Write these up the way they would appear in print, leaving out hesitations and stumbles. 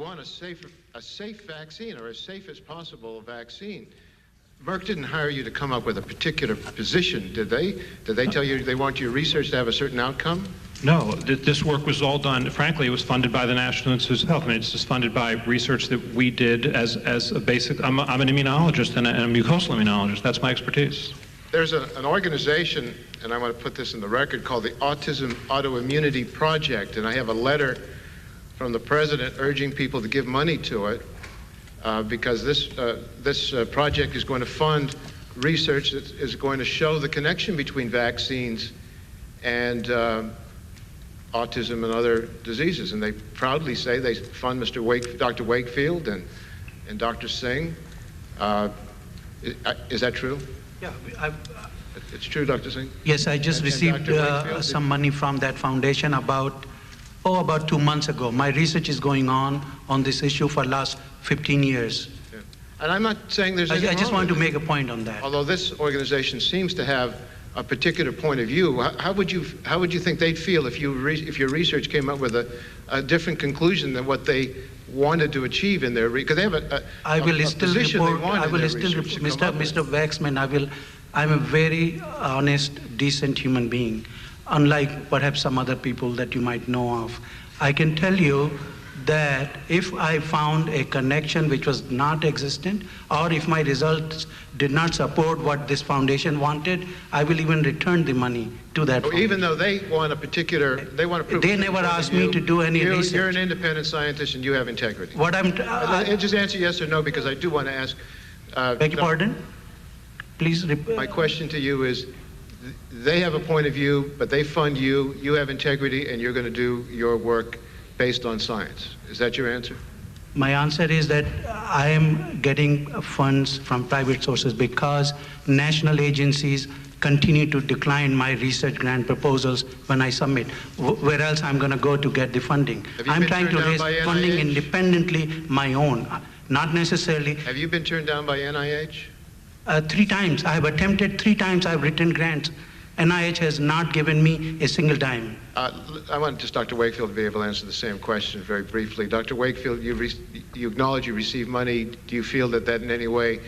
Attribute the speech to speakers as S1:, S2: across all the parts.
S1: Want a safe vaccine, or as safe as possible vaccine. Merck didn't hire you to come up with a particular position, did they? Did they tell you they want your research to have a certain outcome?
S2: No, this work was all done, frankly, it was funded by the National Institutes of Health. I mean, it's just funded by research that we did as a basic, I'm an immunologist and a mucosal immunologist. That's my expertise.
S1: There's an organization, and I want to put this in the record, called the Autism Autoimmunity Project, and I have a letter from the president urging people to give money to it because this project is going to fund research that is going to show the connection between vaccines and autism and other diseases. And they proudly say they fund Dr. Wakefield and Dr. Singh. Is that true?
S3: Yeah,
S1: it's true, Dr. Singh?
S3: Yes, I just received some money from that foundation about 2 months ago. My research is going on this issue for the last 15 years.
S1: Yeah. And I'm not saying there's anything
S3: I just
S1: wrong
S3: want to
S1: with
S3: make a point on that.
S1: Although this organization seems to have a particular point of view, how would you think they'd feel if your research came up with a different conclusion than what they wanted to achieve in their because they have a position they want in their research.
S3: Mr. Waxman, I'm a very honest, decent human being, unlike perhaps some other people that you might know of. I can tell you that if I found a connection which was not existent, or if my results did not support what this foundation wanted, I will even return the money to that foundation.
S1: Even though they want to prove.
S3: They never asked me to do any research.
S1: You're an independent scientist and you have integrity.
S3: What
S1: just answer yes or no, because I do want to ask.
S3: Beg your pardon? Please repeat.
S1: My question to you is, they have a point of view, but they fund you, you have integrity, and you're going to do your work based on science. Is that your answer?
S3: My answer is that I am getting funds from private sources because national agencies continue to decline my research grant proposals when I submit. Where else I'm going to go to get the funding? I'm trying to raise funding independently, my own, not necessarily.
S1: Have you been turned down by NIH?
S3: 3 times. I have attempted 3 times. I've written grants. NIH has not given me a single dime.
S1: I want just Dr. Wakefield to be able to answer the same question very briefly. Dr. Wakefield, you acknowledge you receive money. Do you feel that in any way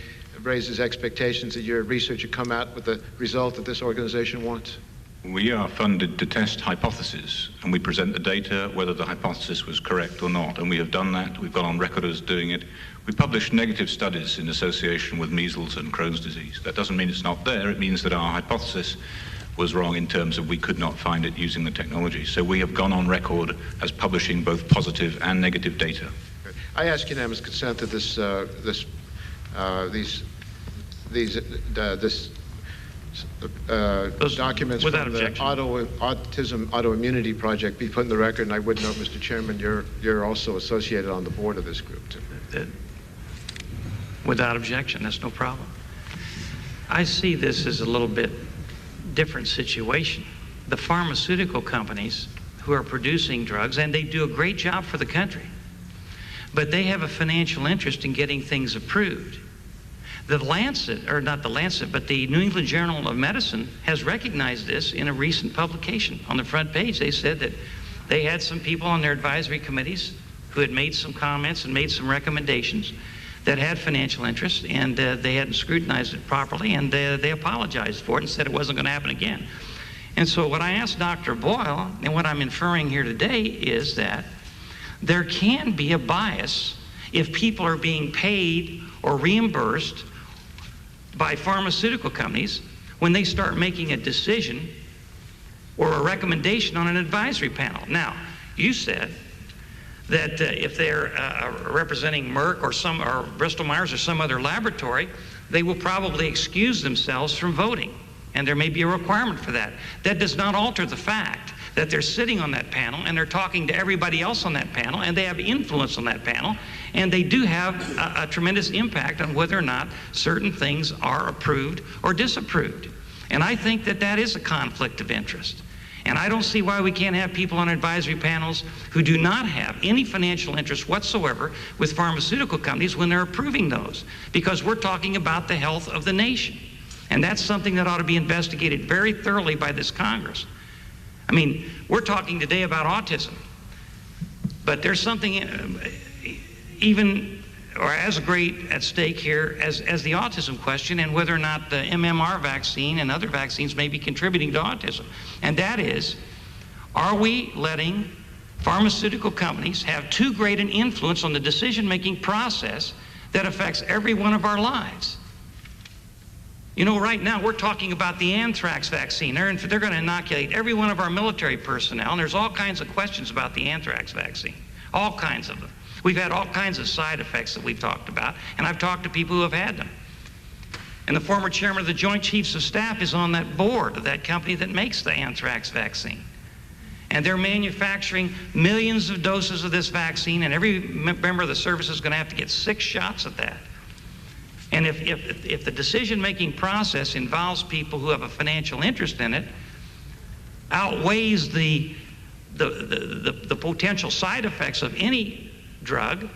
S1: raises expectations that your research would come out with the result that this organization wants?
S4: We are funded to test hypotheses, and we present the data whether the hypothesis was correct or not, and we have done that. We've gone on record as doing it. We publish negative studies in association with measles and Crohn's disease. That doesn't mean it's not there. It means that our hypothesis was wrong in terms of we could not find it using the technology. So we have gone on record as publishing both positive and negative data.
S1: I ask unanimous consent that these documents
S5: without
S1: from the Autism Autoimmunity Project be put in the record. And I would note, Mr. Chairman, you're also associated on the board of this group.
S5: Without objection, that's no problem. I see this as a little bit different situation. The pharmaceutical companies who are producing drugs, and they do a great job for the country, but they have a financial interest in getting things approved. The Lancet, or not the Lancet, but the New England Journal of Medicine has recognized this in a recent publication. On the front page, they said that they had some people on their advisory committees who had made some comments and made some recommendations that had financial interest, and they hadn't scrutinized it properly, and they apologized for it and said it wasn't going to happen again. And so what I asked Dr. Boyle, and what I'm inferring here today, is that there can be a bias if people are being paid or reimbursed by pharmaceutical companies when they start making a decision or a recommendation on an advisory panel. Now, you said that if they're representing Merck or Bristol Myers or some other laboratory, they will probably excuse themselves from voting, and there may be a requirement for that. That does not alter the fact that they're sitting on that panel and they're talking to everybody else on that panel, and they have influence on that panel, and they do have a tremendous impact on whether or not certain things are approved or disapproved. And I think that that is a conflict of interest. And I don't see why we can't have people on advisory panels who do not have any financial interest whatsoever with pharmaceutical companies when they're approving those, because we're talking about the health of the nation. And that's something that ought to be investigated very thoroughly by this Congress. I mean, we're talking today about autism, but there's something, even or as great at stake here as the autism question, and whether or not the MMR vaccine and other vaccines may be contributing to autism. And that is, are we letting pharmaceutical companies have too great an influence on the decision-making process that affects every one of our lives? You know, right now we're talking about the anthrax vaccine. They're going to inoculate every one of our military personnel, and there's all kinds of questions about the anthrax vaccine, all kinds of them. We've had all kinds of side effects that we've talked about, and I've talked to people who have had them. And the former chairman of the Joint Chiefs of Staff is on that board of that company that makes the anthrax vaccine. And they're manufacturing millions of doses of this vaccine, and every member of the service is going to have to get 6 shots of that. And if the decision-making process involves people who have a financial interest in it, outweighs the potential side effects of any drug,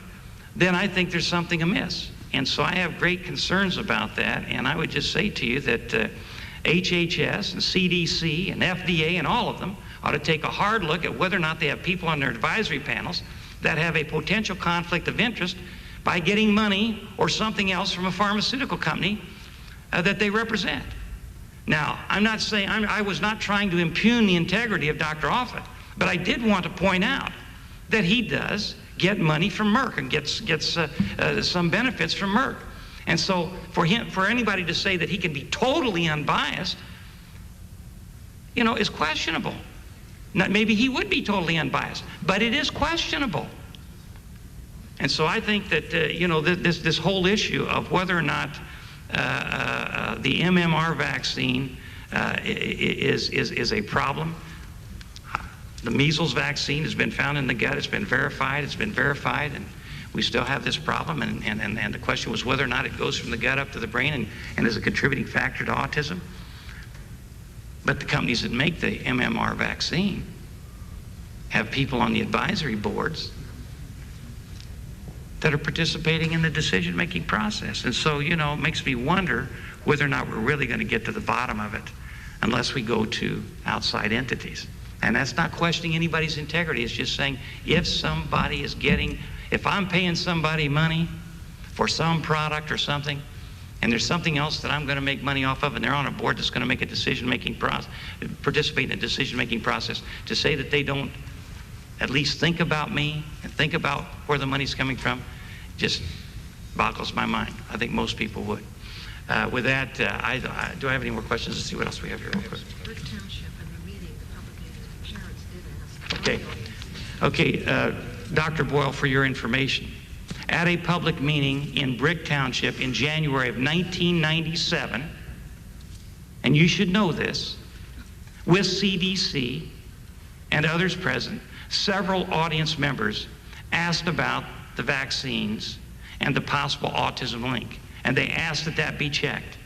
S5: then I think there's something amiss. And so I have great concerns about that, and I would just say to you that HHS and CDC and FDA and all of them ought to take a hard look at whether or not they have people on their advisory panels that have a potential conflict of interest by getting money or something else from a pharmaceutical company that they represent. Now, I'm not saying, I was not trying to impugn the integrity of Dr. Offit, but I did want to point out that he does get money from Merck and gets some benefits from Merck. And so for anybody to say that he can be totally unbiased, you know, is questionable. Now, maybe he would be totally unbiased, but it is questionable. And so I think that, you know, this whole issue of whether or not the MMR vaccine is a problem. The measles vaccine has been found in the gut. It's been verified, and we still have this problem. And the question was whether or not it goes from the gut up to the brain and is a contributing factor to autism. But the companies that make the MMR vaccine have people on the advisory boards that are participating in the decision-making process. And so, you know, it makes me wonder whether or not we're really going to get to the bottom of it unless we go to outside entities. And that's not questioning anybody's integrity. It's just saying if somebody is getting, if I'm paying somebody money for some product or something, and there's something else that I'm going to make money off of, and they're on a board that's going to make a decision-making process, participate in a decision-making process, to say that they don't at least think about me and think about where the money's coming from, just boggles my mind. I think most people would. With that, do I have any more questions? Let's see what else we have here real quick.
S6: Brick Township and the meeting, the public insurance did ask.
S5: Okay, Dr. Boyle, for your information, at a public meeting in Brick Township in January of 1997, and you should know this, with CDC and others present, several audience members asked about the vaccines and the possible autism link, and they asked that that be checked.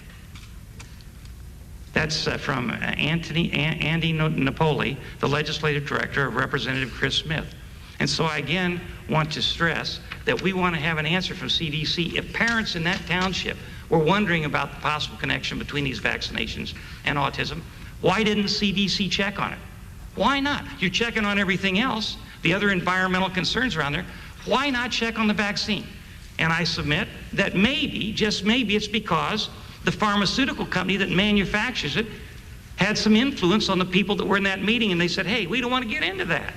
S5: That's from Andy Napoli, the legislative director of Representative Chris Smith. And so I again want to stress that we want to have an answer from CDC. If parents in that township were wondering about the possible connection between these vaccinations and autism, why didn't CDC check on it? Why not? You're checking on everything else, the other environmental concerns around there. Why not check on the vaccine? And I submit that maybe, just maybe, it's because the pharmaceutical company that manufactures it had some influence on the people that were in that meeting, and they said, hey, we don't want to get into that.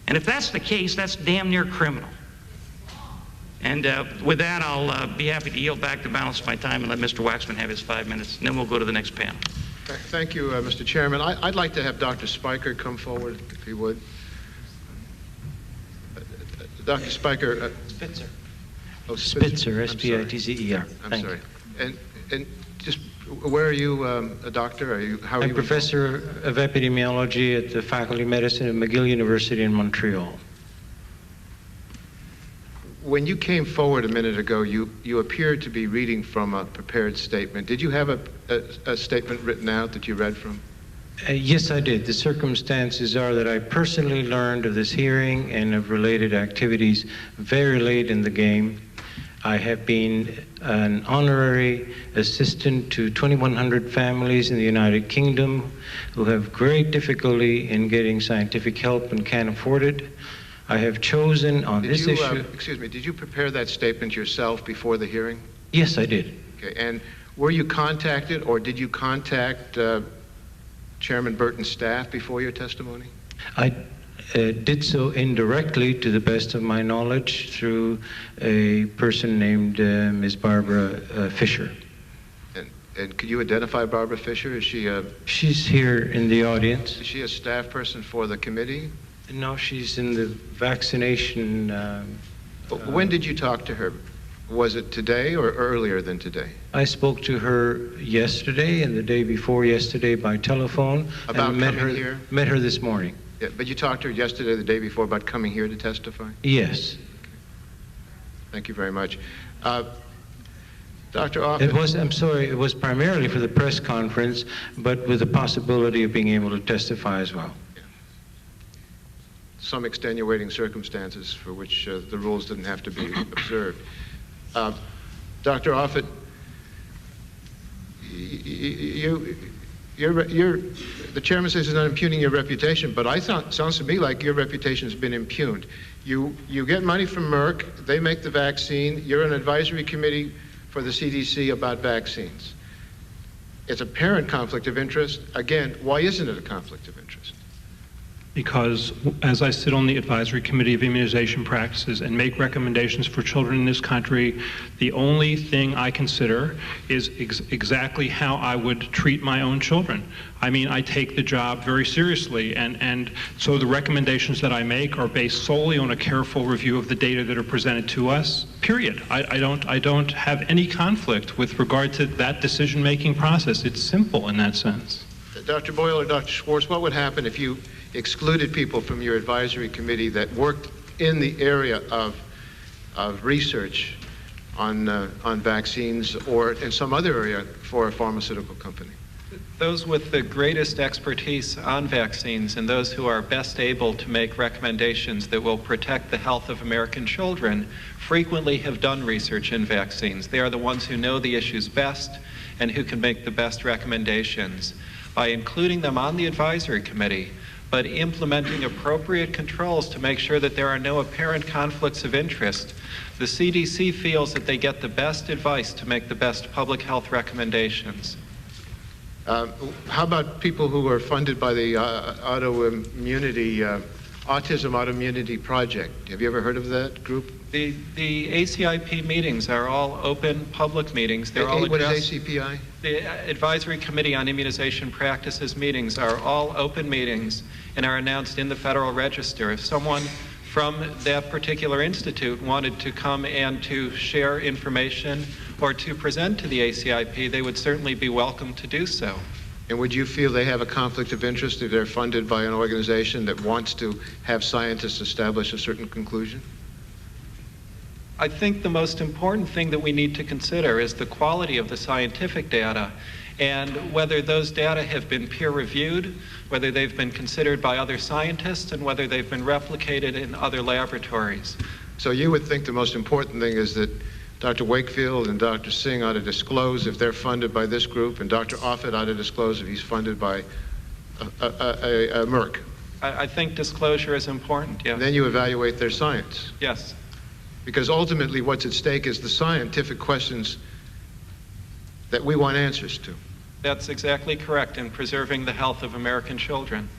S5: And if that's the case, that's damn near criminal. And with that, I'll be happy to yield back the balance of my time and let Mr. Waxman have his 5 minutes, and then we'll go to the next panel.
S1: Thank you, Mr. Chairman. I'd like to have Dr. Spiker come forward, if he would. Dr. Spiker.
S7: Spitzer.
S1: Oh, Spitzer,
S7: S-P-I-T-Z-E-R.
S1: I'm sorry. And just, where are you a doctor? How are
S7: I'm
S1: you?
S7: professor of epidemiology at the Faculty of Medicine at McGill University in Montreal.
S1: When you came forward a minute ago, you appeared to be reading from a prepared statement. Did you have a statement written out that you read from?
S7: Yes, I did. The circumstances are that I personally learned of this hearing and of related activities very late in the game. I have been an honorary assistant to 2,100 families in the United Kingdom who have great difficulty in getting scientific help and can't afford it. I have chosen on this issue.
S1: Excuse me, did you prepare that statement yourself before the hearing?
S7: Yes, I did.
S1: Okay, and were you contacted, or did you contact Chairman Burton's staff before your testimony?
S7: I did so indirectly, to the best of my knowledge, through a person named Ms. Barbara Fisher.
S1: And could you identify Barbara Fisher? Is she a...
S7: She's here in the audience.
S1: Is she a staff person for the committee?
S7: No, she's in the vaccination...
S1: when did you talk to her? Was it today or earlier than today?
S7: I spoke to her yesterday and the day before yesterday by telephone.
S1: About
S7: and met
S1: coming
S7: her,
S1: here?
S7: Met her this morning.
S1: Yeah, but you talked to her yesterday, the day before, about coming here to testify?
S7: Yes.
S1: Thank you very much. Dr. Offit.
S7: I'm sorry, it was primarily for the press conference, but with the possibility of being able to testify as well.
S1: Yeah. Some extenuating circumstances for which the rules didn't have to be observed. Dr. Offit, the chairman says he's not impugning your reputation, but sounds to me like your reputation has been impugned. You get money from Merck, they make the vaccine, you're an advisory committee for the CDC about vaccines. It's a apparent conflict of interest. Again, why isn't it a conflict of interest?
S2: Because as I sit on the Advisory Committee of Immunization Practices and make recommendations for children in this country, the only thing I consider is exactly how I would treat my own children. I mean, I take the job very seriously, and so the recommendations that I make are based solely on a careful review of the data that are presented to us, period. I don't have any conflict with regard to that decision-making process. It's simple in that sense.
S1: Dr. Boyle or Dr. Schwartz, what would happen if you excluded people from your advisory committee that worked in the area of research on vaccines or in some other area for a pharmaceutical company?
S8: Those with the greatest expertise on vaccines and those who are best able to make recommendations that will protect the health of American children frequently have done research in vaccines. They are the ones who know the issues best and who can make the best recommendations. By including them on the advisory committee, but implementing appropriate controls to make sure that there are no apparent conflicts of interest, the CDC feels that they get the best advice to make the best public health recommendations.
S1: How about people who are funded by the Autism Autoimmunity Project? Have you ever heard of that group?
S8: The ACIP meetings are all open public meetings. They're all
S1: What is ACPI?
S8: The Advisory Committee on Immunization Practices meetings are all open meetings and are announced in the Federal Register. If someone from that particular institute wanted to come and to share information or to present to the ACIP, they would certainly be welcome to do so.
S1: And would you feel they have a conflict of interest if they're funded by an organization that wants to have scientists establish a certain conclusion?
S8: I think the most important thing that we need to consider is the quality of the scientific data and whether those data have been peer-reviewed, whether they've been considered by other scientists, and whether they've been replicated in other laboratories.
S1: So you would think the most important thing is that Dr. Wakefield and Dr. Singh ought to disclose if they're funded by this group, and Dr. Offit ought to disclose if he's funded by a Merck.
S8: I think disclosure is important, yes.
S1: And then you evaluate their science.
S8: Yes.
S1: Because ultimately what's at stake is the scientific questions that we want answers to.
S8: That's exactly correct, in preserving the health of American children.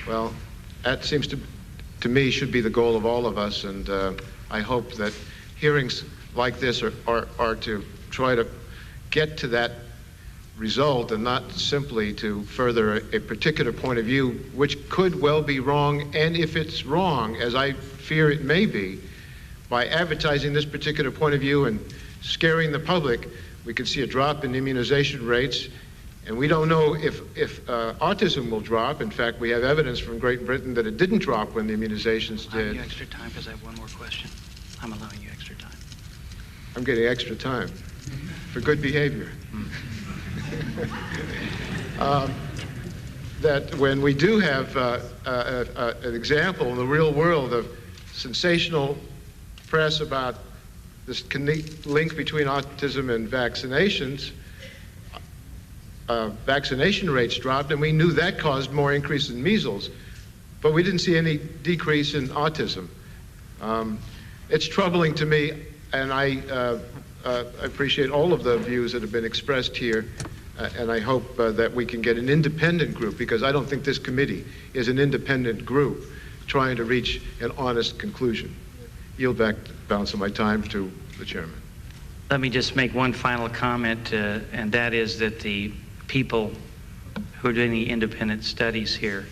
S1: Well, that seems to me should be the goal of all of us, and I hope that hearings like this are to try to get to that result and not simply to further a particular point of view, which could well be wrong, and if it's wrong, as I fear it may be, by advertising this particular point of view and scaring the public, we could see a drop in immunization rates, and we don't know if autism will drop. In fact, we have evidence from Great Britain that it didn't drop when the immunizations did.
S5: I'm giving you extra time because I have one more question. I'm allowing you extra time.
S1: I'm getting extra time for good behavior. That when we do have an example in the real world of sensational press about this link between autism and vaccinations, vaccination rates dropped, and we knew that caused more increase in measles. but we didn't see any decrease in autism. It's troubling to me, and I appreciate all of the views that have been expressed here, and I hope that we can get an independent group, because I don't think this committee is an independent group trying to reach an honest conclusion. Yield back the balance of my time to the chairman.
S5: Let me just make one final comment, and that is that the people who are doing the independent studies here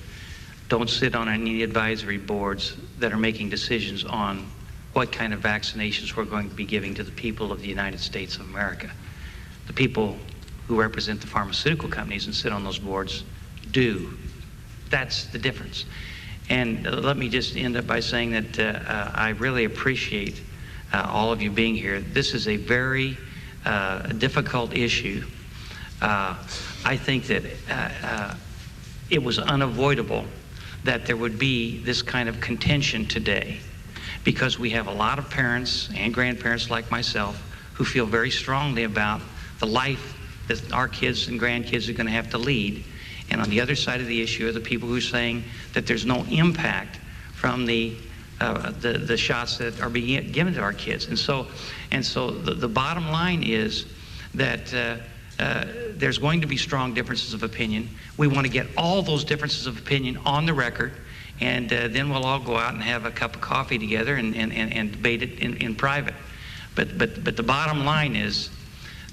S5: don't sit on any advisory boards that are making decisions on what kind of vaccinations we're going to be giving to the people of the United States of America. The people who represent the pharmaceutical companies and sit on those boards do. That's the difference. And let me just end up by saying that I really appreciate all of you being here. This is a very difficult issue. I think that it was unavoidable that there would be this kind of contention today, because we have a lot of parents and grandparents like myself who feel very strongly about the life that our kids and grandkids are going to have to lead. And on the other side of the issue are the people who are saying that there's no impact from the shots that are being given to our kids. And so the bottom line is that there's going to be strong differences of opinion. We want to get all those differences of opinion on the record, and then we'll all go out and have a cup of coffee together and debate it in private. But the bottom line is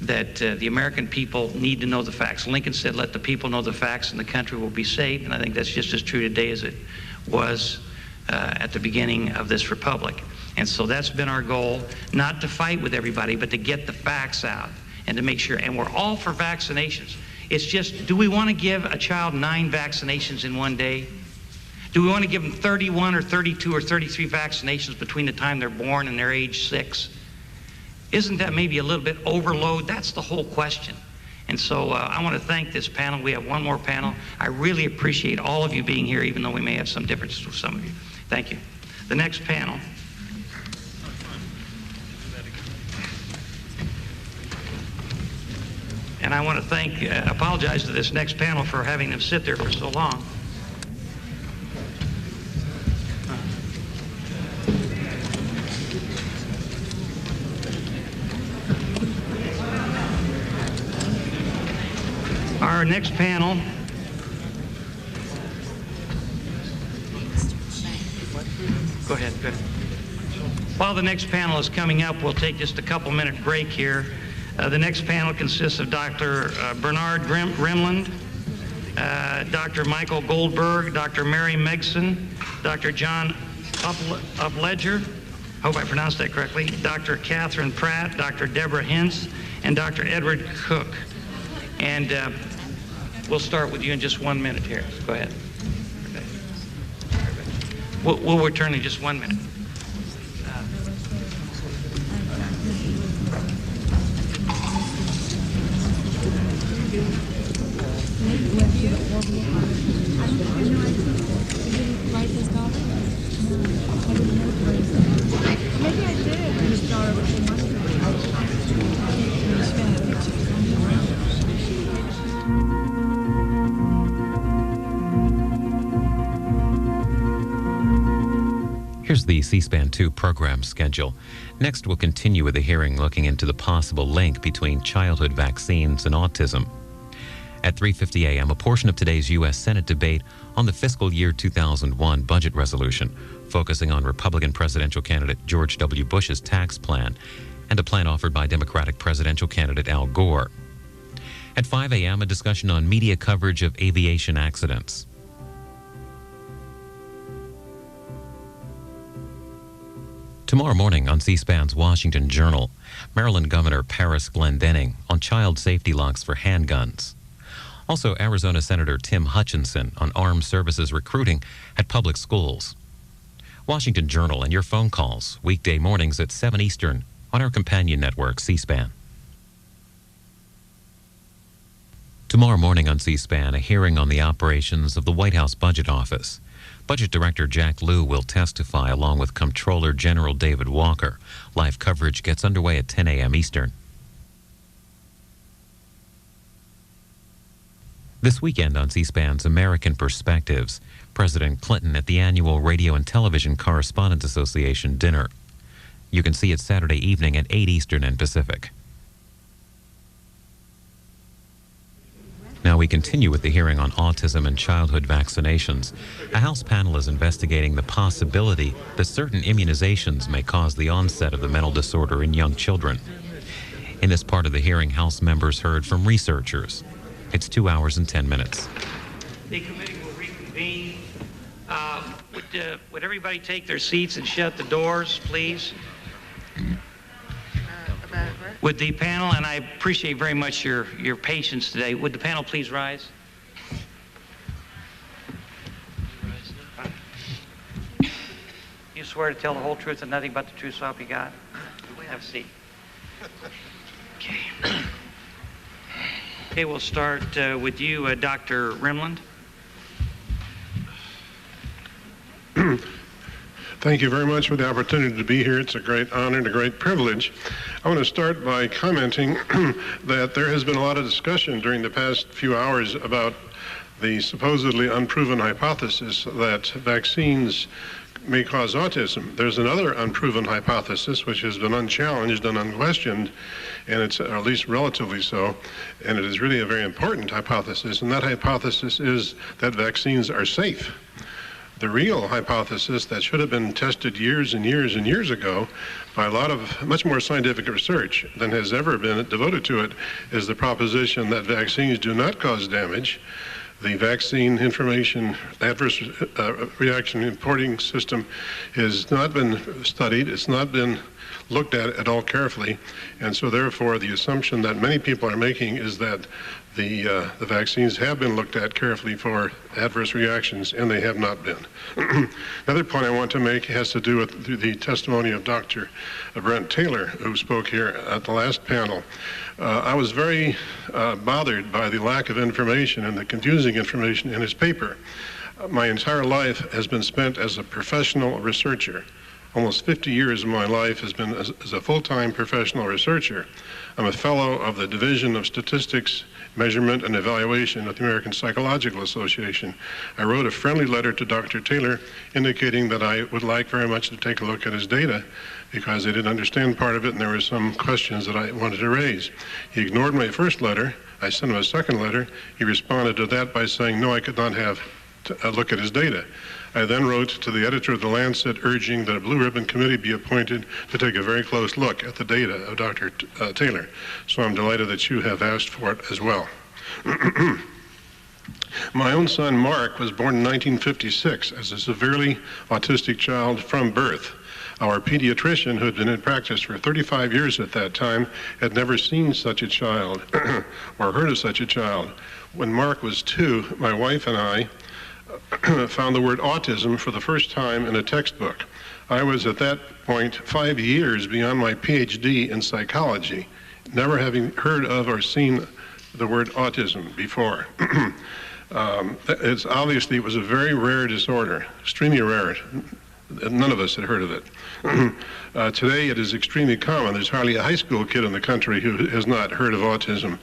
S5: that the American people need to know the facts. Lincoln said, let the people know the facts and the country will be saved, and I think that's just as true today as it was at the beginning of this republic. And so that's been our goal, not to fight with everybody, but to get the facts out and to make sure, and we're all for vaccinations. It's just, do we want to give a child 9 vaccinations in one day? Do we want to give them 31 or 32 or 33 vaccinations between the time they're born and their age 6? Isn't that maybe a little bit overload? That's the whole question. And so I want to thank this panel. We have one more panel. I really appreciate all of you being here, even though we may have some differences with some of you. Thank you. The next panel. And I want to apologize to this next panel for having them sit there for so long. Our next panel go ahead. While the next panel is coming up, we'll take just a couple-minute break here. The next panel consists of Dr. Bernard Grimland, Dr. Michael Goldberg, Dr. Mary Megson, Dr. John Upledger, hope I pronounced that correctly, Dr. Catherine Pratt, Dr. Deborah Hintz, and Dr. Edward Cook. And we'll start with you in just 1 minute here. Go ahead. We'll return in just 1 minute.
S6: Maybe I did. I just thought it was
S9: Here's the C-SPAN 2 program schedule. Next, we'll continue with a hearing looking into the possible link between childhood vaccines and autism. At 3:50 a.m., a portion of today's U.S. Senate debate on the fiscal year 2001 budget resolution, focusing on Republican presidential candidate George W. Bush's tax plan and a plan offered by Democratic presidential candidate Al Gore. At 5 a.m., a discussion on media coverage of aviation accidents. Tomorrow morning on C-SPAN's Washington Journal, Maryland Governor Paris Glendening on child safety locks for handguns. Also, Arizona Senator Tim Hutchinson on armed services recruiting at public schools. Washington Journal and your phone calls, weekday mornings at 7 Eastern on our companion network, C-SPAN. Tomorrow morning on C-SPAN, a hearing on the operations of the White House Budget Office. Budget Director Jack Lew will testify along with Comptroller General David Walker. Live coverage gets underway at 10 a.m. Eastern. This weekend on C-SPAN's American Perspectives, President Clinton at the annual Radio and Television Correspondents Association dinner. You can see it Saturday evening at 8 Eastern and Pacific. Now we continue with the hearing on autism and childhood vaccinations. A House panel is investigating the possibility that certain immunizations may cause the onset of the mental disorder in young children. In this part of the hearing, House members heard from researchers. It's 2 hours and 10 minutes.
S5: The committee will reconvene. Would everybody take their seats and shut the doors, please? Would the panel, and I appreciate very much your patience today, would the panel please rise? You swear to tell the whole truth and nothing but the truth, so help you God? Have a seat. Okay. Okay, we'll start with you, Dr. Rimland.
S10: Thank you very much for the opportunity to be here. It's a great honor and a great privilege. I want to start by commenting that there has been a lot of discussion during the past few hours about the supposedly unproven hypothesis that vaccines may cause autism. There's another unproven hypothesis which has been unchallenged and unquestioned, and it's at least relatively so, and it is really a very important hypothesis, and that hypothesis is that vaccines are safe. The real hypothesis that should have been tested years and years and years ago by a lot of much more scientific research than has ever been devoted to it is the proposition that vaccines do not cause damage. The vaccine information adverse reaction reporting system has not been studied. It's not been looked at all carefully, and so therefore the assumption that many people are making is that the vaccines have been looked at carefully for adverse reactions, and they have not been. Another point I want to make has to do with the testimony of Dr. Brent Taylor, who spoke here at the last panel. I was very bothered by the lack of information and the confusing information in his paper. My entire life has been spent as a professional researcher. Almost 50 years of my life has been as a full-time professional researcher. I'm a fellow of the Division of Statistics, Measurement, and Evaluation of the American Psychological Association. I wrote a friendly letter to Dr. Taylor indicating that I would like very much to take a look at his data because I didn't understand part of it and there were some questions that I wanted to raise. He ignored my first letter. I sent him a second letter. He responded to that by saying, no, I could not have a look at his data. I then wrote to the editor of The Lancet urging that a blue ribbon committee be appointed to take a very close look at the data of Dr. Taylor. So I'm delighted that you have asked for it as well. My own son, Mark, was born in 1956 as a severely autistic child from birth. Our pediatrician, who had been in practice for 35 years at that time, had never seen such a child or heard of such a child. When Mark was 2, my wife and I found the word autism for the first time in a textbook. I was at that point 5 years beyond my PhD in psychology, never having heard of or seen the word autism before. Obviously it was a very rare disorder, extremely rare. None of us had heard of it. Today it is extremely common. There's hardly a high school kid in the country who has not heard of autism.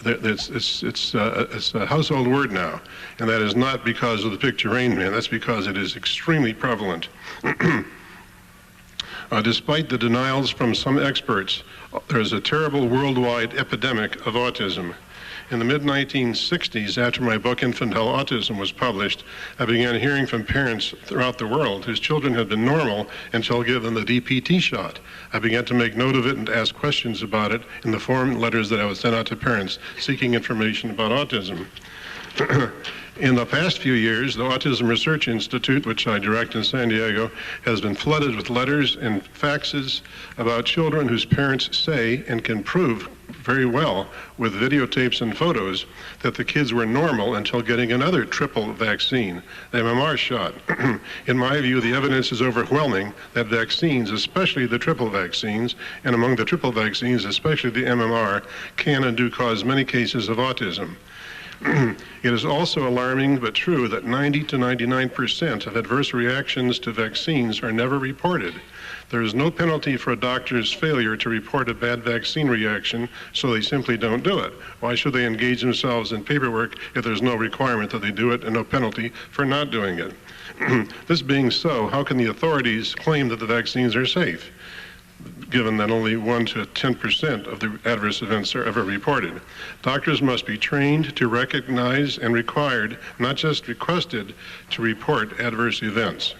S10: It's a household word now, and that is not because of the picture Rain Man. That's because it is extremely prevalent. Despite the denials from some experts, there is a terrible worldwide epidemic of autism. In the mid-1960s, after my book Infantile Autism was published, I began hearing from parents throughout the world whose children had been normal until given the DPT shot. I began to make note of it and to ask questions about it in the form letters that I would send out to parents seeking information about autism. In the past few years, the Autism Research Institute, which I direct in San Diego, has been flooded with letters and faxes about children whose parents say and can prove very well with videotapes and photos that the kids were normal until getting another triple vaccine, the MMR shot. In my view, the evidence is overwhelming that vaccines, especially the triple vaccines, and among the triple vaccines, especially the MMR, can and do cause many cases of autism. It is also alarming but true that 90 to 99% of adverse reactions to vaccines are never reported. There is no penalty for a doctor's failure to report a bad vaccine reaction, so they simply don't do it. Why should they engage themselves in paperwork if there's no requirement that they do it and no penalty for not doing it? This being so, how can the authorities claim that the vaccines are safe, given that only 1 to 10% of the adverse events are ever reported? Doctors must be trained to recognize and required, not just requested, to report adverse events.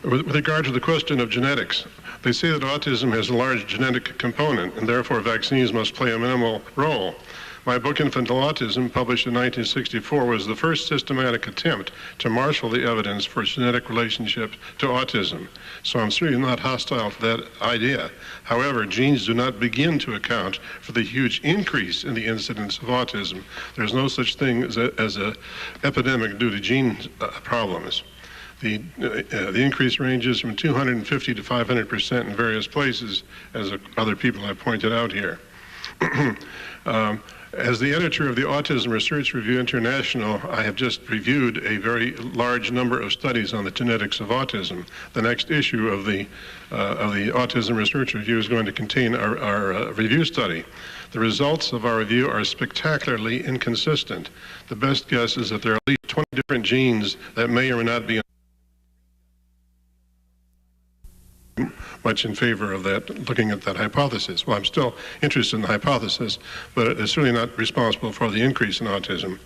S10: With regard to the question of genetics, they say that autism has a large genetic component and therefore vaccines must play a minimal role. My book, Infantile Autism, published in 1964, was the first systematic attempt to marshal the evidence for genetic relationship to autism. So I'm certainly not hostile to that idea. However, genes do not begin to account for the huge increase in the incidence of autism. There's no such thing as an epidemic due to gene problems. The increase ranges from 250 to 500% in various places, as other people have pointed out here. As the editor of the Autism Research Review International, I have just reviewed a very large number of studies on the genetics of autism. The next issue of the Autism Research Review is going to contain our review study. The results of our review are spectacularly inconsistent. The best guess is that there are at least 20 different genes that may or may not be much in favor of that, looking at that hypothesis. Well, I'm still interested in the hypothesis, but it is certainly not responsible for the increase in autism.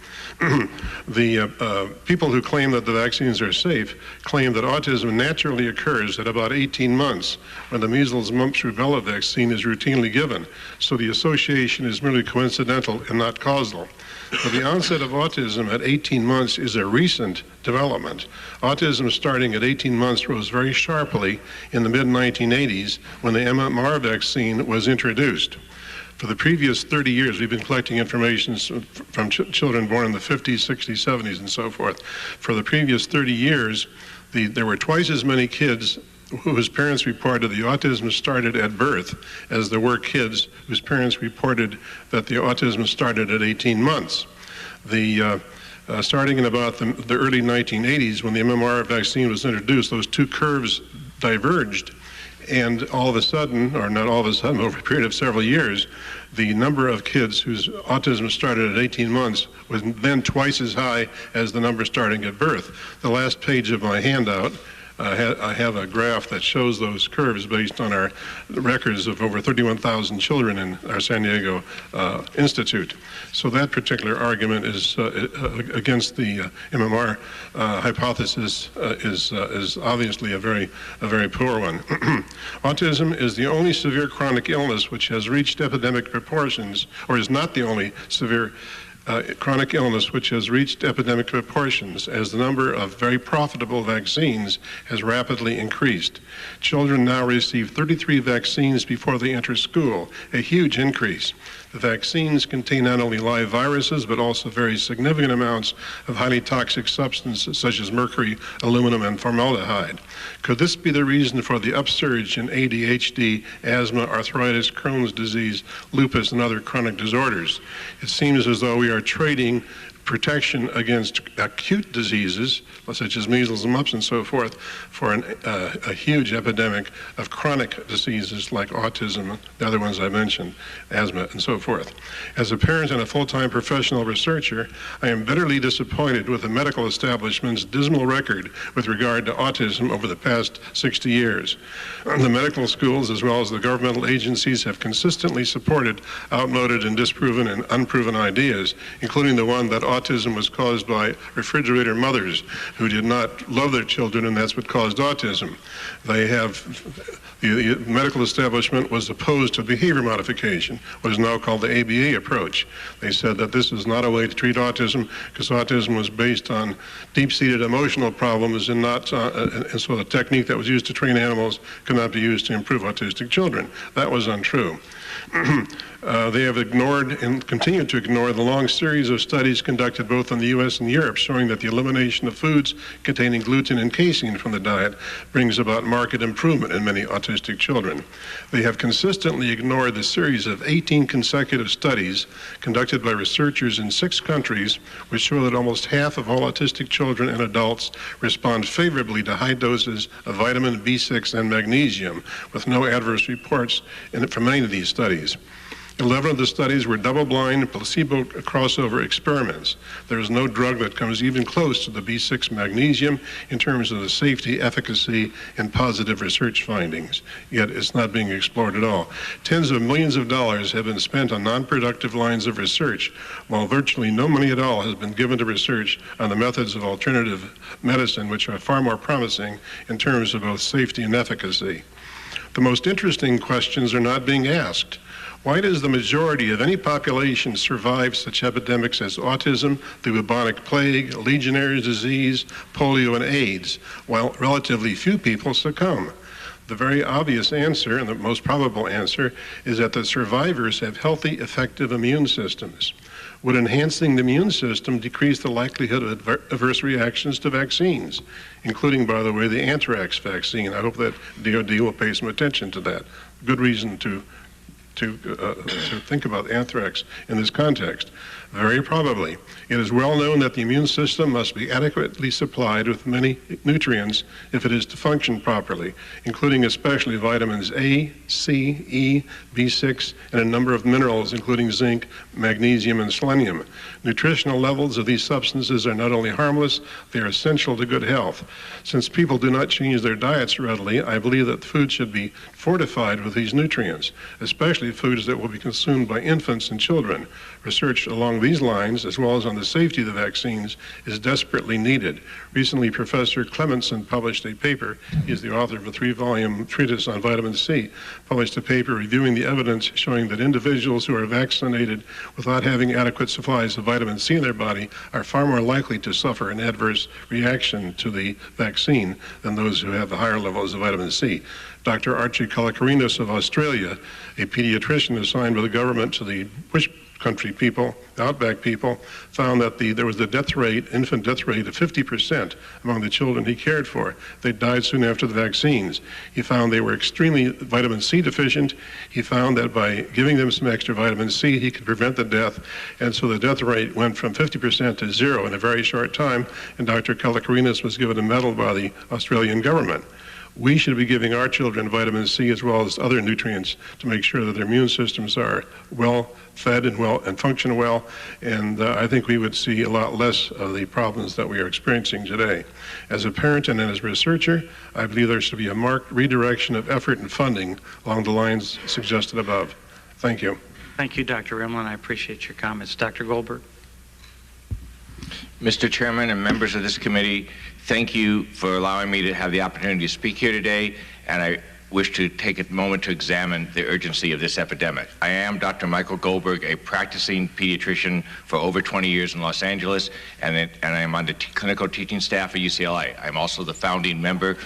S10: The people who claim that the vaccines are safe claim that autism naturally occurs at about 18 months when the measles, mumps, rubella vaccine is routinely given. So the association is merely coincidental and not causal. But the onset of autism at 18 months is a recent development. Autism starting at 18 months rose very sharply in the mid-1980s when the MMR vaccine was introduced. For the previous 30 years, we've been collecting information from children born in the 50s, 60s, 70s, and so forth. For the previous 30 years, there were twice as many kids whose parents reported the autism started at birth as there were kids whose parents reported that the autism started at 18 months. Starting in about the early 1980s, when the MMR vaccine was introduced, those two curves diverged, and all of a sudden, or not all of a sudden, over a period of several years, the number of kids whose autism started at 18 months was then twice as high as the number starting at birth. The last page of my handout, I have a graph that shows those curves based on our records of over 31,000 children in our San Diego Institute. So that particular argument is against the MMR hypothesis is obviously a very poor one. Autism is the only severe chronic illness which has reached epidemic proportions, or is not the only severe chronic illness which has reached epidemic proportions as the number of very profitable vaccines has rapidly increased. Children now receive 33 vaccines before they enter school, a huge increase. The vaccines contain not only live viruses, but also very significant amounts of highly toxic substances such as mercury, aluminum, and formaldehyde. Could this be the reason for the upsurge in ADHD, asthma, arthritis, Crohn's disease, lupus, and other chronic disorders? It seems as though we are trading protection against acute diseases, such as measles and mumps and so forth, for a huge epidemic of chronic diseases like autism, the other ones I mentioned, asthma, and so forth. As a parent and a full-time professional researcher, I am bitterly disappointed with the medical establishment's dismal record with regard to autism over the past 60 years. The medical schools, as well as the governmental agencies, have consistently supported outmoded and disproven and unproven ideas, including the one that autism was caused by refrigerator mothers who did not love their children, and that's what caused autism. The medical establishment was opposed to behavior modification, what is now called the ABA approach. They said that this is not a way to treat autism because autism was based on deep-seated emotional problems and so the technique that was used to train animals could not be used to improve autistic children. That was untrue. They have ignored and continue to ignore the long series of studies conducted conducted both in the U.S. and Europe showing that the elimination of foods containing gluten and casein from the diet brings about marked improvement in many autistic children. They have consistently ignored the series of 18 consecutive studies conducted by researchers in 6 countries which show that almost half of all autistic children and adults respond favorably to high doses of vitamin B6 and magnesium, with no adverse reports from any of these studies. 11 of the studies were double-blind, placebo crossover experiments. There is no drug that comes even close to the B6 magnesium in terms of the safety, efficacy, and positive research findings, yet it's not being explored at all. Tens of millions of dollars have been spent on non-productive lines of research, while virtually no money at all has been given to research on the methods of alternative medicine, which are far more promising in terms of both safety and efficacy. The most interesting questions are not being asked. Why does the majority of any population survive such epidemics as autism, the bubonic plague, Legionnaire's disease, polio, and AIDS, while relatively few people succumb? The very obvious answer, and the most probable answer, is that the survivors have healthy, effective immune systems. Would enhancing the immune system decrease the likelihood of adverse reactions to vaccines, including, by the way, the anthrax vaccine? I hope that DOD will pay some attention to that. Good reason to think about anthrax in this context. Very probably. It is well known that the immune system must be adequately supplied with many nutrients if it is to function properly, including especially vitamins A, C, E, B6, and a number of minerals, including zinc, magnesium, and selenium. Nutritional levels of these substances are not only harmless, they are essential to good health. Since people do not change their diets readily, I believe that food should be fortified with these nutrients, especially foods that will be consumed by infants and children. Research along these lines, as well as on the safety of the vaccines, is desperately needed. Recently, Professor Clementson published a paper. He is the author of a 3-volume treatise on vitamin C, published a paper reviewing the evidence showing that individuals who are vaccinated without having adequate supplies of vitamin C in their body are far more likely to suffer an adverse reaction to the vaccine than those who have the higher levels of vitamin C. Dr. Archie Kalakarinas of Australia, a pediatrician assigned by the government to the bush country people, the outback people, found that there was the death rate, infant death rate of 50% among the children he cared for. They died soon after the vaccines. He found they were extremely vitamin C deficient. He found that by giving them some extra vitamin C, he could prevent the death. And so the death rate went from 50% to 0 in a very short time. And Dr. Kalakarinas was given a medal by the Australian government. We should be giving our children vitamin C as well as other nutrients to make sure that their immune systems are well fed and function well, and I think we would see a lot less of the problems that we are experiencing today. As a parent and as a researcher, I believe there should be a marked redirection of effort and funding along the lines suggested above. Thank you.
S5: Thank you, Dr. Rimland. I appreciate your comments. Dr. Goldberg.
S11: Mr. Chairman and members of this committee, thank you for allowing me to have the opportunity to speak here today, and I wish to take a moment to examine the urgency of this epidemic. I am Dr. Michael Goldberg, a practicing pediatrician for over 20 years in Los Angeles, and I am on the clinical teaching staff at UCLA. I'm also the founding member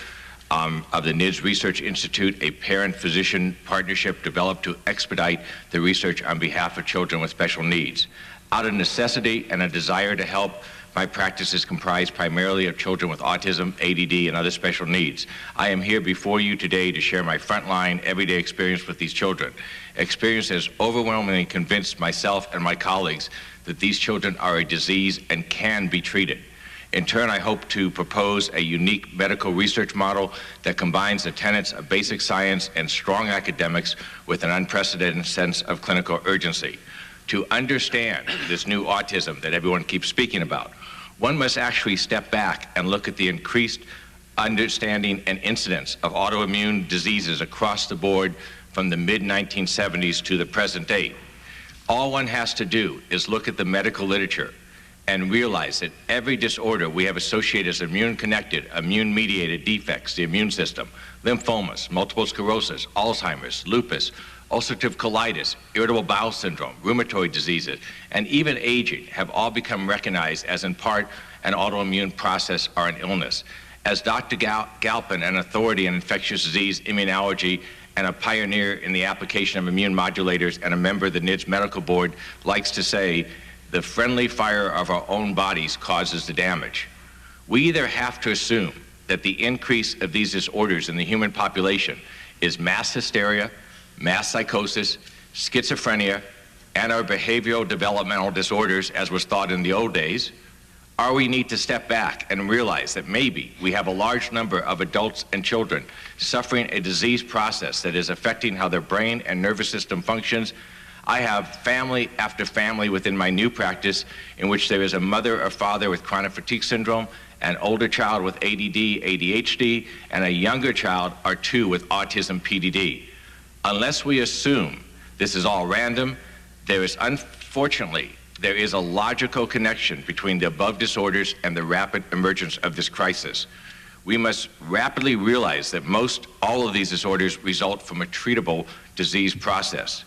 S11: of the NIDS Research Institute, a parent-physician partnership developed to expedite the research on behalf of children with special needs. Out of necessity and a desire to help, my practice is comprised primarily of children with autism, ADD, and other special needs. I am here before you today to share my frontline, everyday experience with these children. Experience has overwhelmingly convinced myself and my colleagues that these children are a disease and can be treated. In turn, I hope to propose a unique medical research model that combines the tenets of basic science and strong academics with an unprecedented sense of clinical urgency. To understand this new autism that everyone keeps speaking about, one must actually step back and look at the increased understanding and incidence of autoimmune diseases across the board from the mid-1970s to the present day. All one has to do is look at the medical literature and realize that every disorder we have associated as immune-connected, immune-mediated defects, the immune system, lymphomas, multiple sclerosis, Alzheimer's, lupus, ulcerative colitis, irritable bowel syndrome, rheumatoid diseases, and even aging have all become recognized as in part an autoimmune process or an illness. As Dr. Galpin, an authority in infectious disease immunology and a pioneer in the application of immune modulators and a member of the NIDS Medical Board, likes to say, the friendly fire of our own bodies causes the damage. We either have to assume that the increase of these disorders in the human population is mass hysteria, mass psychosis, schizophrenia, and our behavioral developmental disorders as was thought in the old days, or we need to step back and realize that maybe we have a large number of adults and children suffering a disease process that is affecting how their brain and nervous system functions. I have family after family within my new practice in which there is a mother or father with chronic fatigue syndrome, an older child with ADD, ADHD, and a younger child or two with autism, PDD. Unless we assume this is all random, there is unfortunately a logical connection between the above disorders and the rapid emergence of this crisis. We must rapidly realize that all of these disorders result from a treatable disease process.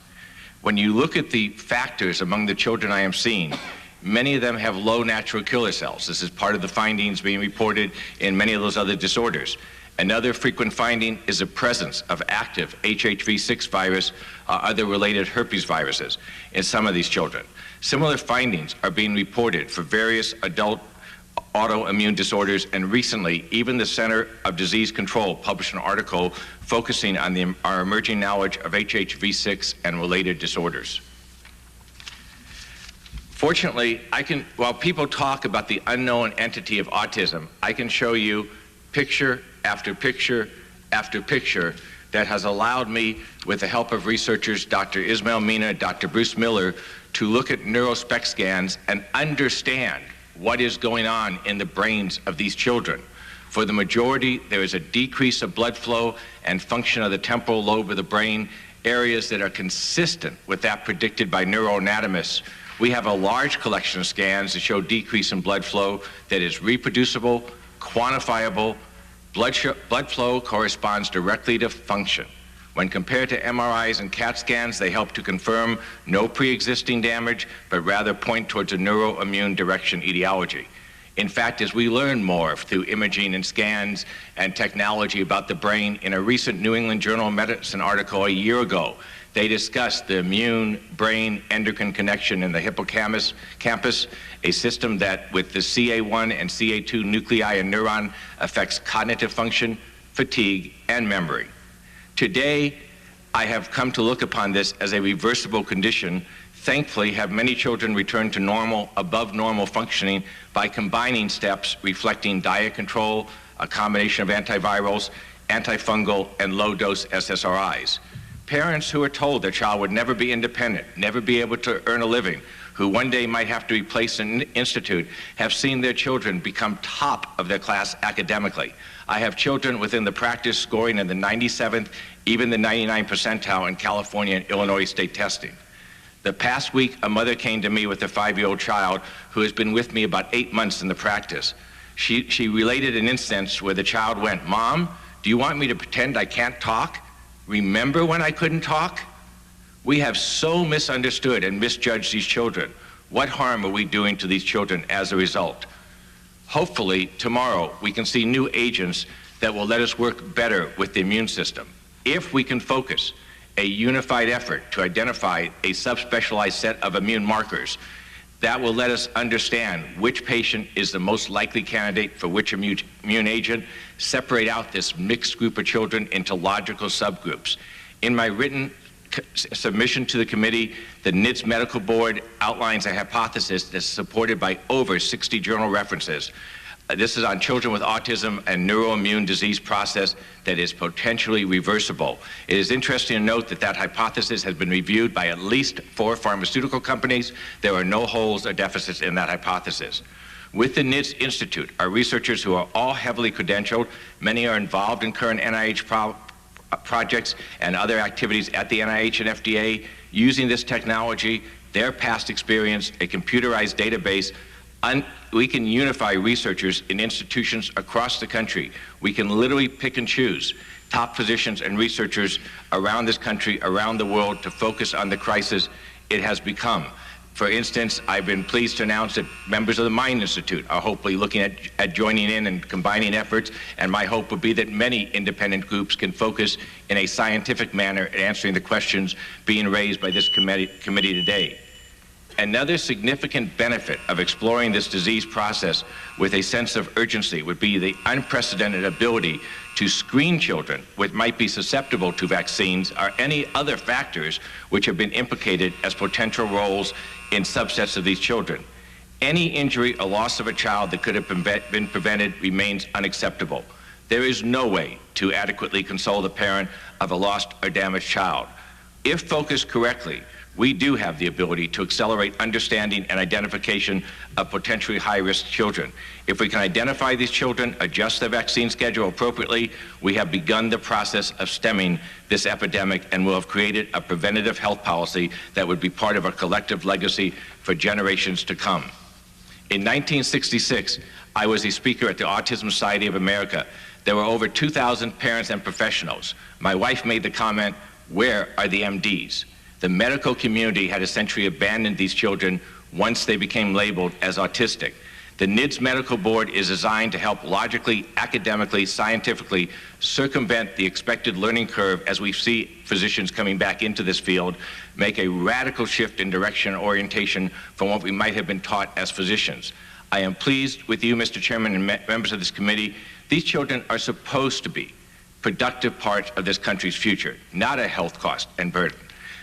S11: When you look at the factors among the children I am seeing, many of them have low natural killer cells. This is part of the findings being reported in many of those other disorders. Another frequent finding is the presence of active HHV6 virus or other related herpes viruses in some of these children. Similar findings are being reported for various adult autoimmune disorders, and recently, even the Center of Disease Control published an article focusing on our emerging knowledge of HHV6 and related disorders. Fortunately, while people talk about the unknown entity of autism, I can show you picture after picture after picture that has allowed me, with the help of researchers Dr. Ismail Mina, Dr. Bruce Miller, to look at neurospec scans and understand what is going on in the brains of these children. For the majority, there is a decrease of blood flow and function of the temporal lobe of the brain, areas that are consistent with that predicted by neuroanatomists. We have a large collection of scans that show decrease in blood flow that is reproducible, quantifiable. Blood flow corresponds directly to function. When compared to MRIs and CAT scans, they help to confirm no pre-existing damage, but rather point towards a neuroimmune direction etiology. In fact, as we learn more through imaging and scans and technology about the brain, in a recent New England Journal of Medicine article a year ago, they discussed the immune-brain endocrine connection in the hippocampus, a system that with the CA1 and CA2 nuclei and neuron affects cognitive function, fatigue, and memory. Today, I have come to look upon this as a reversible condition. Thankfully, have many children returned to normal, above normal functioning by combining steps reflecting diet control, a combination of antivirals, antifungal, and low-dose SSRIs. Parents who are told their child would never be independent, never be able to earn a living, who one day might have to be placed in an institute, have seen their children become top of their class academically. I have children within the practice scoring in the 97th, even the 99th percentile in California and Illinois state testing. The past week, a mother came to me with a 5-year-old child who has been with me about 8 months in the practice. She related an instance where the child went, "Mom, do you want me to pretend I can't talk? Remember when I couldn't talk?" We have so misunderstood and misjudged these children. What harm are we doing to these children as a result? Hopefully, tomorrow, we can see new agents that will let us work better with the immune system. If we can focus a unified effort to identify a subspecialized set of immune markers, that will let us understand which patient is the most likely candidate for which immune agent, separate out this mixed group of children into logical subgroups. In my written submission to the committee, the NIDS Medical Board outlines a hypothesis that's supported by over 60 journal references. This is on children with autism and neuroimmune disease process that is potentially reversible. It is interesting to note that that hypothesis has been reviewed by at least 4 pharmaceutical companies. There are no holes or deficits in that hypothesis. With the NIDS Institute are researchers who are all heavily credentialed. Many are involved in current NIH projects and other activities at the NIH and FDA. Using this technology, their past experience, a computerized database, we can unify researchers in institutions across the country. We can literally pick and choose top physicians and researchers around this country, around the world, to focus on the crisis it has become. For instance, I've been pleased to announce that members of the Mind Institute are hopefully looking at joining in and combining efforts, and my hope would be that many independent groups can focus in a scientific manner at answering the questions being raised by this committee today. Another significant benefit of exploring this disease process with a sense of urgency would be the unprecedented ability to screen children which might be susceptible to vaccines or any other factors which have been implicated as potential roles in subsets of these children. Any injury or loss of a child that could have been prevented remains unacceptable. There is no way to adequately console the parent of a lost or damaged child. If focused correctly, we do have the ability to accelerate understanding and identification of potentially high-risk children. If we can identify these children, adjust their vaccine schedule appropriately, we have begun the process of stemming this epidemic and will have created a preventative health policy that would be part of our collective legacy for generations to come. In 1966, I was a speaker at the Autism Society of America. There were over 2,000 parents and professionals. My wife made the comment, "Where are the MDs?" The medical community had essentially abandoned these children once they became labeled as autistic. The NIDS Medical Board is designed to help logically, academically, scientifically circumvent the expected learning curve as we see physicians coming back into this field, make a radical shift in direction and orientation from what we might have been taught as physicians. I am pleased with you, Mr. Chairman, and members of this committee. These children are supposed to be productive parts of this country's future, not a health cost and burden.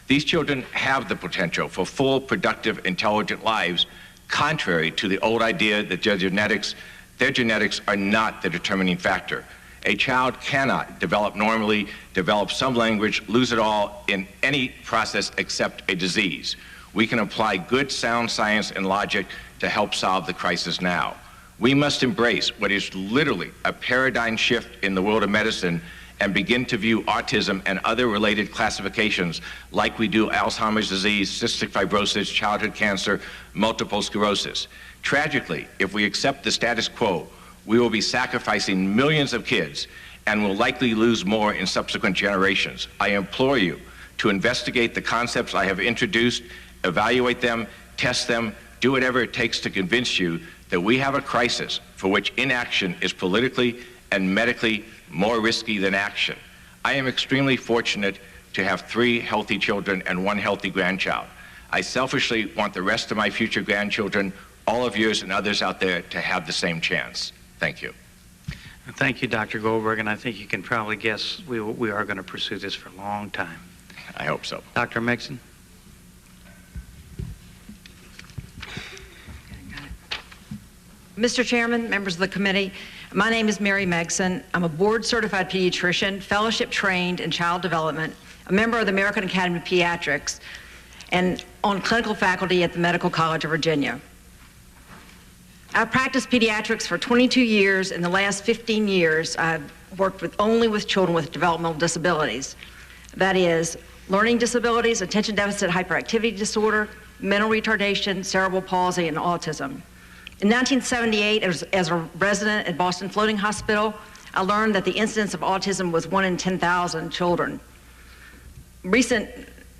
S11: These children have the potential for full, productive, intelligent lives, contrary to the old idea that their genetics are not the determining factor. A child cannot develop normally, develop some language, lose it all in any process except a disease. We can apply good, sound science and logic to help solve the crisis now. We must embrace what is literally a paradigm shift in the world of medicine and begin to view autism and other related classifications like we do Alzheimer's disease, cystic fibrosis, childhood cancer, multiple sclerosis. Tragically, if we accept the status quo, we will be sacrificing millions of kids and will likely lose more in subsequent generations. I implore you to investigate the concepts I have introduced, evaluate them, test them, do whatever it takes to convince you that we have a crisis for which inaction is politically and medically more risky than action. I am extremely fortunate to have 3 healthy children and 1 healthy grandchild. I selfishly want the rest of my future grandchildren, all of yours and others out there, to have the same chance. Thank you.
S5: Thank you, Dr. Goldberg, and I think you can probably guess we are going to pursue this for a long time.
S11: I hope so.
S5: Dr. Meeezzles?
S12: Mr. Chairman, members of the committee, my name is Mary Meeezzles. I'm a board-certified pediatrician, fellowship-trained in child development, a member of the American Academy of Pediatrics, and on clinical faculty at the Medical College of Virginia. I've practiced pediatrics for 22 years. In the last 15 years, I've worked only with children with developmental disabilities. That is, learning disabilities, attention deficit hyperactivity disorder, mental retardation, cerebral palsy, and autism. In 1978, as a resident at Boston Floating Hospital, I learned that the incidence of autism was 1 in 10,000 children. Recent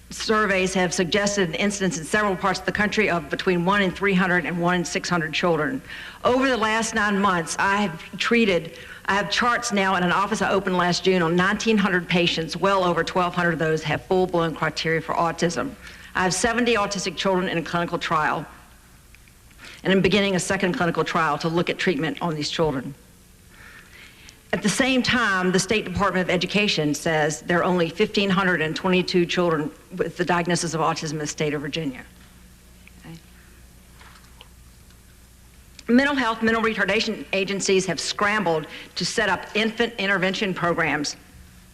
S12: surveys have suggested an incidence in several parts of the country of between 1 in 300 and 1 in 600 children. Over the last 9 months, I have charts now in an office I opened last June on 1,900 patients. Well over 1,200 of those have full-blown criteria for autism. I have 70 autistic children in a clinical trial, and I'm beginning a second clinical trial to look at treatment on these children. At the same time, the State Department of Education says there are only 1,522 children with the diagnosis of autism in the state of Virginia. Okay. Mental health, mental retardation agencies have scrambled to set up infant intervention programs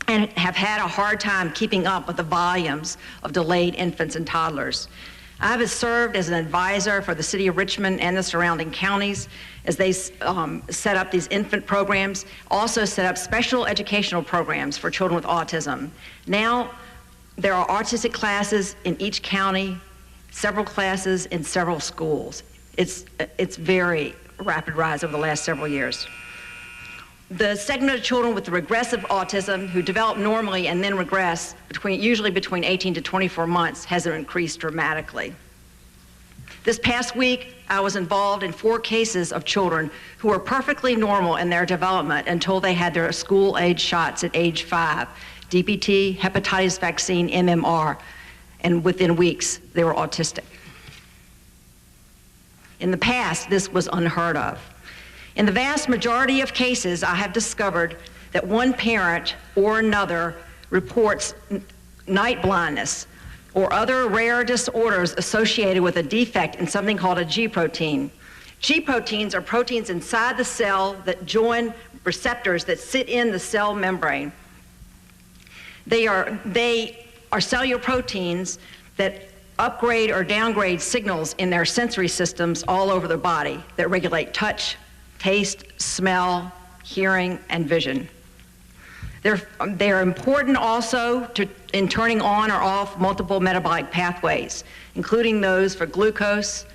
S12: and have had a hard time keeping up with the volumes of delayed infants and toddlers. I have served as an advisor for the city of Richmond and the surrounding counties as they set up these infant programs, also set up special educational programs for children with autism. Now, there are autistic classes in each county, several classes in several schools. It's very rapid rise over the last several years. The segment of children with the regressive autism who develop normally and then regress usually between 18 to 24 months has increased dramatically. This past week, I was involved in 4 cases of children who were perfectly normal in their development until they had their school-age shots at age 5, DPT, hepatitis vaccine, MMR, and within weeks, they were autistic. In the past, this was unheard of. In the vast majority of cases, I have discovered that one parent or another reports night blindness or other rare disorders associated with a defect in something called a G protein. G proteins are proteins inside the cell that join receptors that sit in the cell membrane. They are cellular proteins that upgrade or downgrade signals in their sensory systems all over the body that regulate touch, taste, smell, hearing, and vision. They're important also in turning on or off multiple metabolic pathways, including those for glucose,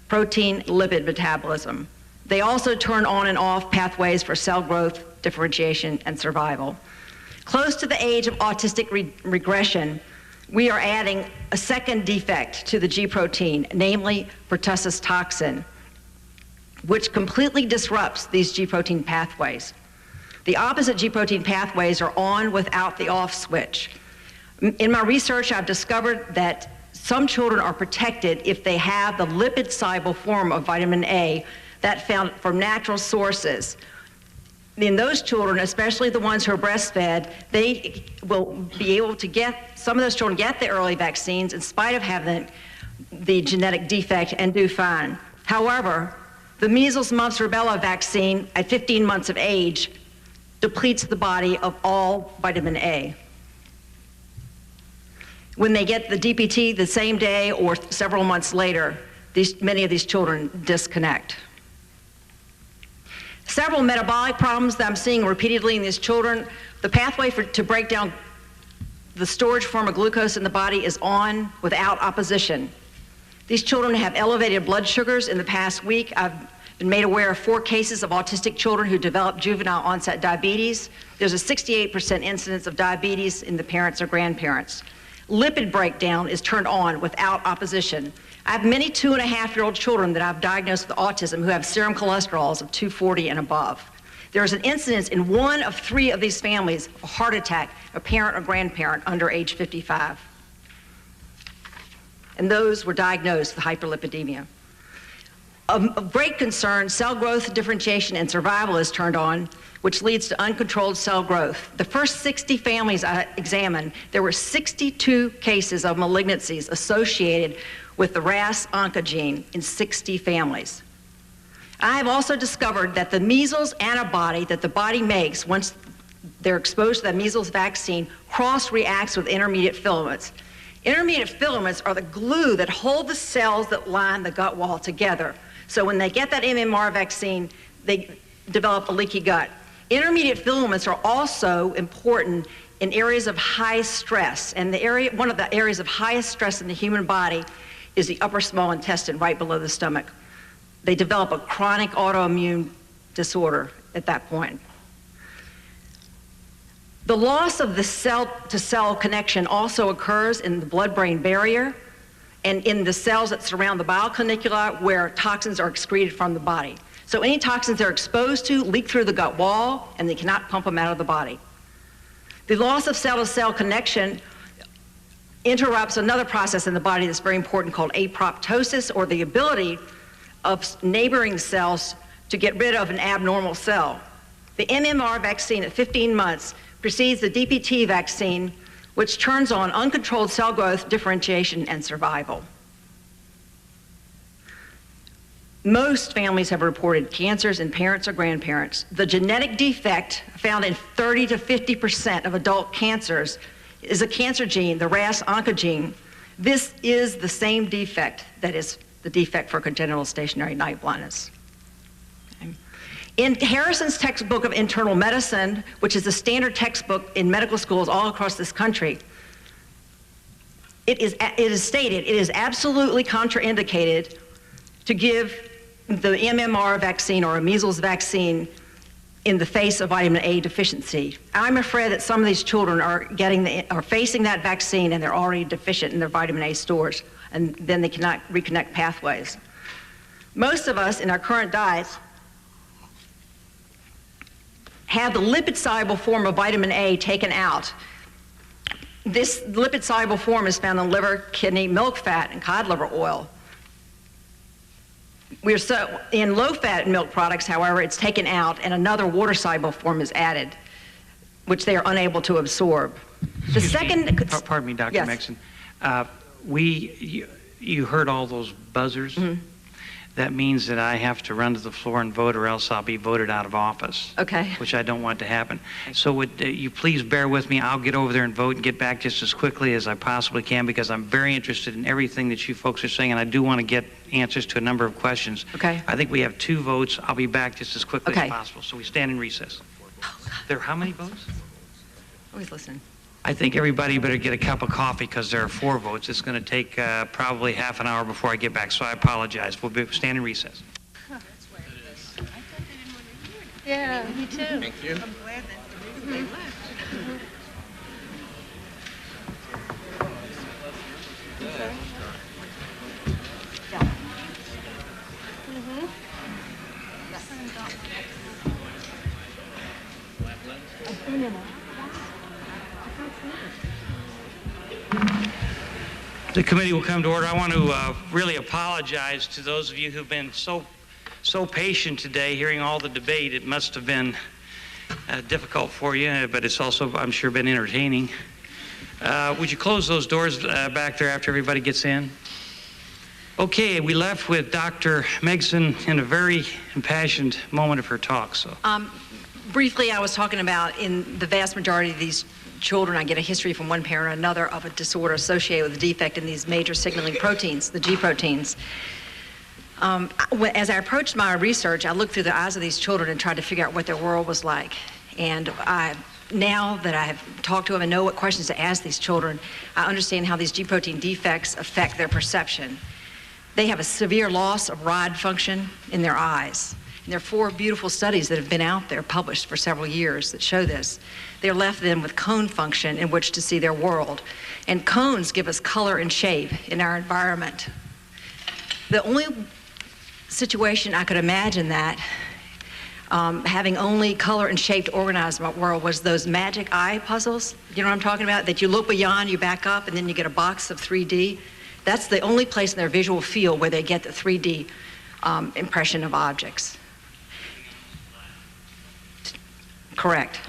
S12: protein, lipid metabolism. They also turn on and off pathways for cell growth, differentiation, and survival. Close to the age of autistic regression, we are adding a second defect to the G protein, namely pertussis toxin, which completely disrupts these G protein pathways. The opposite G protein pathways are on without the off switch. In my research, I've discovered that some children are protected if they have the lipid-soluble form of vitamin A that found from natural sources. In those children, especially the ones who are breastfed, they will be able to some of those children get the early vaccines in spite of having the genetic defect and do fine. However, the measles, mumps, rubella vaccine at 15 months of age depletes the body of all vitamin A. When they get the DPT the same day or several months later, many of these children disconnect. Several metabolic problems that I'm seeing repeatedly in these children, the pathway to break down the storage form of glucose in the body is on without opposition. These children have elevated blood sugars. In the past week, I've been made aware of 4 cases of autistic children who developed juvenile onset diabetes. There's a 68% incidence of diabetes in the parents or grandparents. Lipid breakdown is turned on without opposition. I have many 2.5-year-old children that I've diagnosed with autism who have serum cholesterols of 240 and above. There's an incidence in 1 of 3 of these families of a heart attack, a parent or grandparent under age 55. And those were diagnosed with hyperlipidemia. Of great concern, cell growth, differentiation, and survival is turned on, which leads to uncontrolled cell growth. The first 60 families I examined, there were 62 cases of malignancies associated with the RAS oncogene in 60 families. I have also discovered that the measles antibody that the body makes once they're exposed to the measles vaccine cross-reacts with intermediate filaments. Intermediate filaments are the glue that hold the cells that line the gut wall together. So when they get that MMR vaccine, they develop a leaky gut. Intermediate filaments are also important in areas of high stress. And one of the areas of highest stress in the human body is the upper small intestine, right below the stomach. They develop a chronic autoimmune disorder at that point. The loss of the cell-to-cell connection also occurs in the blood-brain barrier and in the cells that surround the bile canicula where toxins are excreted from the body. So any toxins they're exposed to leak through the gut wall and they cannot pump them out of the body. The loss of cell-to-cell connection interrupts another process in the body that's very important called apoptosis, or the ability of neighboring cells to get rid of an abnormal cell. The MMR vaccine at 15 months precedes the DPT vaccine, which turns on uncontrolled cell growth, differentiation, and survival. Most families have reported cancers in parents or grandparents. The genetic defect found in 30 to 50% of adult cancers is a cancer gene, the RAS oncogene. This is the same defect that is the defect for congenital stationary night blindness. In Harrison's textbook of internal medicine, which is the standard textbook in medical schools all across this country, it is stated it is absolutely contraindicated to give the MMR vaccine or a measles vaccine in the face of vitamin A deficiency. I'm afraid that some of these children are facing that vaccine and they're already deficient in their vitamin A stores, and then they cannot reconnect pathways. Most of us in our current diets have the lipid-soluble form of vitamin A taken out. This lipid-soluble form is found in liver, kidney, milk fat, and cod liver oil. In low-fat milk products, however, it's taken out and another water-soluble form is added, which they are unable to absorb.
S5: Pardon me, Dr.
S12: Yes.
S5: Mixon. You heard all those buzzers?
S12: Mm-hmm.
S5: That means that I have to run to the floor and vote, or else I'll be voted out of office.
S12: Okay.
S5: Which I don't want to happen. So would you please bear with me? I'll get over there and vote and get back just as quickly as I possibly can, because I'm very interested in everything that you folks are saying, and I do want to get answers to a number of questions.
S12: Okay.
S5: I think we have 2 votes. I'll be back just as quickly
S12: Okay.
S5: as possible. So we stand in recess. There are how many votes?
S12: Always listen.
S5: I think everybody better get a cup of coffee, because there are 4 votes. It's going to take probably half an hour before I get back, so I apologize. We'll stand in recess.
S6: Yeah, me too.
S11: Thank you.
S6: I'm glad that's the reason they left.
S5: The committee will come to order. I want to really apologize to those of you who've been so patient today hearing all the debate. It must have been difficult for you, but it's also, I'm sure, been entertaining. Would you close those doors back there after everybody gets in? Okay, we left with Dr. Megson in a very impassioned moment of her talk. So,
S12: Briefly, I was talking about in the vast majority of these children, I get a history from one parent or another of a disorder associated with a defect in these major signaling proteins, the G proteins. As I approached my research, I looked through the eyes of these children and tried to figure out what their world was like. And now that I have talked to them and know what questions to ask these children, I understand how these G protein defects affect their perception. They have a severe loss of rod function in their eyes. And there are 4 beautiful studies that have been out there, published for several years, that show this. They're left then with cone function in which to see their world. And cones give us color and shape in our environment. The only situation I could imagine that having only color and shape to organize my world was those magic eye puzzles. You know what I'm talking about? That you look beyond, you back up, and then you get a box of 3D. That's the only place in their visual field where they get the 3D impression of objects. Correct.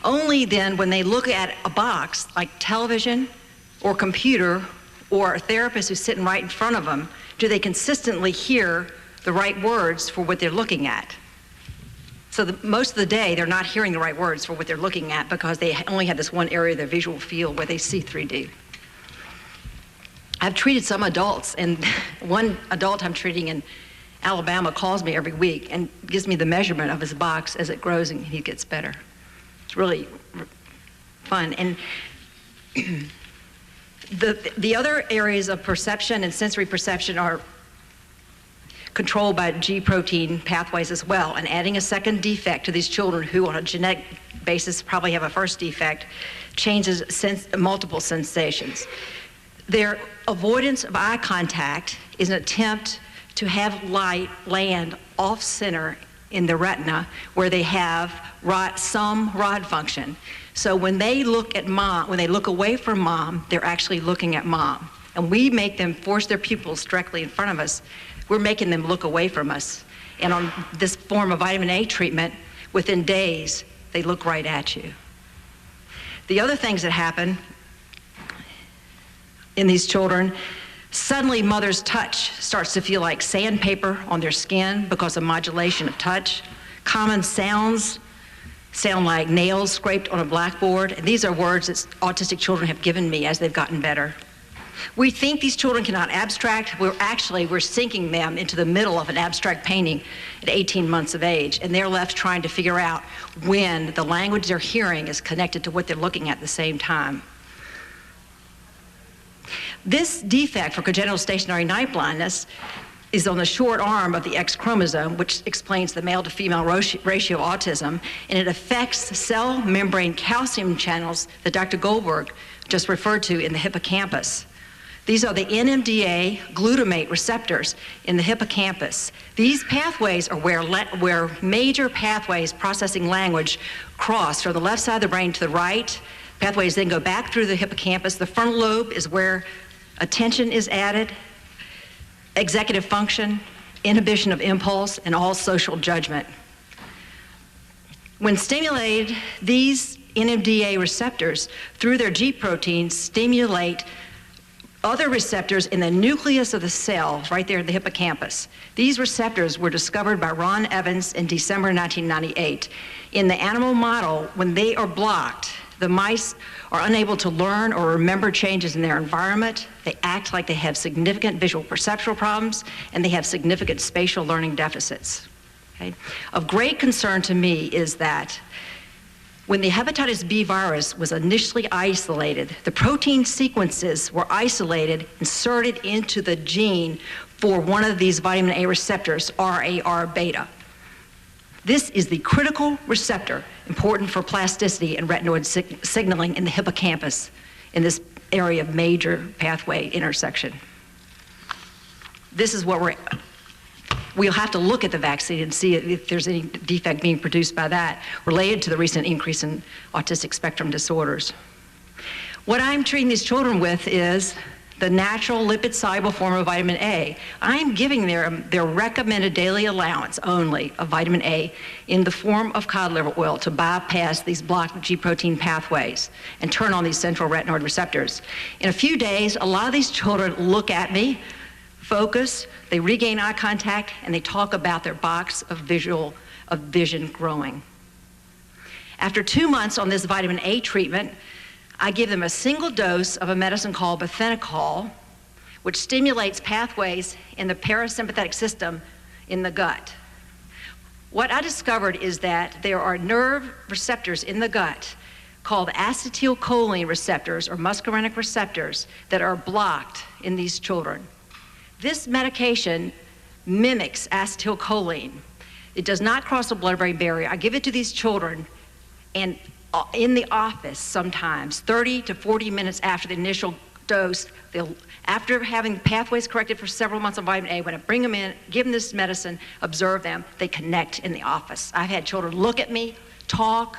S12: Only then when they look at a box like television or computer or a therapist who's sitting right in front of them do they consistently hear the right words for what they're looking at. So most of the day they're not hearing the right words for what they're looking at because they only have this one area of their visual field where they see 3D. I've treated some adults, and one adult I'm treating in Alabama calls me every week and gives me the measurement of his box as it grows and he gets better. It's really fun. And the other areas of perception and sensory perception are controlled by G protein pathways as well. And adding a second defect to these children who on a genetic basis probably have a first defect changes multiple sensations. Their avoidance of eye contact is an attempt to have light land off-center in the retina where they have some rod function. So when they look at mom, when they look away from mom, they're actually looking at mom. And we make them force their pupils directly in front of us. We're making them look away from us. And on this form of vitamin A treatment, within days, they look right at you. The other things that happen in these children, suddenly mother's touch starts to feel like sandpaper on their skin because of modulation of touch. Common sounds sound like nails scraped on a blackboard. And these are words that autistic children have given me as they've gotten better. We think these children cannot abstract. We're sinking them into the middle of an abstract painting at 18 months of age, and they're left trying to figure out when the language they're hearing is connected to what they're looking at the same time. This defect for congenital stationary night blindness is on the short arm of the X chromosome, which explains the male to female ratio autism, and it affects the cell membrane calcium channels that Dr. Goldberg just referred to in the hippocampus. These are the NMDA glutamate receptors in the hippocampus. These pathways are where major pathways processing language cross from the left side of the brain to the right. Pathways then go back through the hippocampus. The frontal lobe is where Attention is added, executive function, inhibition of impulse, and all social judgment. When stimulated, these NMDA receptors, through their G proteins, stimulate other receptors in the nucleus of the cell, right there in the hippocampus. These receptors were discovered by Ron Evans in December 1998. In the animal model, when they are blocked, the mice are unable to learn or remember changes in their environment. They act like they have significant visual perceptual problems, and they have significant spatial learning deficits. Okay? Of great concern to me is that when the hepatitis B virus was initially isolated, the protein sequences were isolated, inserted into the gene for one of these vitamin A receptors, RAR beta. This is the critical receptor important for plasticity and retinoid signaling in the hippocampus in this area of major pathway intersection. This is what we'll have to look at the vaccine and see if there's any defect being produced by that related to the recent increase in autistic spectrum disorders. What I'm treating these children with is the natural lipid-soluble form of vitamin A. I'm giving their recommended daily allowance only of vitamin A in the form of cod liver oil to bypass these blocked G protein pathways and turn on these central retinoid receptors. In a few days, a lot of these children look at me, focus, they regain eye contact, and they talk about their box of vision growing. After 2 months on this vitamin A treatment, I give them a single dose of a medicine called bethenacol, which stimulates pathways in the parasympathetic system in the gut. What I discovered is that there are nerve receptors in the gut called acetylcholine receptors or muscarinic receptors that are blocked in these children. This medication mimics acetylcholine. It does not cross the blood-brain barrier. I give it to these children, and in the office sometimes, 30 to 40 minutes after the initial dose, after having pathways corrected for several months on vitamin A, when I bring them in, give them this medicine, observe them, they connect in the office. I've had children look at me, talk,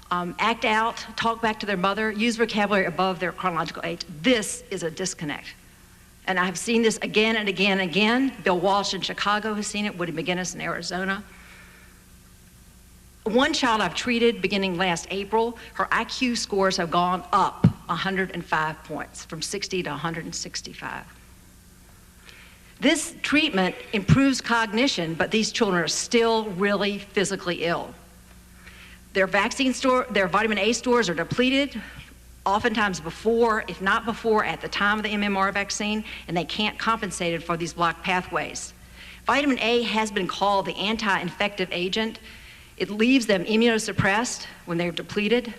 S12: act out, talk back to their mother, use vocabulary above their chronological age. This is a disconnect. And I've seen this again and again and again. Bill Walsh in Chicago has seen it, Woody McGinnis in Arizona. One child I've treated beginning last April, her IQ scores have gone up 105 points, from 60 to 165. This treatment improves cognition, but these children are still really physically ill. Their vitamin A stores are depleted, oftentimes before, if not before, at the time of the MMR vaccine, and they can't compensate it for these blocked pathways. Vitamin A has been called the anti-infective agent. It leaves them immunosuppressed when they're depleted.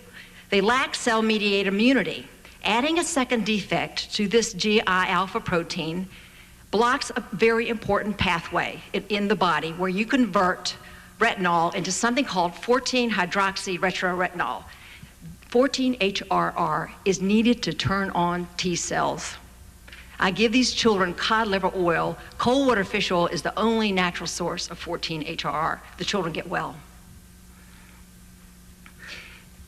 S12: They lack cell-mediated immunity. Adding a second defect to this GI alpha protein blocks a very important pathway in the body where you convert retinol into something called 14-hydroxyretroretinol. 14-HRR is needed to turn on T cells. I give these children cod liver oil. Cold water fish oil is the only natural source of 14-HRR. The children get well.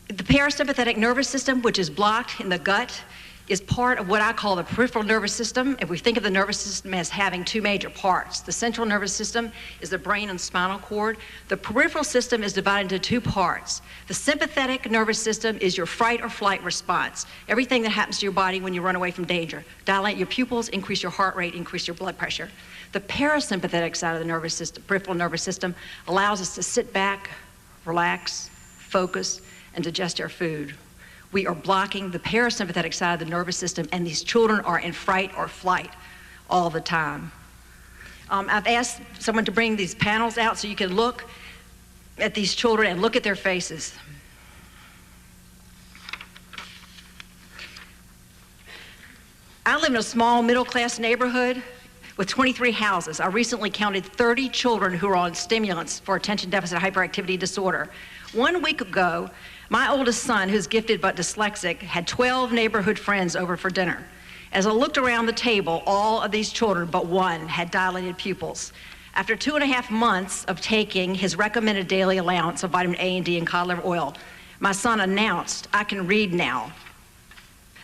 S12: The parasympathetic nervous system, which is blocked in the gut, is part of what I call the peripheral nervous system. If we think of the nervous system as having two major parts, the central nervous system is the brain and spinal cord. The peripheral system is divided into two parts. The sympathetic nervous system is your fight or flight response. Everything that happens to your body when you run away from danger. Dilate your pupils, increase your heart rate, increase your blood pressure. The parasympathetic side of the nervous system, peripheral nervous system, allows us to sit back, relax, focus, and digest our food. We are blocking the parasympathetic side of the nervous system, and these children are in fright or flight all the time. I've asked someone to bring these panels out so you can look at these children and look at their faces. I live in a small middle-class neighborhood with 23 houses. I recently counted 30 children who are on stimulants for attention deficit hyperactivity disorder. 1 week ago, my oldest son, who's gifted but dyslexic, had 12 neighborhood friends over for dinner. As I looked around the table, all of these children but one had dilated pupils. After 2.5 months of taking his recommended daily allowance of vitamin A and D and cod liver oil, my son announced, "I can read now."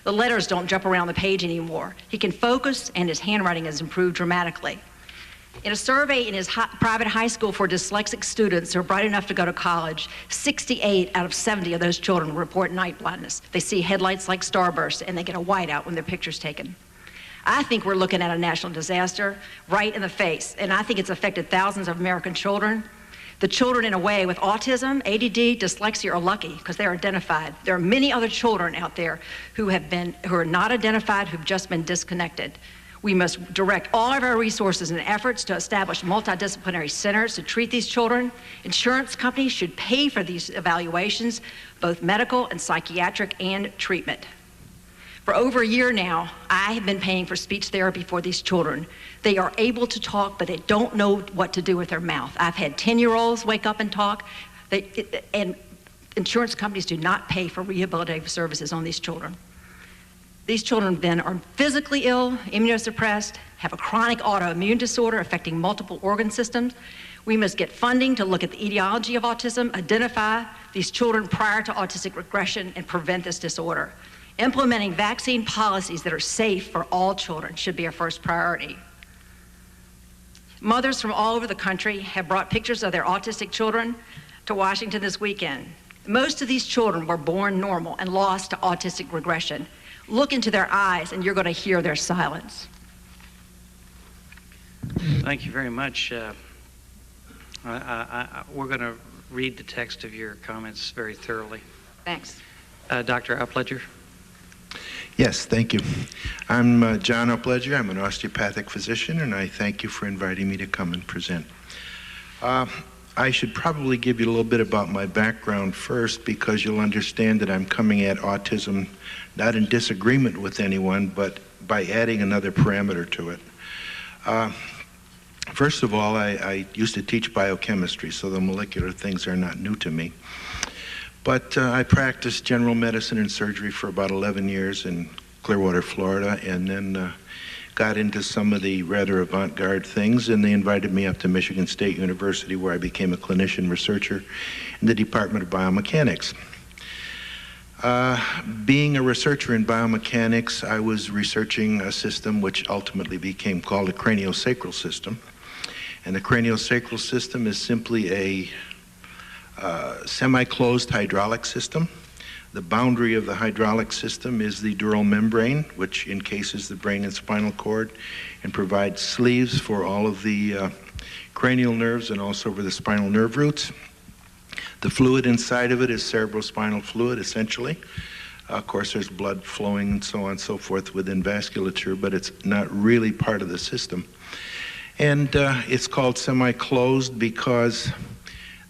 S12: The letters don't jump around the page anymore. He can focus, and his handwriting has improved dramatically. In a survey in his private high school for dyslexic students who are bright enough to go to college, 68 out of 70 of those children report night blindness. They see headlights like starbursts, and they get a whiteout when their picture's taken. I think we're looking at a national disaster right in the face, and I think it's affected thousands of American children. The children, in a way, with autism, ADD, dyslexia are lucky because they're identified. There are many other children out there who are not identified, who've just been disconnected. We must direct all of our resources and efforts to establish multidisciplinary centers to treat these children. Insurance companies should pay for these evaluations, both medical and psychiatric and treatment. For over a year now, I have been paying for speech therapy for these children. They are able to talk, but they don't know what to do with their mouth. I've had 10-year-olds wake up and talk, and insurance companies do not pay for rehabilitative services on these children. These children then are physically ill, immunosuppressed, have a chronic autoimmune disorder affecting multiple organ systems. We must get funding to look at the etiology of autism, identify these children prior to autistic regression, and prevent this disorder. Implementing vaccine policies that are safe for all children should be our first priority. Mothers from all over the country have brought pictures of their autistic children to Washington this weekend. Most of these children were born normal and lost to autistic regression. Look into their eyes and you're going to hear their silence.
S5: Thank you very much. We're going to read the text of your comments very thoroughly.
S12: Thanks.
S5: Dr. Upledger.
S13: Yes, thank you. I'm John Upledger. I'm an osteopathic physician, and I thank you for inviting me to come and present. I should probably give you a little bit about my background first, because you'll understand that I'm coming at autism not in disagreement with anyone, but by adding another parameter to it. First of all, I used to teach biochemistry, so the molecular things are not new to me. But I practiced general medicine and surgery for about 11 years in Clearwater, Florida, and then got into some of the rather avant-garde things, and they invited me up to Michigan State University, where I became a clinician researcher in the Department of Biomechanics. Being a researcher in biomechanics, I was researching a system which ultimately became called a craniosacral system. And the craniosacral system is simply a semi-closed hydraulic system. The boundary of the hydraulic system is the dural membrane, which encases the brain and spinal cord and provides sleeves for all of the cranial nerves and also for the spinal nerve roots. The fluid inside of it is cerebrospinal fluid, essentially. Of course, there's blood flowing and so on and so forth within vasculature, but it's not really part of the system. And it's called semi-closed because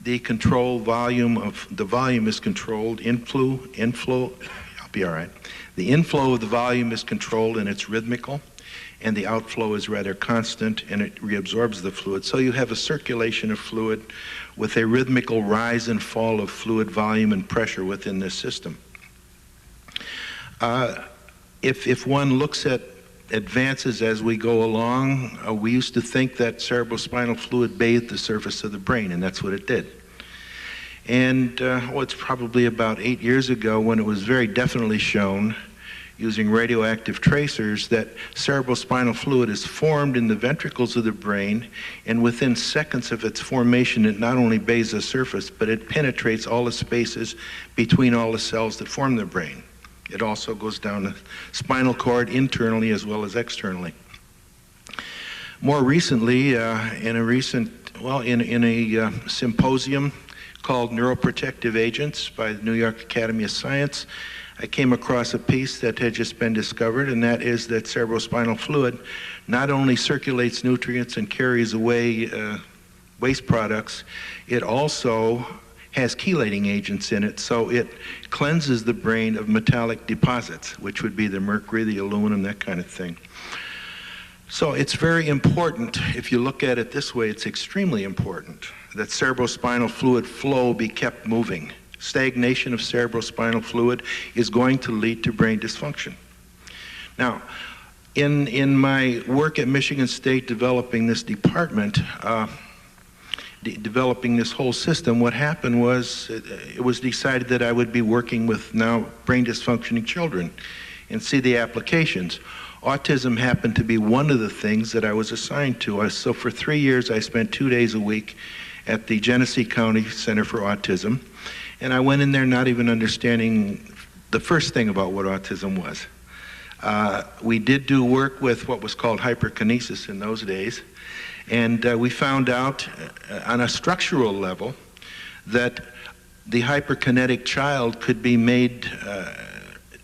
S13: the control volume of the volume is controlled, inflow, I'll be all right. The inflow of the volume is controlled and it's rhythmical, and the outflow is rather constant and it reabsorbs the fluid. So you have a circulation of fluid with a rhythmical rise and fall of fluid volume and pressure within this system. If one looks at advances as we go along, we used to think that cerebrospinal fluid bathed the surface of the brain, and that's what it did. And it's probably about 8 years ago when it was very definitely shown using radioactive tracers that cerebrospinal fluid is formed in the ventricles of the brain, and within seconds of its formation it not only bathes the surface, but it penetrates all the spaces between all the cells that form the brain. It also goes down the spinal cord internally as well as externally. More recently, in a symposium called Neuroprotective Agents by the New York Academy of Science, I came across a piece that had just been discovered, and that is that cerebrospinal fluid not only circulates nutrients and carries away waste products, it also has chelating agents in it, so it cleanses the brain of metallic deposits, which would be the mercury, the aluminum, that kind of thing. So it's very important, if you look at it this way, it's extremely important that cerebrospinal fluid flow be kept moving. Stagnation of cerebrospinal fluid is going to lead to brain dysfunction. Now, in my work at Michigan State developing this department, developing this whole system, what happened was it was decided that I would be working with now brain dysfunctioning children. and see the applications. Autism happened to be one of the things that I was assigned to. So for 3 years, I spent 2 days a week at the Genesee County Center for Autism, and I went in there not even understanding the first thing about what autism was. We did do work with what was called hyperkinesis in those days, and we found out on a structural level that the hyperkinetic child could be made,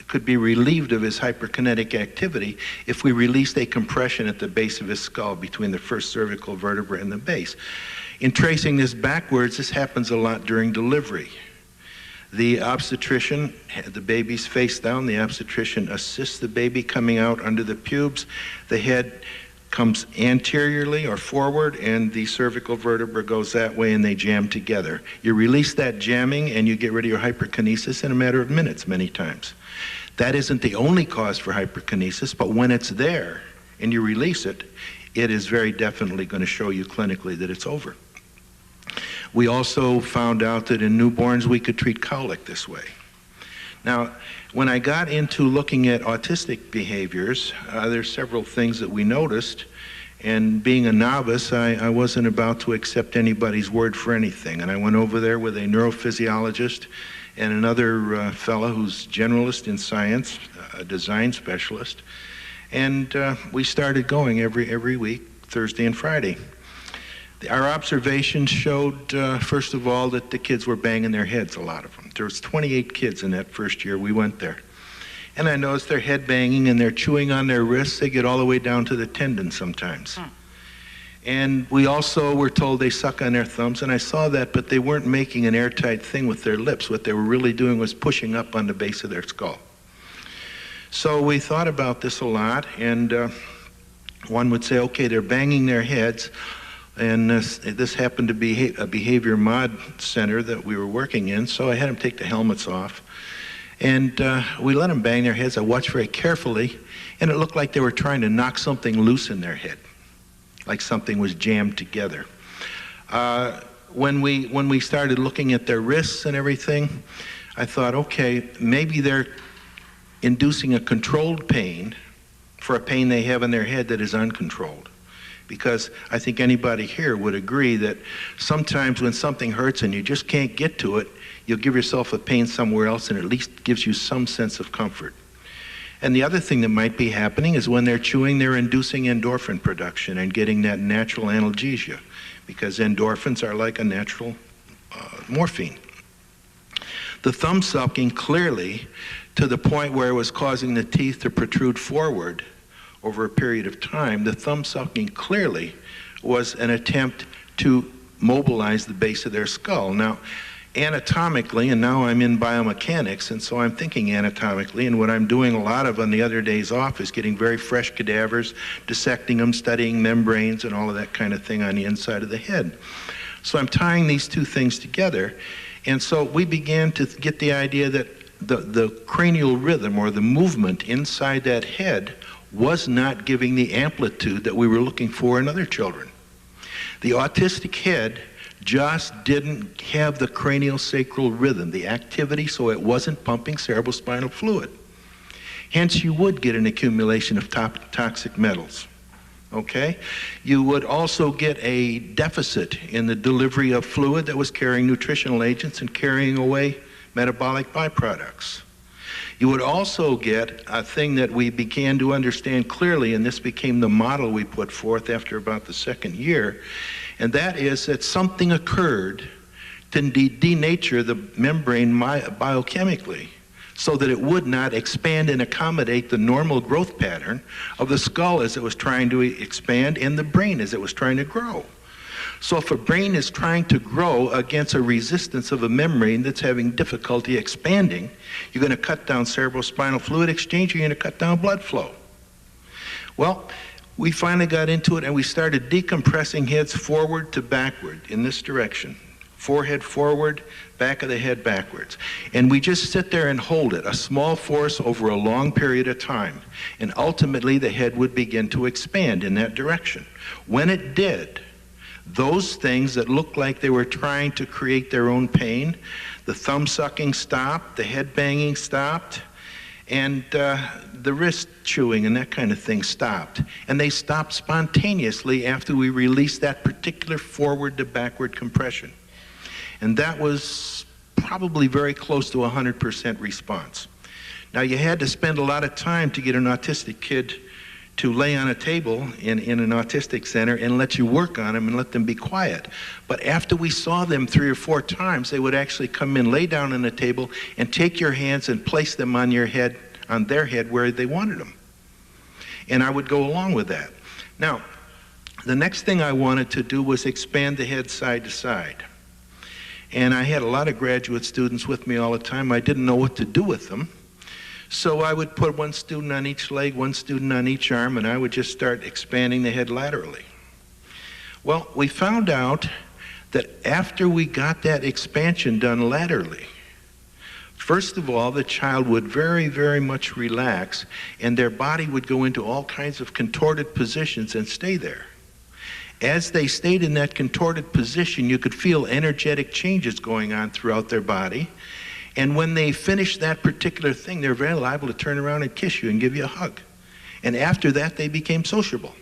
S13: could be relieved of his hyperkinetic activity if we released a compression at the base of his skull between the first cervical vertebra and the base. In tracing this backwards, this happens a lot during delivery. The obstetrician had the baby's face down. The obstetrician assists the baby coming out under the pubes. The head comes anteriorly or forward, and the cervical vertebra goes that way, and they jam together. You release that jamming, and you get rid of your hyperkinesis in a matter of minutes many times. That isn't the only cause for hyperkinesis, but when it's there and you release it, it is very definitely going to show you clinically that it's over. We also found out that in newborns we could treat colic this way. Now, when I got into looking at autistic behaviors, there's several things that we noticed, and being a novice, I wasn't about to accept anybody's word for anything, and I went over there with a neurophysiologist and another fellow who's generalist in science, a design specialist, and we started going every week, Thursday and Friday. Our observations showed, first of all, that the kids were banging their heads, a lot of them. There was 28 kids in that first year we went there. And I noticed their head banging and they're chewing on their wrists. They get all the way down to the tendon sometimes. And we also were told they suck on their thumbs, and I saw that, but they weren't making an airtight thing with their lips. What they were really doing was pushing up on the base of their skull. So we thought about this a lot, and one would say, okay, they're banging their heads. And this happened to be a behavior mod center that we were working in, so I had them take the helmets off. And we let them bang their heads. I watched very carefully, and it looked like they were trying to knock something loose in their head, like something was jammed together. When we started looking at their wrists and everything, I thought, okay, maybe they're inducing a controlled pain for a pain they have in their head that is uncontrolled. Because I think anybody here would agree that sometimes when something hurts and you just can't get to it, you'll give yourself a pain somewhere else and at least gives you some sense of comfort. And the other thing that might be happening is when they're chewing, they're inducing endorphin production and getting that natural analgesia, because endorphins are like a natural morphine. The thumb sucking clearly, to the point where it was causing the teeth to protrude forward over a period of time, the thumb sucking clearly was an attempt to mobilize the base of their skull. Now, anatomically, and now I'm in biomechanics, and so I'm thinking anatomically, and what I'm doing a lot of on the other days off is getting very fresh cadavers, dissecting them, studying membranes, and all of that kind of thing on the inside of the head. So I'm tying these two things together, and so we began to get the idea that the cranial rhythm, or the movement inside that head, was not giving the amplitude that we were looking for in other children. The autistic head just didn't have the craniosacral rhythm, the activity, so it wasn't pumping cerebrospinal fluid. Hence, you would get an accumulation of toxic metals. Okay? You would also get a deficit in the delivery of fluid that was carrying nutritional agents and carrying away metabolic byproducts. You would also get a thing that we began to understand clearly, and this became the model we put forth after about the second year, and that is that something occurred to denature the membrane biochemically so that it would not expand and accommodate the normal growth pattern of the skull as it was trying to expand and the brain as it was trying to grow. So if a brain is trying to grow against a resistance of a membrane that's having difficulty expanding, you're going to cut down cerebrospinal fluid exchange, you're going to cut down blood flow. Well, we finally got into it and we started decompressing heads forward to backward in this direction. Forehead forward, back of the head backwards. And we just sit there and hold it, a small force over a long period of time. And ultimately the head would begin to expand in that direction. When it did, those things that looked like they were trying to create their own pain, the thumb sucking stopped, the head banging stopped, And the wrist chewing and that kind of thing stopped. And they stopped spontaneously after we released that particular forward to backward compression. And that was probably very close to 100% response. Now, you had to spend a lot of time to get an autistic kid to lay on a table in an autistic center and let you work on them and let them be quiet. But after we saw them 3 or 4 times, they would actually come in, lay down on the table, and take your hands and place them on your head, on their head where they wanted them. And I would go along with that. Now, the next thing I wanted to do was expand the head side to side. And I had a lot of graduate students with me all the time. I didn't know what to do with them. So I would put one student on each leg, one student on each arm, and I would just start expanding the head laterally. Well, we found out that after we got that expansion done laterally, first of all, the child would very, very much relax, and their body would go into all kinds of contorted positions and stay there. As they stayed in that contorted position, you could feel energetic changes going on throughout their body. And when they finish that particular thing, they're very liable to turn around and kiss you and give you a hug. And after that, they became sociable.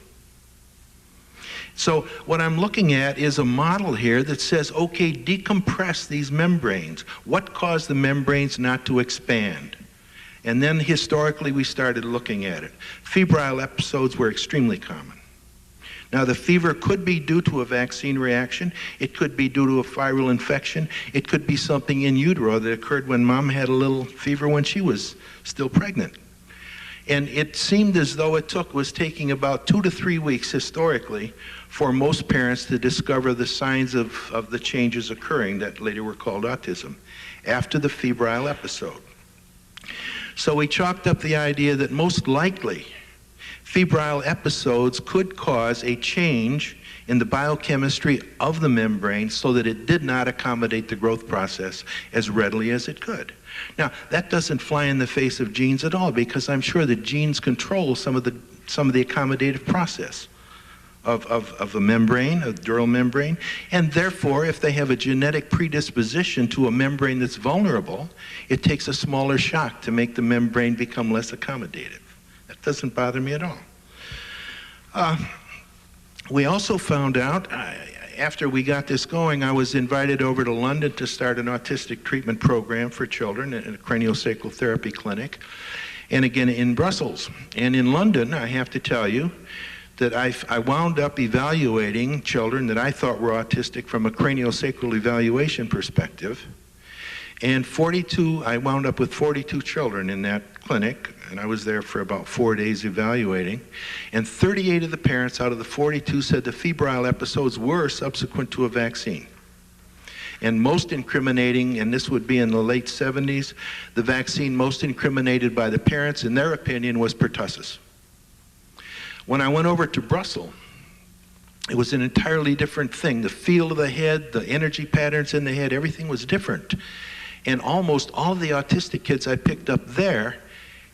S13: So what I'm looking at is a model here that says, okay, decompress these membranes. What caused the membranes not to expand? And then historically, we started looking at it. Febrile episodes were extremely common. Now, the fever could be due to a vaccine reaction. It could be due to a viral infection. It could be something in utero that occurred when mom had a little fever when she was still pregnant. And it seemed as though it was taking about 2 to 3 weeks historically for most parents to discover the signs of the changes occurring that later were called autism after the febrile episode. So we chalked up the idea that most likely febrile episodes could cause a change in the biochemistry of the membrane so that it did not accommodate the growth process as readily as it could. Now, that doesn't fly in the face of genes at all, because I'm sure that genes control some of the accommodative process of the membrane, of the dural membrane, and therefore, if they have a genetic predisposition to a membrane that's vulnerable, it takes a smaller shock to make the membrane become less accommodative. That doesn't bother me at all. We also found out, after we got this going, I was invited over to London to start an autistic treatment program for children at a craniosacral therapy clinic, and again in Brussels. And in London, I have to tell you that I wound up evaluating children that I thought were autistic from a craniosacral evaluation perspective. And I wound up with 42 children in that clinic, and I was there for about 4 days evaluating. And 38 of the parents out of the 42 said the febrile episodes were subsequent to a vaccine. And most incriminating, and this would be in the late 70s, the vaccine most incriminated by the parents, in their opinion, was pertussis. When I went over to Brussels, it was an entirely different thing. The feel of the head, the energy patterns in the head, everything was different. And almost all of the autistic kids I picked up there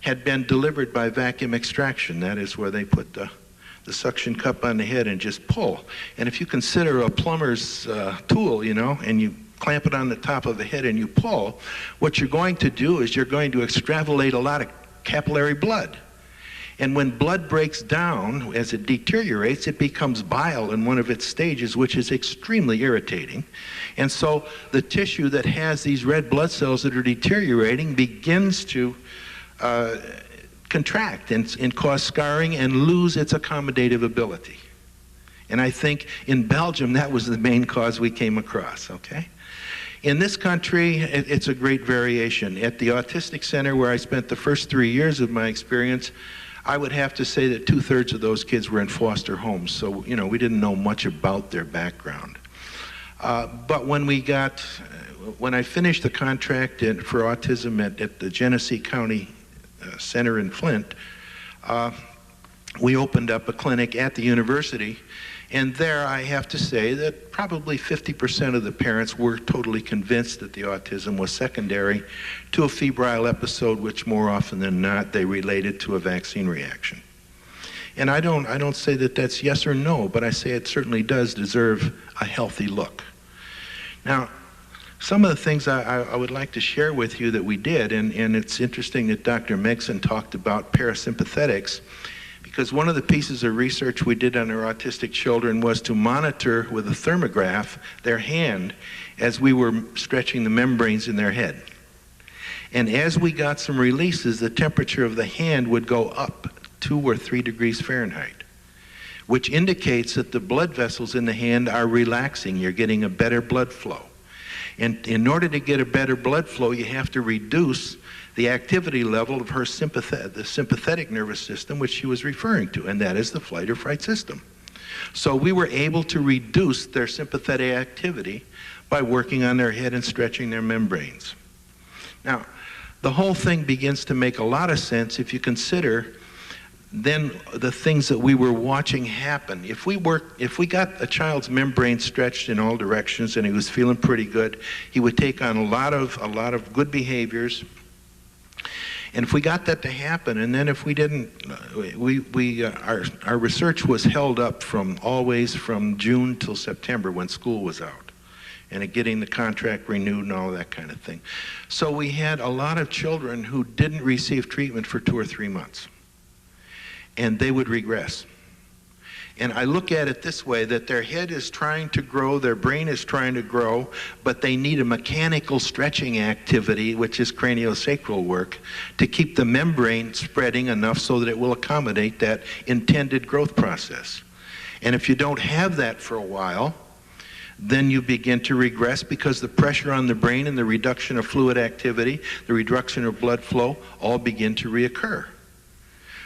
S13: had been delivered by vacuum extraction. That is where they put the suction cup on the head and just pull. And if you consider a plumber's tool, you know, and you clamp it on the top of the head and you pull, what you're going to do is you're going to extravasate a lot of capillary blood. And when blood breaks down, as it deteriorates, it becomes bile in one of its stages, which is extremely irritating. And so the tissue that has these red blood cells that are deteriorating begins to contract and cause scarring and lose its accommodative ability. And I think in Belgium, that was the main cause we came across, okay? In this country, it's a great variation. At the Autistic Center, where I spent the first 3 years of my experience, I would have to say that 2/3 of those kids were in foster homes, so you know we didn't know much about their background. But when I finished the contract for autism at the Genesee County Center in Flint, we opened up a clinic at the university, and there I have to say that probably 50% of the parents were totally convinced that the autism was secondary to a febrile episode, which more often than not they related to a vaccine reaction. And I don't say that that's yes or no, but I say it certainly does deserve a healthy look. Now, Some of the things I would like to share with you that we did, and it's interesting that Dr. Megson talked about parasympathetics, because one of the pieces of research we did on our autistic children was to monitor with a thermograph their hand as we were stretching the membranes in their head. And as we got some releases, the temperature of the hand would go up 2 or 3 degrees Fahrenheit, which indicates that the blood vessels in the hand are relaxing. You're getting a better blood flow. And in order to get a better blood flow, you have to reduce the activity level of her the sympathetic nervous system, which she was referring to, and that is the flight or fright system. So we were able to reduce their sympathetic activity by working on their head and stretching their membranes. Now, the whole thing begins to make a lot of sense if you consider then the things that we were watching happen. If we got a child's membrane stretched in all directions and he was feeling pretty good, he would take on a lot of good behaviors. And if we got that to happen, and then if we didn't, our research was held up always from June till September when school was out, and getting the contract renewed and all that kind of thing. So we had a lot of children who didn't receive treatment for 2 or 3 months, and they would regress. And I look at it this way, that their head is trying to grow, their brain is trying to grow, but they need a mechanical stretching activity, which is craniosacral work, to keep the membrane spreading enough so that it will accommodate that intended growth process. And if you don't have that for a while, then you begin to regress because the pressure on the brain and the reduction of fluid activity, the reduction of blood flow, all begin to reoccur.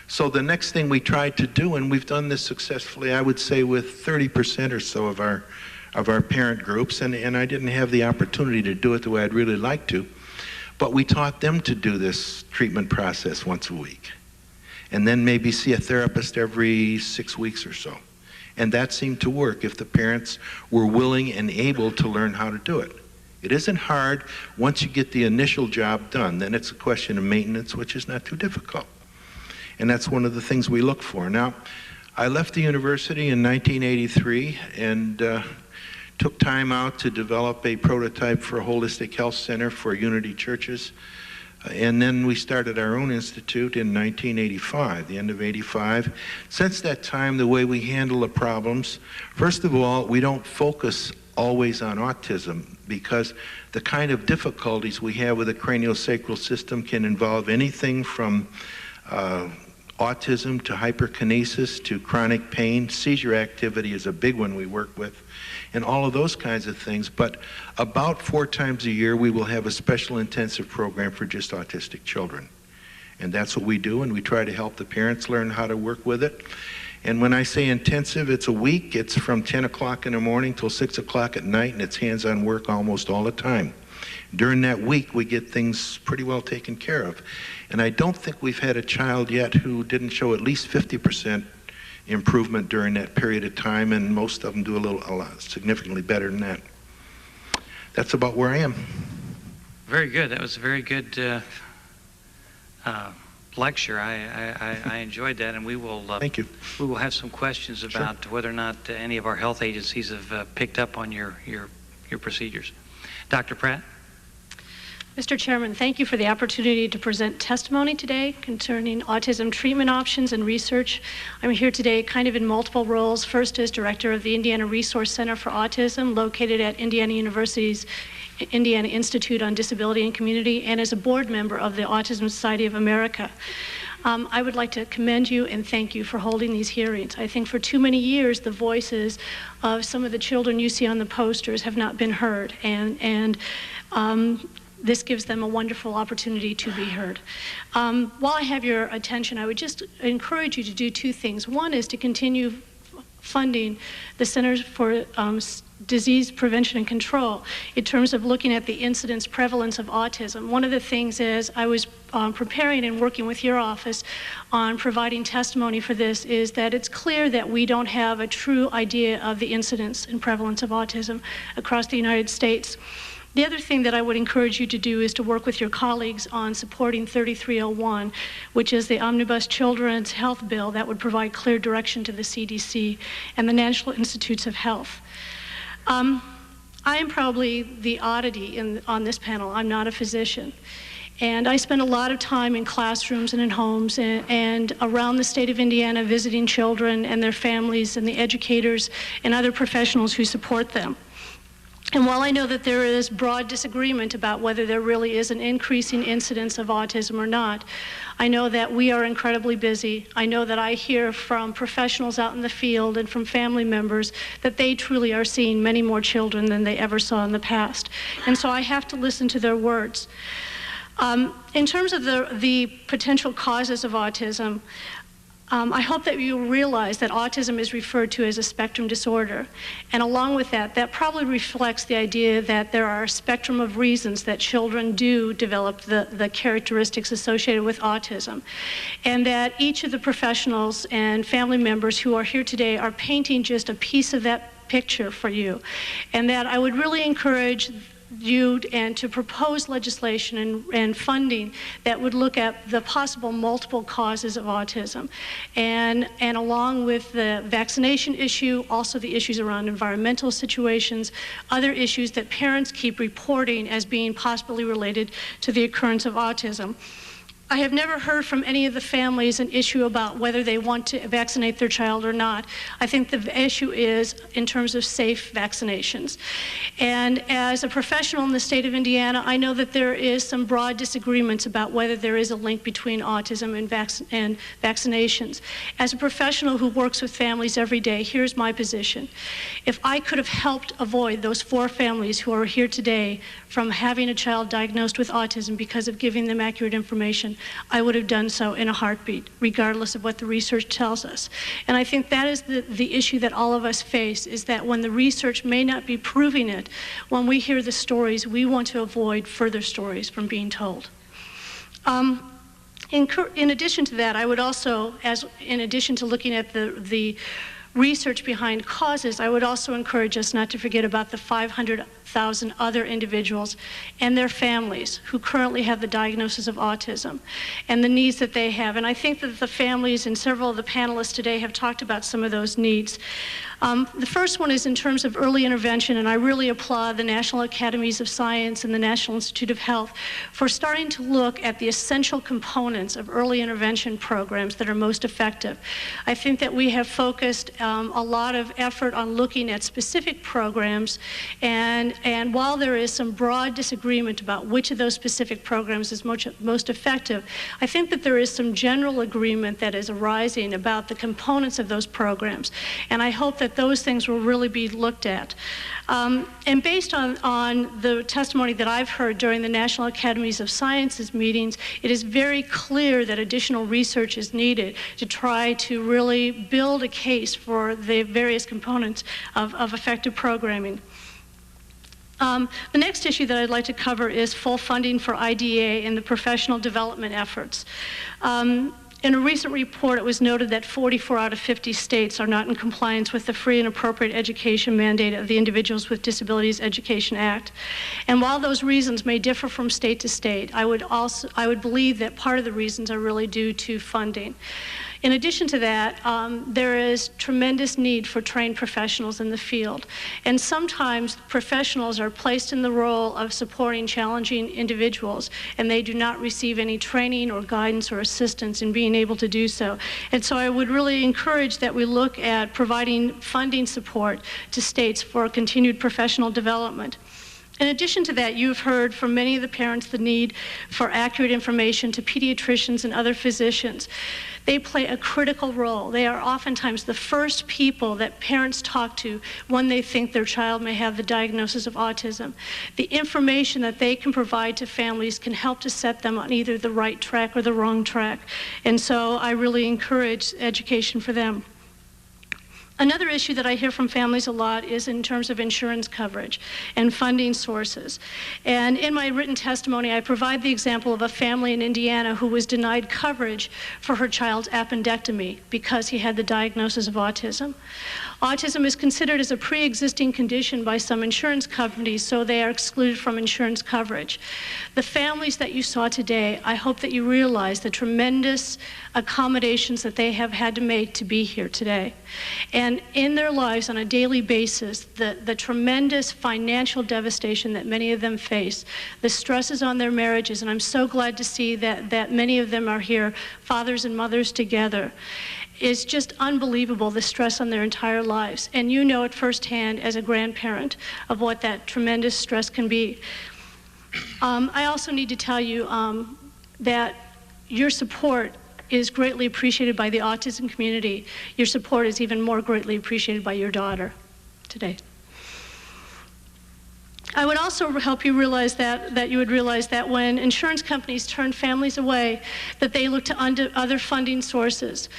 S13: So the next thing we tried to do, and we've done this successfully, I would say with 30% or so of our parent groups, and I didn't have the opportunity to do it the way I'd really like to, but we taught them to do this treatment process once a week, and then maybe see a therapist every 6 weeks or so. And that seemed to work if the parents were willing and able to learn how to do it. It isn't hard once you get the initial job done. Then it's a question of maintenance, which is not too difficult. And that's one of the things we look for. Now, I left the university in 1983 and took time out to develop a prototype for a holistic health center for Unity churches. And then we started our own institute in 1985, the end of 85. Since that time, the way we handle the problems, first of all, we don't focus always on autism because the kind of difficulties we have with the craniosacral system can involve anything from autism to hyperkinesis to chronic pain. Seizure activity is a big one we work with, and all of those kinds of things. But about 4 times a year we will have a special intensive program for just autistic children. And that's what we do, and we try to help the parents learn how to work with it. And when I say intensive, it's a week. It's from 10 o'clock in the morning till 6 o'clock at night, and it's hands-on work almost all the time. During that week, we get things pretty well taken care of. And I don't think we've had a child yet who didn't show at least 50% improvement during that period of time, and most of them do a lot significantly better than that. That's about where I am.
S5: Very good. That was a very good lecture. I enjoyed that, and we will.
S13: Thank you.
S5: We will have some questions about whether or not any of our health agencies have picked up on your procedures. Dr. Pratt.
S14: Mr. Chairman, thank you for the opportunity to present testimony today concerning autism treatment options and research. I'm here today kind of in multiple roles. First as director of the Indiana Resource Center for Autism, located at Indiana University's Indiana Institute on Disability and Community, and as a board member of the Autism Society of America. I would like to commend you and thank you for holding these hearings. I think for too many years the voices of some of the children you see on the posters have not been heard, and this gives them a wonderful opportunity to be heard. While I have your attention, I would just encourage you to do 2 things. One is to continue funding the Centers for Disease Prevention and Control in terms of looking at the incidence prevalence of autism. One of the things is I was preparing and working with your office on providing testimony for this is that it's clear that we don't have a true idea of the incidence and prevalence of autism across the United States. The other thing that I would encourage you to do is to work with your colleagues on supporting 3301, which is the Omnibus Children's Health Bill that would provide clear direction to the CDC and the National Institutes of Health. I am probably the oddity on this panel. I'm not a physician. And I spend a lot of time in classrooms and in homes and around the state of Indiana visiting children and their families and the educators and other professionals who support them. And while I know that there is broad disagreement about whether there really is an increasing incidence of autism or not, I know that we are incredibly busy. I know that I hear from professionals out in the field and from family members that they truly are seeing many more children than they ever saw in the past. And so I have to listen to their words. In terms of the potential causes of autism, I hope that you realize that autism is referred to as a spectrum disorder. And along with that, that probably reflects the idea that there are a spectrum of reasons that children do develop the characteristics associated with autism. And that each of the professionals and family members who are here today are painting just a piece of that picture for you. And that I would really encourage you and to propose legislation and funding that would look at the possible multiple causes of autism. And along with the vaccination issue, also the issues around environmental situations, other issues that parents keep reporting as being possibly related to the occurrence of autism. I have never heard from any of the families an issue about whether they want to vaccinate their child or not. I think the issue is in terms of safe vaccinations. And as a professional in the state of Indiana, I know that there is some broad disagreements about whether there is a link between autism and vaccinations. As a professional who works with families every day, here's my position. If I could have helped avoid those 4 families who are here today from having a child diagnosed with autism because of giving them accurate information, I would have done so in a heartbeat, regardless of what the research tells us. And I think that is the issue that all of us face, is that when the research may not be proving it, when we hear the stories, we want to avoid further stories from being told. In addition to that, I would also, in addition to looking at the research behind causes, I would also encourage us not to forget about the 500,000 other individuals and their families who currently have the diagnosis of autism and the needs that they have. And I think that the families and several of the panelists today have talked about some of those needs. The first one is in terms of early intervention, and I really applaud the National Academies of Science and the National Institute of Health for starting to look at the essential components of early intervention programs that are most effective. I think that we have focused a lot of effort on looking at specific programs, and while there is some broad disagreement about which of those specific programs is most effective, I think that there is some general agreement that is arising about the components of those programs, and I hope that those things will really be looked at. And based on the testimony that I've heard during the National Academies of Sciences meetings, it is very clear that additional research is needed to try to really build a case for the various components of effective programming. The next issue that I'd like to cover is full funding for IDEA and the professional development efforts. In a recent report, it was noted that 44 out of 50 states are not in compliance with the Free and Appropriate Education mandate of the Individuals with Disabilities Education Act. And while those reasons may differ from state to state, I would believe that part of the reasons are really due to funding. In addition to that, there is tremendous need for trained professionals in the field. And sometimes professionals are placed in the role of supporting challenging individuals, and they do not receive any training or guidance or assistance in being able to do so. And so I would really encourage that we look at providing funding support to states for continued professional development. In addition to that, you've heard from many of the parents the need for accurate information to pediatricians and other physicians. They play a critical role. They are oftentimes the first people that parents talk to when they think their child may have the diagnosis of autism. The information that they can provide to families can help to set them on either the right track or the wrong track. And so I really encourage education for them. Another issue that I hear from families a lot is in terms of insurance coverage and funding sources. And in my written testimony, I provide the example of a family in Indiana who was denied coverage for her child's appendectomy because he had the diagnosis of autism. Autism is considered as a pre-existing condition by some insurance companies, so they are excluded from insurance coverage. The families that you saw today, I hope that you realize the tremendous accommodations that they have had to make to be here today. And And in their lives on a daily basis, the tremendous financial devastation that many of them face, the stresses on their marriages, and I'm so glad to see that many of them are here, fathers and mothers together, is just unbelievable, the stress on their entire lives. And you know it firsthand as a grandparent of what that tremendous stress can be. I also need to tell you that your support is greatly appreciated by the autism community. Your support is even more greatly appreciated by your daughter today. I would also help you realize that you would realize that when insurance companies turn families away, that they look to other funding sources,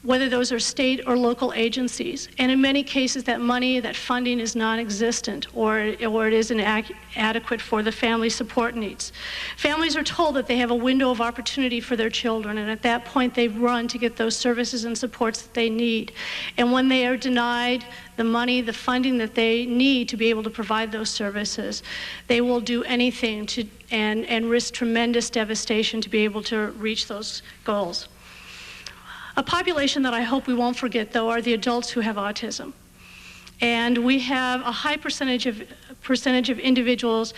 S14: whether those are state or local agencies. And in many cases, that money, that funding is non-existent, or it isn't adequate for the family support needs. Families are told that they have a window of opportunity for their children, and at that point, they run to get those services and supports that they need. And when they are denied the money, the funding that they need to be able to provide those services, they will do anything to and risk tremendous devastation to be able to reach those goals. A population that I hope we won't forget, though, are the adults who have autism. And we have a high percentage of individuals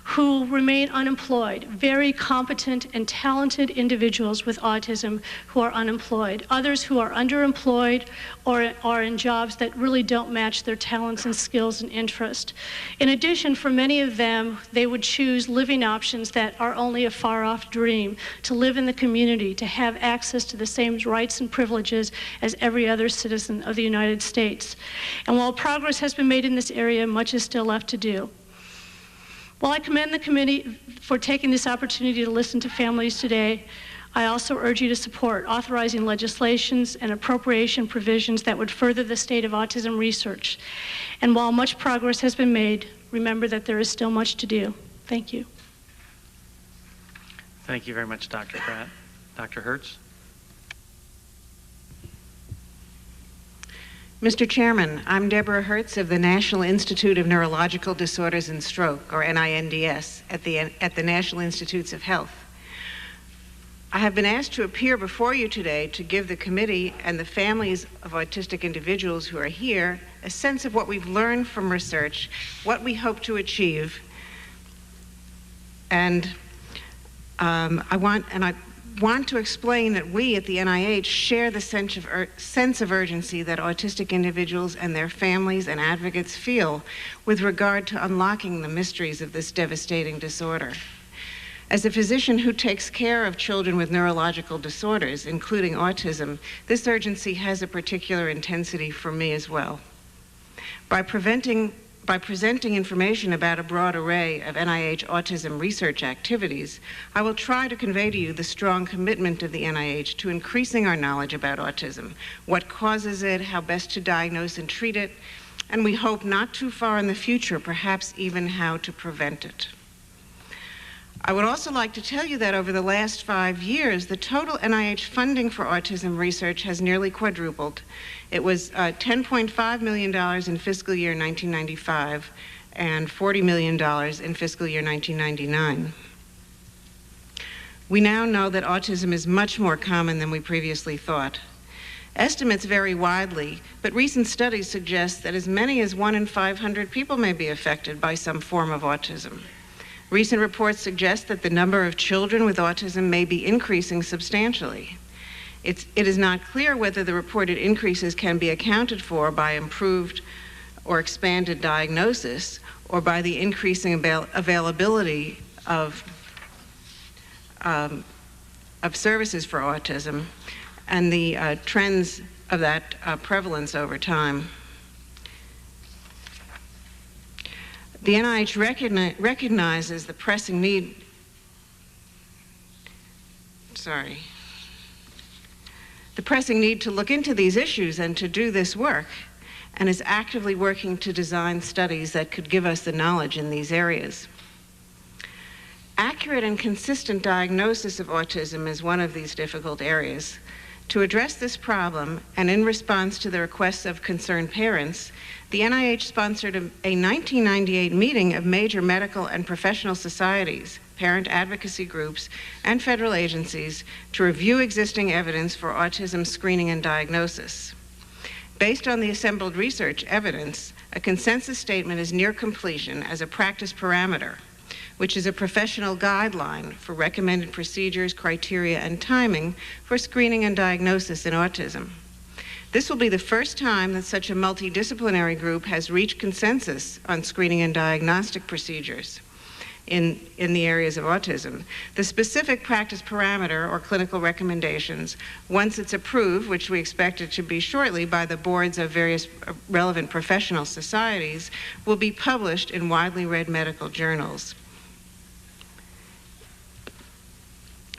S14: who remain unemployed, very competent and talented individuals with autism who are unemployed, others who are underemployed or are in jobs that really don't match their talents and skills and interest. In addition, for many of them, they would choose living options that are only a far-off dream, to live in the community, to have access to the same rights and privileges as every other citizen of the United States. And while progress has been made in this area, much is still left to do. While I commend the committee for taking this opportunity to listen to families today, I also urge you to support authorizing legislations and appropriation provisions that would further the state of autism research. And while much progress has been made, remember that there is still much to do. Thank you.
S5: Thank you very much, Dr. Pratt. Dr. Hertz?
S6: Mr. Chairman, I'm Deborah Hertz of the National Institute of Neurological Disorders and Stroke, or NINDS, at the National Institutes of Health. I have been asked to appear before you today to give the committee and the families of autistic individuals who are here a sense of what we've learned from research, what we hope to achieve, and I want to explain that we at the NIH share the sense of urgency that autistic individuals and their families and advocates feel with regard to unlocking the mysteries of this devastating disorder. As a physician who takes care of children with neurological disorders, including autism, this urgency has a particular intensity for me as well. By presenting information about a broad array of NIH autism research activities, I will try to convey to you the strong commitment of the NIH to increasing our knowledge about autism, what causes it, how best to diagnose and treat it, and we hope not too far in the future, perhaps even how to prevent it. I would also like to tell you that over the last 5 years, the total NIH funding for autism research has nearly quadrupled. It was $10.5 million in fiscal year 1995 and $40 million in fiscal year 1999. We now know that autism is much more common than we previously thought. Estimates vary widely, but recent studies suggest that as many as 1 in 500 people may be affected by some form of autism. Recent reports suggest that the number of children with autism may be increasing substantially. It is not clear whether the reported increases can be accounted for by improved or expanded diagnosis or by the increasing availability of services for autism and the trends of that prevalence over time. The NIH recognizes the pressing need, the pressing need to look into these issues and to do this work, and is actively working to design studies that could give us the knowledge in these areas. Accurate and consistent diagnosis of autism is one of these difficult areas. To address this problem, and in response to the requests of concerned parents, the NIH sponsored a 1998 meeting of major medical and professional societies, parent advocacy groups, and federal agencies to review existing evidence for autism screening and diagnosis. Based on the assembled research evidence, a consensus statement is near completion as a practice parameter, which is a professional guideline for recommended procedures, criteria, and timing for screening and diagnosis in autism. This will be the first time that such a multidisciplinary group has reached consensus on screening and diagnostic procedures in the areas of autism. The specific practice parameter or clinical recommendations, once it's approved, which we expect it to be shortly by the boards of various relevant professional societies, will be published in widely read medical journals.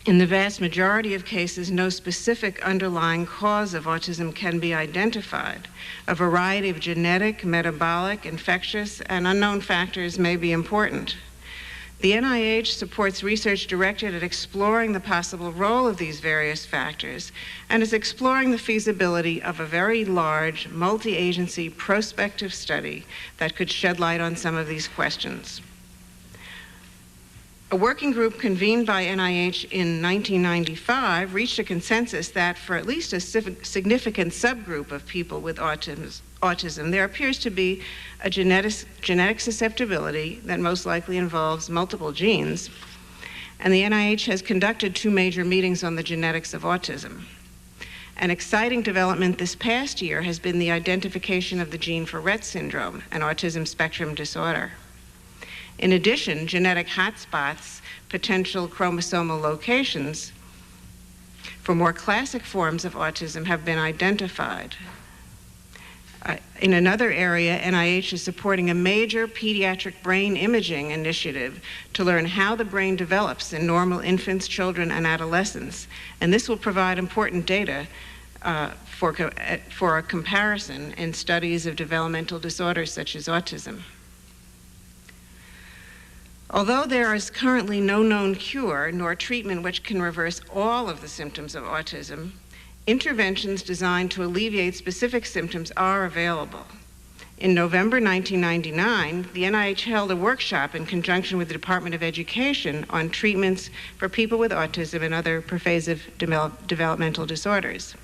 S6: In the vast majority of cases, no specific underlying cause of autism can be identified. A variety of genetic, metabolic, infectious, and unknown factors may be important. The NIH supports research directed at exploring the possible role of these various factors and is exploring the feasibility of a very large, multi-agency prospective study that could shed light on some of these questions. A working group convened by NIH in 1995 reached a consensus that for at least a significant subgroup of people with autism, there appears to be a genetic susceptibility that most likely involves multiple genes, and the NIH has conducted 2 major meetings on the genetics of autism. An exciting development this past year has been the identification of the gene for Rett syndrome, an autism spectrum disorder. In addition, genetic hotspots, potential chromosomal locations for more classic forms of autism have been identified. In another area, NIH is supporting a major pediatric brain imaging initiative to learn how the brain develops in normal infants, children, and adolescents. And this will provide important data for a comparison in studies of developmental disorders such as autism. Although there is currently no known cure nor treatment which can reverse all of the symptoms of autism, interventions designed to alleviate specific symptoms are available. In November 1999, the NIH held a workshop in conjunction with the Department of Education on treatments for people with autism and other pervasive developmental disorders.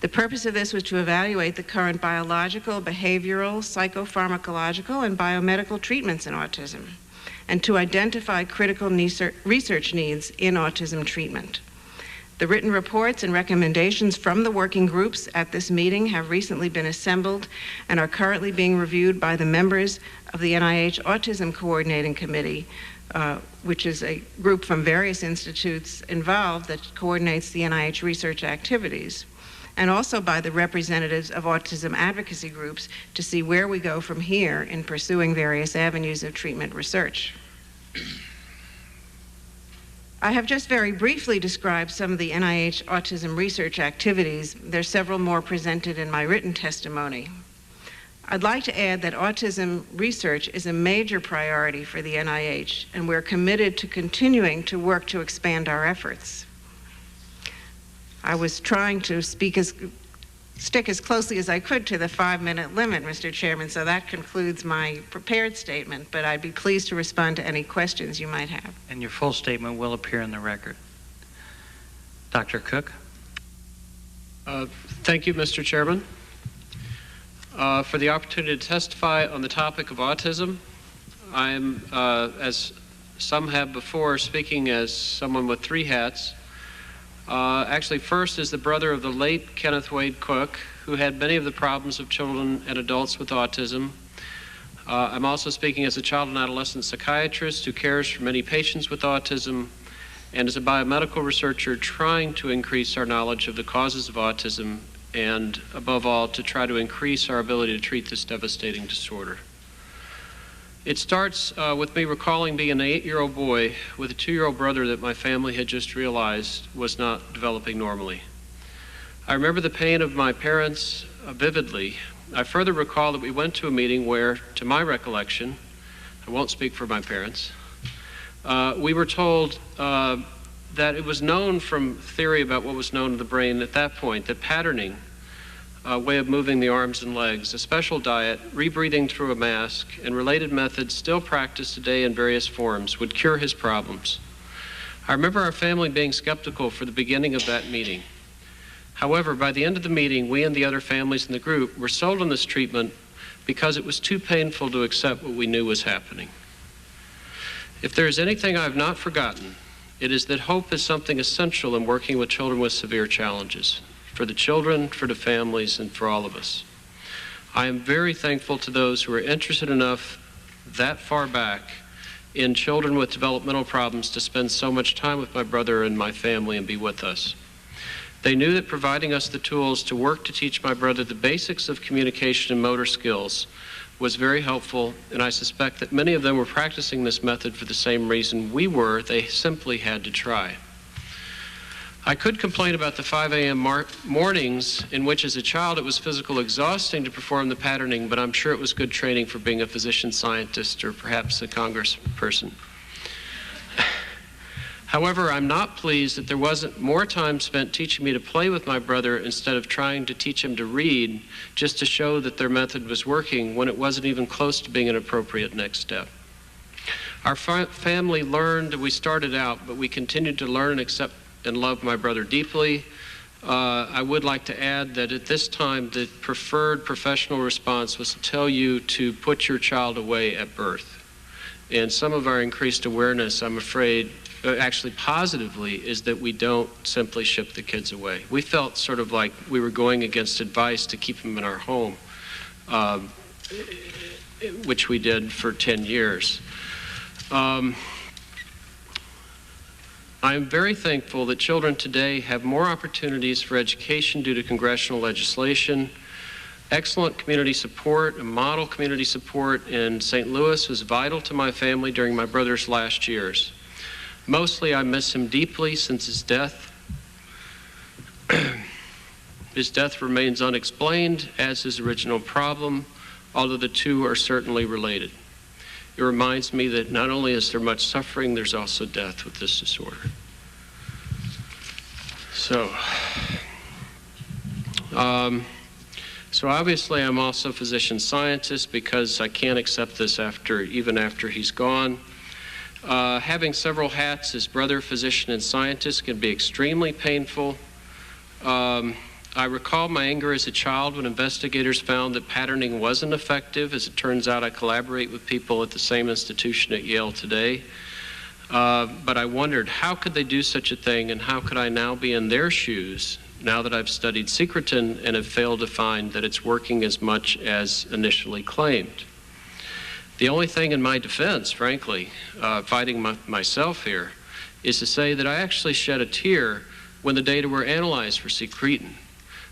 S6: The purpose of this was to evaluate the current biological, behavioral, psychopharmacological, and biomedical treatments in autism, and to identify critical research needs in autism treatment. The written reports and recommendations from the working groups at this meeting have recently been assembled and are currently being reviewed by the members of the NIH Autism Coordinating Committee, which is a group from various institutes involved that coordinates the NIH research activities, and also by the representatives of autism advocacy groups to see where we go from here in pursuing various avenues of treatment research. I have just very briefly described some of the NIH autism research activities. There's several more presented in my written testimony. I'd like to add that autism research is a major priority for the NIH, and we're committed to continuing to work to expand our efforts. I was trying to stick as closely as I could to the 5-minute limit, Mr. Chairman, so that concludes my prepared statement, but I'd be pleased to respond to any questions you might have.
S5: And your full statement will appear in the record. Dr. Cook?
S15: Thank you, Mr. Chairman, for the opportunity to testify on the topic of autism. I'm, as some have before, speaking as someone with 3 hats. Actually, first is the brother of the late Kenneth Wade Cook, who had many of the problems of children and adults with autism. I'm also speaking as a child and adolescent psychiatrist who cares for many patients with autism, and as a biomedical researcher trying to increase our knowledge of the causes of autism and, above all, to try to increase our ability to treat this devastating disorder. It starts with me recalling being an 8-year-old boy with a 2-year-old brother that my family had just realized was not developing normally. I remember the pain of my parents vividly. I further recall that we went to a meeting where, to my recollection, I won't speak for my parents, we were told that it was known from theory about what was known to the brain at that point, that patterning, a way of moving the arms and legs, a special diet, rebreathing through a mask, and related methods still practiced today in various forms would cure his problems. I remember our family being skeptical for the beginning of that meeting. However, by the end of the meeting, we and the other families in the group were sold on this treatment because it was too painful to accept what we knew was happening. If there is anything I have not forgotten, it is that hope is something essential in working with children with severe challenges, for the children, for the families, and for all of us. I am very thankful to those who are interested enough that far back in children with developmental problems to spend so much time with my brother and my family and be with us. They knew that providing us the tools to work to teach my brother the basics of communication and motor skills was very helpful, and I suspect that many of them were practicing this method for the same reason we were. They simply had to try. I could complain about the 5 a.m. mornings in which as a child it was physically exhausting to perform the patterning, but I'm sure it was good training for being a physician scientist or perhaps a congressperson. However, I'm not pleased that there wasn't more time spent teaching me to play with my brother instead of trying to teach him to read just to show that their method was working when it wasn't even close to being an appropriate next step. Our family learned, we started out, but we continued to learn and accept and love my brother deeply. I would like to add that at this time, the preferred professional response was to tell you to put your child away at birth. And some of our increased awareness, I'm afraid, actually positively, is that we don't simply ship the kids away. We felt sort of like we were going against advice to keep them in our home, which we did for 10 years. I am very thankful that children today have more opportunities for education due to congressional legislation. Excellent community support, a model community support in St. Louis was vital to my family during my brother's last years. Mostly, I miss him deeply since his death. His death remains unexplained, as his original problem, although the two are certainly related. It reminds me that not only is there much suffering, there's also death with this disorder. So obviously I'm also a physician scientist because I can't accept this even after he's gone. Having several hats as brother, physician, and scientist can be extremely painful. I recall my anger as a child when investigators found that patterning wasn't effective. As it turns out, I collaborate with people at the same institution at Yale today. But I wondered, how could they do such a thing, and how could I now be in their shoes now that I've studied secretin and have failed to find that it's working as much as initially claimed? The only thing in my defense, frankly, fighting myself here, is to say that I actually shed a tear when the data were analyzed for secretin.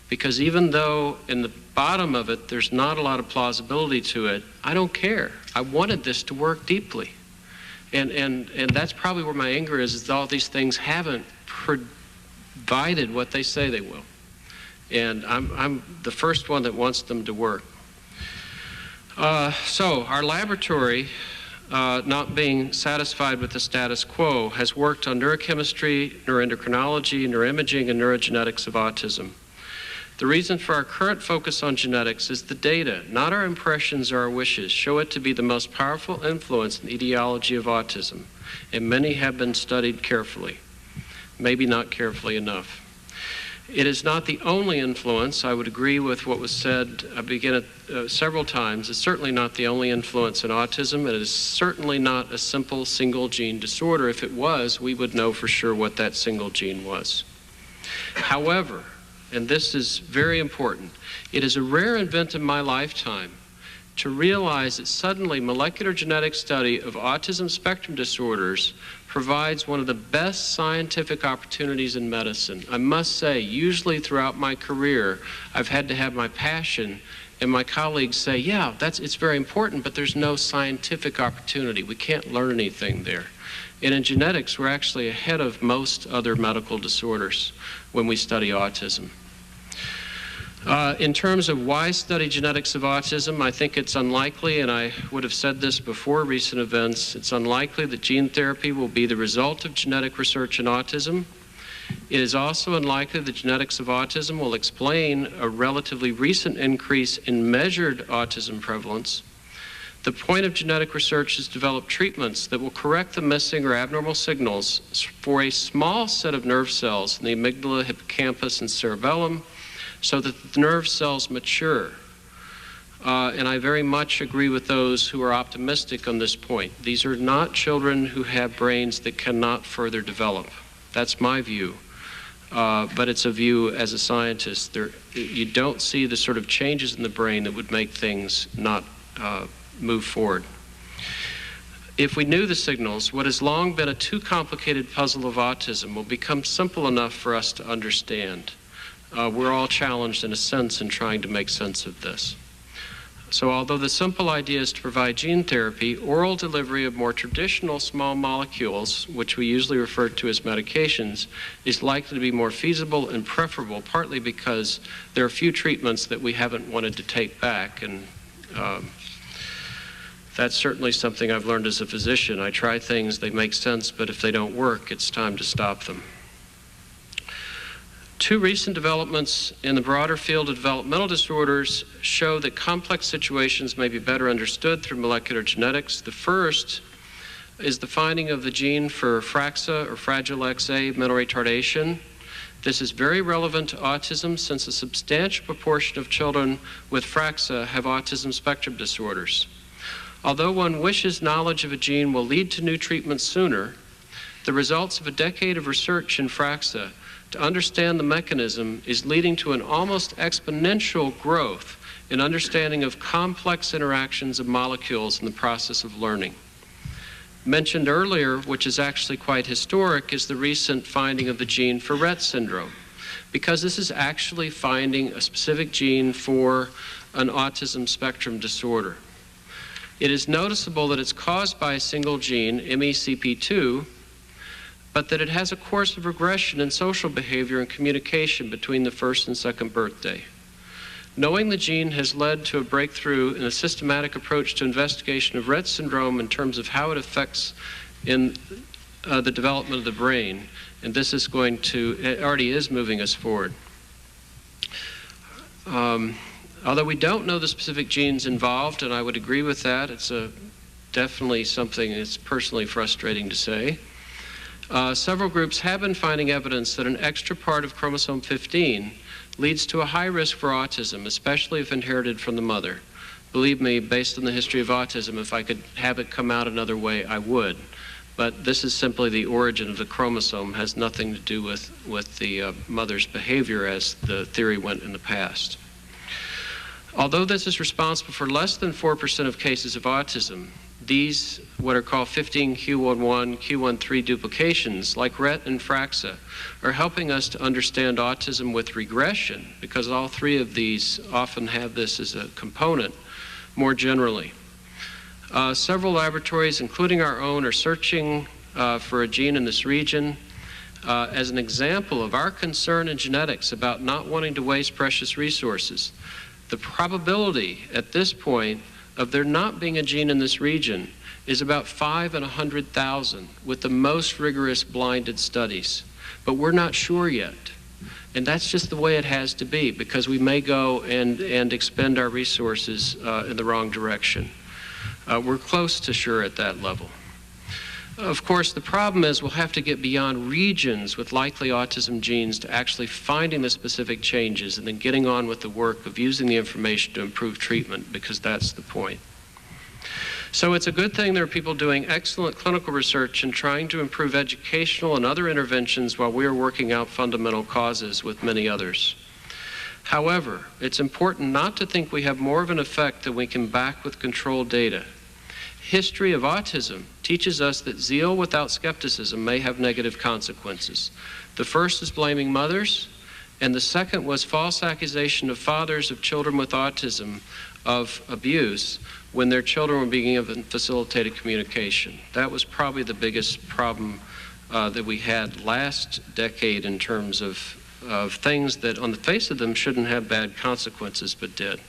S15: Because even though in the bottom of it there's not a lot of plausibility to it, I don't care. I wanted this to work deeply. And that's probably where my anger is that all these things haven't provided what they say they will. And I'm the first one that wants them to work. So our laboratory, not being satisfied with the status quo, has worked on neurochemistry, neuroendocrinology, neuroimaging, and neurogenetics of autism. The reason for our current focus on genetics is the data, not our impressions or our wishes, show it to be the most powerful influence in the etiology of autism, and many have been studied carefully, maybe not carefully enough. It is not the only influence. I would agree with what was said several times. It's certainly not the only influence in autism. It is certainly not a simple single gene disorder. If it was, we would know for sure what that single gene was. However, and this is very important, it is a rare event in my lifetime to realize that suddenly molecular genetic study of autism spectrum disorders provides one of the best scientific opportunities in medicine. I must say, usually throughout my career, I've had to have my passion, and my colleagues say, yeah, it's very important, but there's no scientific opportunity. We can't learn anything there. And in genetics, we're actually ahead of most other medical disorders when we study autism. In terms of why study genetics of autism, I think it's unlikely, and I would have said this before recent events, it's unlikely that gene therapy will be the result of genetic research in autism. It is also unlikely that genetics of autism will explain a relatively recent increase in measured autism prevalence. The point of genetic research is to develop treatments that will correct the missing or abnormal signals for a small set of nerve cells in the amygdala, hippocampus, and cerebellum so that the nerve cells mature. And I very much agree with those who are optimistic on this point. These are not children who have brains that cannot further develop. That's my view. But it's a view as a scientist. You don't see the sort of changes in the brain that would make things not move forward. If we knew the signals, what has long been a too complicated puzzle of autism will become simple enough for us to understand. We're all challenged in a sense in trying to make sense of this. So although the simple idea is to provide gene therapy, oral delivery of more traditional small molecules, which we usually refer to as medications, is likely to be more feasible and preferable, partly because there are few treatments that we haven't wanted to take back. And that's certainly something I've learned as a physician. I try things, they make sense, but if they don't work, it's time to stop them. Two recent developments in the broader field of developmental disorders show that complex situations may be better understood through molecular genetics. The first is the finding of the gene for FRAXA, or Fragile XA mental retardation. This is very relevant to autism since a substantial proportion of children with FRAXA have autism spectrum disorders. Although one wishes knowledge of a gene will lead to new treatments sooner, the results of a decade of research in FRAXA to understand the mechanism is leading to an almost exponential growth in understanding of complex interactions of molecules in the process of learning. Mentioned earlier, which is actually quite historic, is the recent finding of the gene for Rett syndrome, because this is actually finding a specific gene for an autism spectrum disorder. It is noticeable that it's caused by a single gene, MECP2, but that it has a course of regression in social behavior and communication between the first and second birthday. Knowing the gene has led to a breakthrough in a systematic approach to investigation of Rett syndrome in terms of how it affects in the development of the brain, and this is going to, it already is moving us forward. Although we don't know the specific genes involved, and I would agree with that, it's definitely something that's personally frustrating to say. Several groups have been finding evidence that an extra part of chromosome 15 leads to a high risk for autism, especially if inherited from the mother. Believe me, based on the history of autism, if I could have it come out another way, I would. But this is simply the origin of the chromosome, has nothing to do with the mother's behavior as the theory went in the past. Although this is responsible for less than 4% of cases of autism, these, what are called 15q11, q13 duplications, like Rett and FRAXA, are helping us to understand autism with regression, because all three of these often have this as a component more generally. Several laboratories, including our own, are searching for a gene in this region as an example of our concern in genetics about not wanting to waste precious resources. The probability at this point of there not being a gene in this region is about 5 in 100,000 with the most rigorous blinded studies. But we're not sure yet. And that's just the way it has to be, because we may go and expend our resources in the wrong direction. We're close to sure at that level. Of course, the problem is we'll have to get beyond regions with likely autism genes to actually finding the specific changes and then getting on with the work of using the information to improve treatment, because that's the point. So it's a good thing there are people doing excellent clinical research and trying to improve educational and other interventions while we are working out fundamental causes with many others. However, it's important not to think we have more of an effect than we can back with controlled data. History of autism teaches us that zeal without skepticism may have negative consequences. The first is blaming mothers, and the second was false accusation of fathers of children with autism of abuse when their children were being given facilitated communication. That was probably the biggest problem that we had last decade in terms of things that on the face of them shouldn't have bad consequences but did.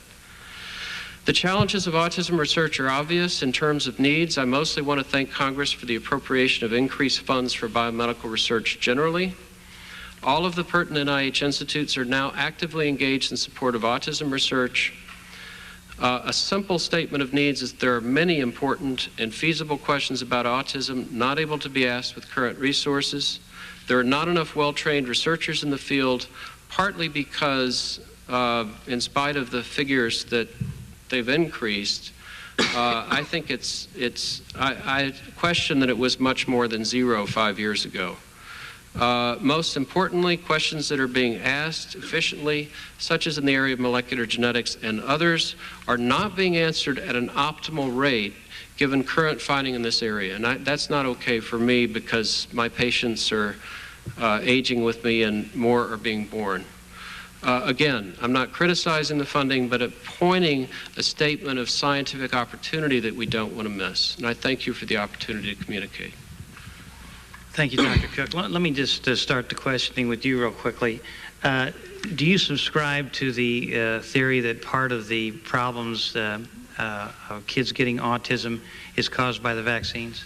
S15: The challenges of autism research are obvious in terms of needs. I mostly want to thank Congress for the appropriation of increased funds for biomedical research generally. All of the pertinent NIH institutes are now actively engaged in support of autism research. A simple statement of needs is there are many important and feasible questions about autism not able to be asked with current resources. There are not enough well-trained researchers in the field, partly because, in spite of the figures that they've increased, I think I question that it was much more than 0 5 years ago. Most importantly, questions that are being asked efficiently, such as in the area of molecular genetics and others, are not being answered at an optimal rate given current finding in this area. And that's not okay for me because my patients are aging with me and more are being born. Again, I'm not criticizing the funding, but pointing a statement of scientific opportunity that we don't want to miss. And I thank you for the opportunity to communicate.
S5: Thank you, Dr. Cook. Let me just start the questioning with you real quickly. Do you subscribe to the theory that part of the problems of kids getting autism is caused by the vaccines?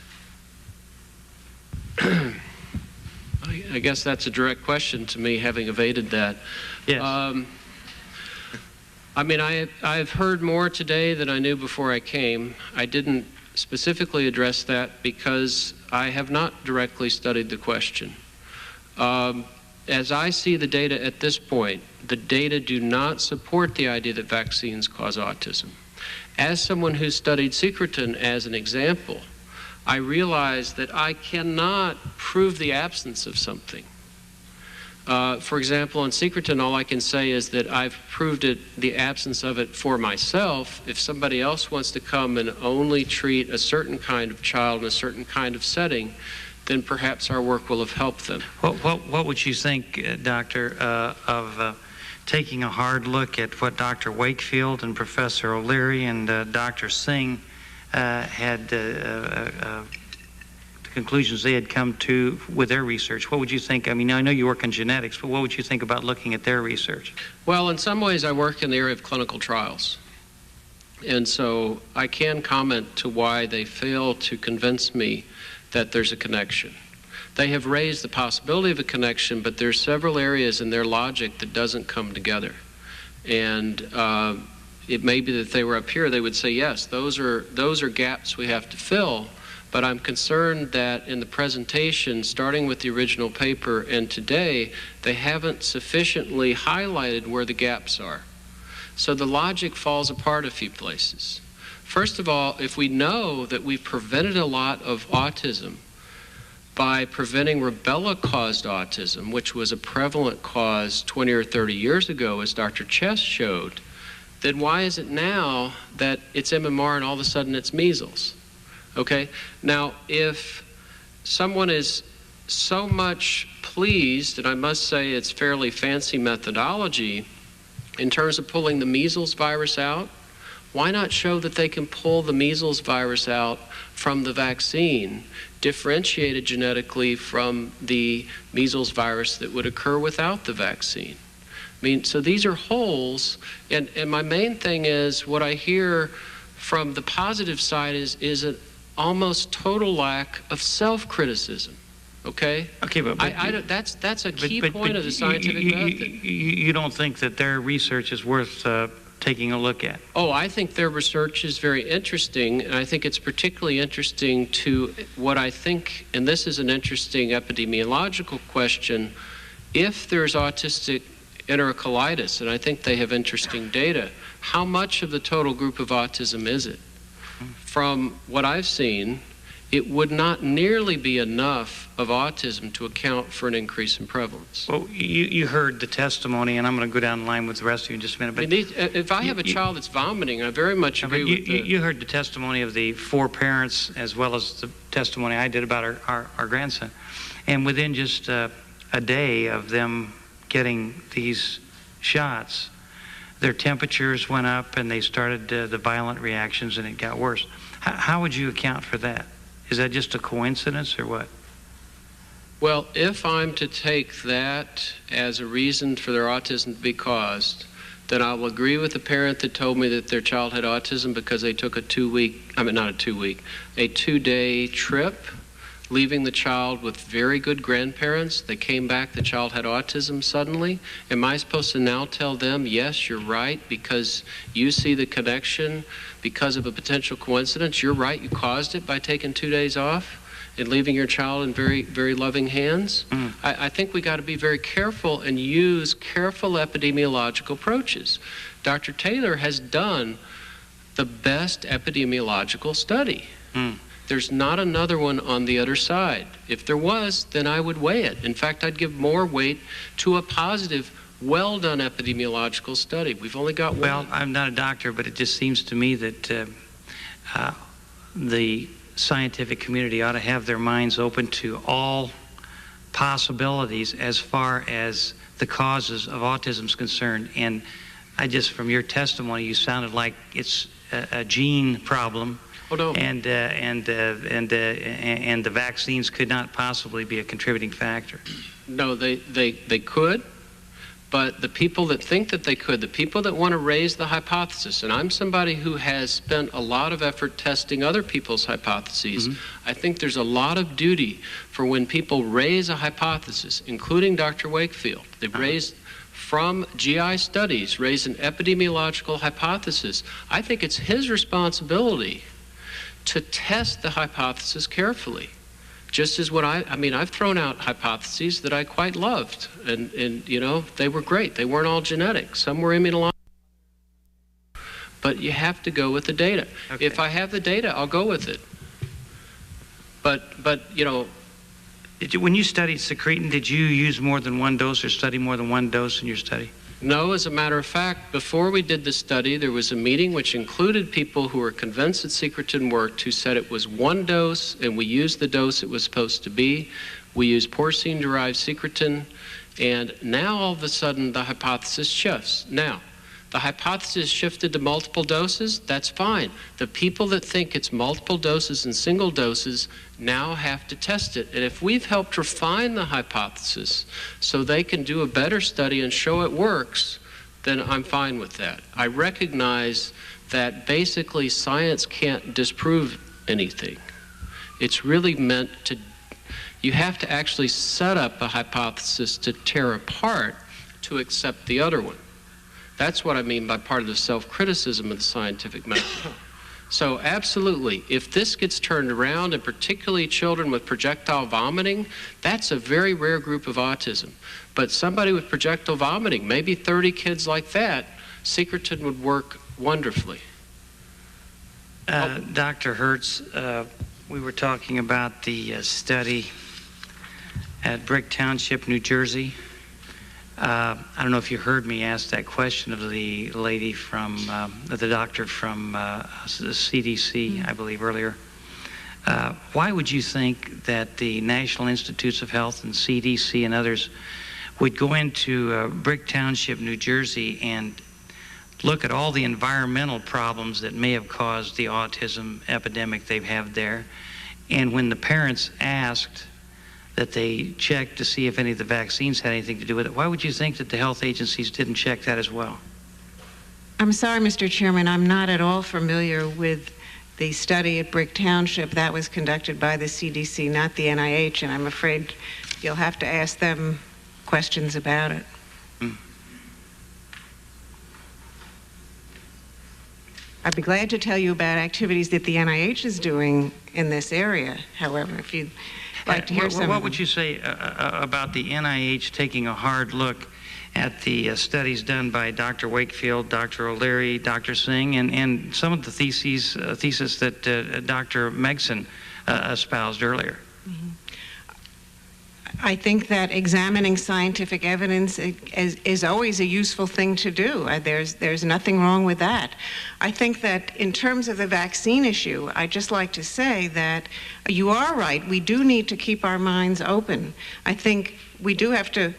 S15: I guess that's a direct question to me, having evaded that.
S5: Yes.
S15: I mean, I've heard more today than I knew before I came. I didn't specifically address that because I have not directly studied the question. As I see the data at this point, the data do not support the idea that vaccines cause autism. As someone who studied secretin as an example, I realize that I cannot prove the absence of something. For example, in secretin, all I can say is that I've proved the absence of it for myself. If somebody else wants to come and only treat a certain kind of child in a certain kind of setting, then perhaps our work will have helped them.
S5: What would you think, Doctor, of taking a hard look at what Dr. Wakefield and Professor O'Leary and Dr. Singh had the conclusions they had come to with their research? What would you think? I mean, I know you work in genetics, but what would you think about looking at their research?
S15: Well, in some ways I work in the area of clinical trials. And so I can comment to why they fail to convince me that there's a connection. They have raised the possibility of a connection, but there's several areas in their logic that doesn't come together. And it may be that if they were up here, they would say, yes, those are gaps we have to fill. But I'm concerned that in the presentation, starting with the original paper and today, they haven't sufficiently highlighted where the gaps are. So the logic falls apart a few places. First of all, if we know that we've prevented a lot of autism by preventing rubella-caused autism, which was a prevalent cause 20 or 30 years ago, as Dr. Chess showed, then why is it now that it's MMR and all of a sudden it's measles? Okay, now if someone is so much pleased, and I must say it's fairly fancy methodology, in terms of pulling the measles virus out, why not show that they can pull the measles virus out from the vaccine, differentiated genetically from the measles virus that would occur without the vaccine? I mean, so these are holes, and my main thing is what I hear from the positive side is an almost total lack of self-criticism. Okay.
S5: Okay, but
S15: that's a key point of the scientific method.
S5: You don't think that their research is worth taking a look at?
S15: Oh, I think their research is very interesting, and I think it's particularly interesting to what I think, and this is an interesting epidemiological question, if there's autistic enterocolitis, and I think they have interesting data, how much of the total group of autism is it? From what I've seen, it would not nearly be enough of autism to account for an increase in prevalence.
S5: Well, you heard the testimony, and I'm going to go down the line with the rest of you in just a minute. But
S15: if I have a child that's vomiting, I very much agree with
S5: you heard the testimony of the 4 parents as well as the testimony I did about our grandson. And within just a day of them getting these shots, their temperatures went up and they started the violent reactions and it got worse. How would you account for that? Is that just a coincidence or what?
S15: Well, if I'm to take that as a reason for their autism to be caused, then I will agree with the parent that told me that their child had autism because they took a 2-day trip leaving the child with very good grandparents. They came back, the child had autism suddenly. Am I supposed to now tell them, yes, you're right, because you see the connection because of a potential coincidence? You're right, you caused it by taking 2 days off and leaving your child in very, very loving hands? I think we got to be very careful and use careful epidemiological approaches. Dr. Taylor has done the best epidemiological study. There's not another one on the other side. If there was, then I would weigh it. In fact, I'd give more weight to a positive, well-done epidemiological study. We've only got one.
S5: Well, I'm not a doctor, but it just seems to me that the scientific community ought to have their minds open to all possibilities as far as the causes of autism is concerned. And I just, from your testimony, you sounded like it's a gene problem.
S15: Oh, no.
S5: And the vaccines could not possibly be a contributing factor.
S15: No, they could, but the people that think that they could, the people that want to raise the hypothesis, and I'm somebody who has spent a lot of effort testing other people's hypotheses. I think there's a lot of duty for when people raise a hypothesis, including Dr. Wakefield. They've raised from GI studies, raised an epidemiological hypothesis. I think it's his responsibility to test the hypothesis carefully. Just as what I mean, I've thrown out hypotheses that I quite loved, and you know, they were great. They weren't all genetic. Some were immunological. But you have to go with the data. Okay. If I have the data, I'll go with it. But you know,
S5: when you studied secretin, did you use more than one dose or study more than one dose in your study?
S15: No, as a matter of fact, before we did the study, there was a meeting which included people who were convinced that secretin worked, who said it was one dose, and we used the dose it was supposed to be. We used porcine-derived secretin, and now all of a sudden the hypothesis shifts. Now, the hypothesis shifted to multiple doses, that's fine. The people that think it's multiple doses and single doses now have to test it. And if we've helped refine the hypothesis so they can do a better study and show it works, then I'm fine with that. I recognize that basically science can't disprove anything. It's really meant to, you have to actually set up a hypothesis to tear apart to accept the other one. That's what I mean by part of the self-criticism of the scientific method. So absolutely, if this gets turned around, and particularly children with projectile vomiting, that's a very rare group of autism. But somebody with projectile vomiting, maybe 30 kids like that, secretin would work wonderfully.
S5: Dr. Hertz, we were talking about the study at Brick Township, New Jersey. I don't know if you heard me ask that question of the lady from, the doctor from the CDC, I believe, earlier. Why would you think that the National Institutes of Health and CDC and others would go into Brick Township, New Jersey, and look at all the environmental problems that may have caused the autism epidemic they have there, and when the parents asked that they checked to see if any of the vaccines had anything to do with it, why would you think that the health agencies didn't check that as well?
S6: I'm sorry, Mr. Chairman, I'm not at all familiar with the study at Brick Township. That was conducted by the CDC, not the NIH, and I'm afraid you'll have to ask them questions about it. I'd be glad to tell you about activities that the NIH is doing in this area, however, if you'd like to hear some.
S5: What would you say about the NIH taking a hard look at the studies done by Dr. Wakefield, Dr. O'Leary, Dr. Singh, and some of the theses that Dr. Megson espoused earlier?
S6: I think that examining scientific evidence is always a useful thing to do. There's nothing wrong with that. I think that in terms of the vaccine issue, I'd just like to say that you are right. We do need to keep our minds open. I think we do have to,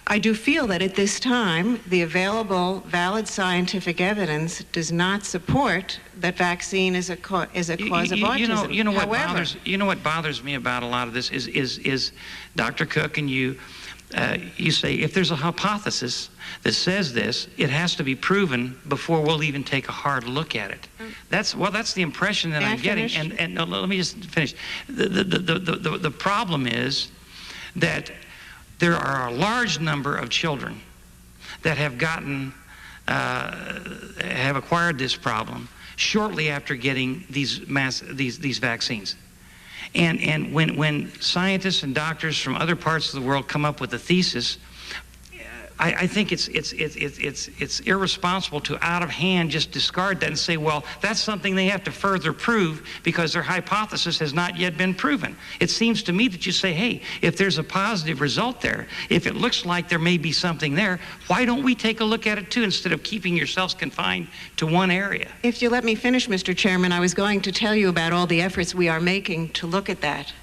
S6: I do feel that at this time, the available valid scientific evidence does not support that vaccine is a cause of autism.
S5: You know what bothers me about a lot of this is Dr. Cook and you you say, if there's a hypothesis that says this, it has to be proven before we'll even take a hard look at it. That's the impression that I'm getting. And no, let me just finish. The problem is that there are a large number of children that have acquired this problem shortly after getting these vaccines. And when scientists and doctors from other parts of the world come up with a thesis, I think it's irresponsible to out of hand just discard that and say, well, that's something they have to further prove because their hypothesis has not yet been proven. It seems to me that you say, hey, if there's a positive result there, if it looks like there may be something there, why don't we take a look at it too instead of keeping yourselves confined to one area?
S6: If you let me finish, Mr. Chairman, I was going to tell you about all the efforts we are making to look at that.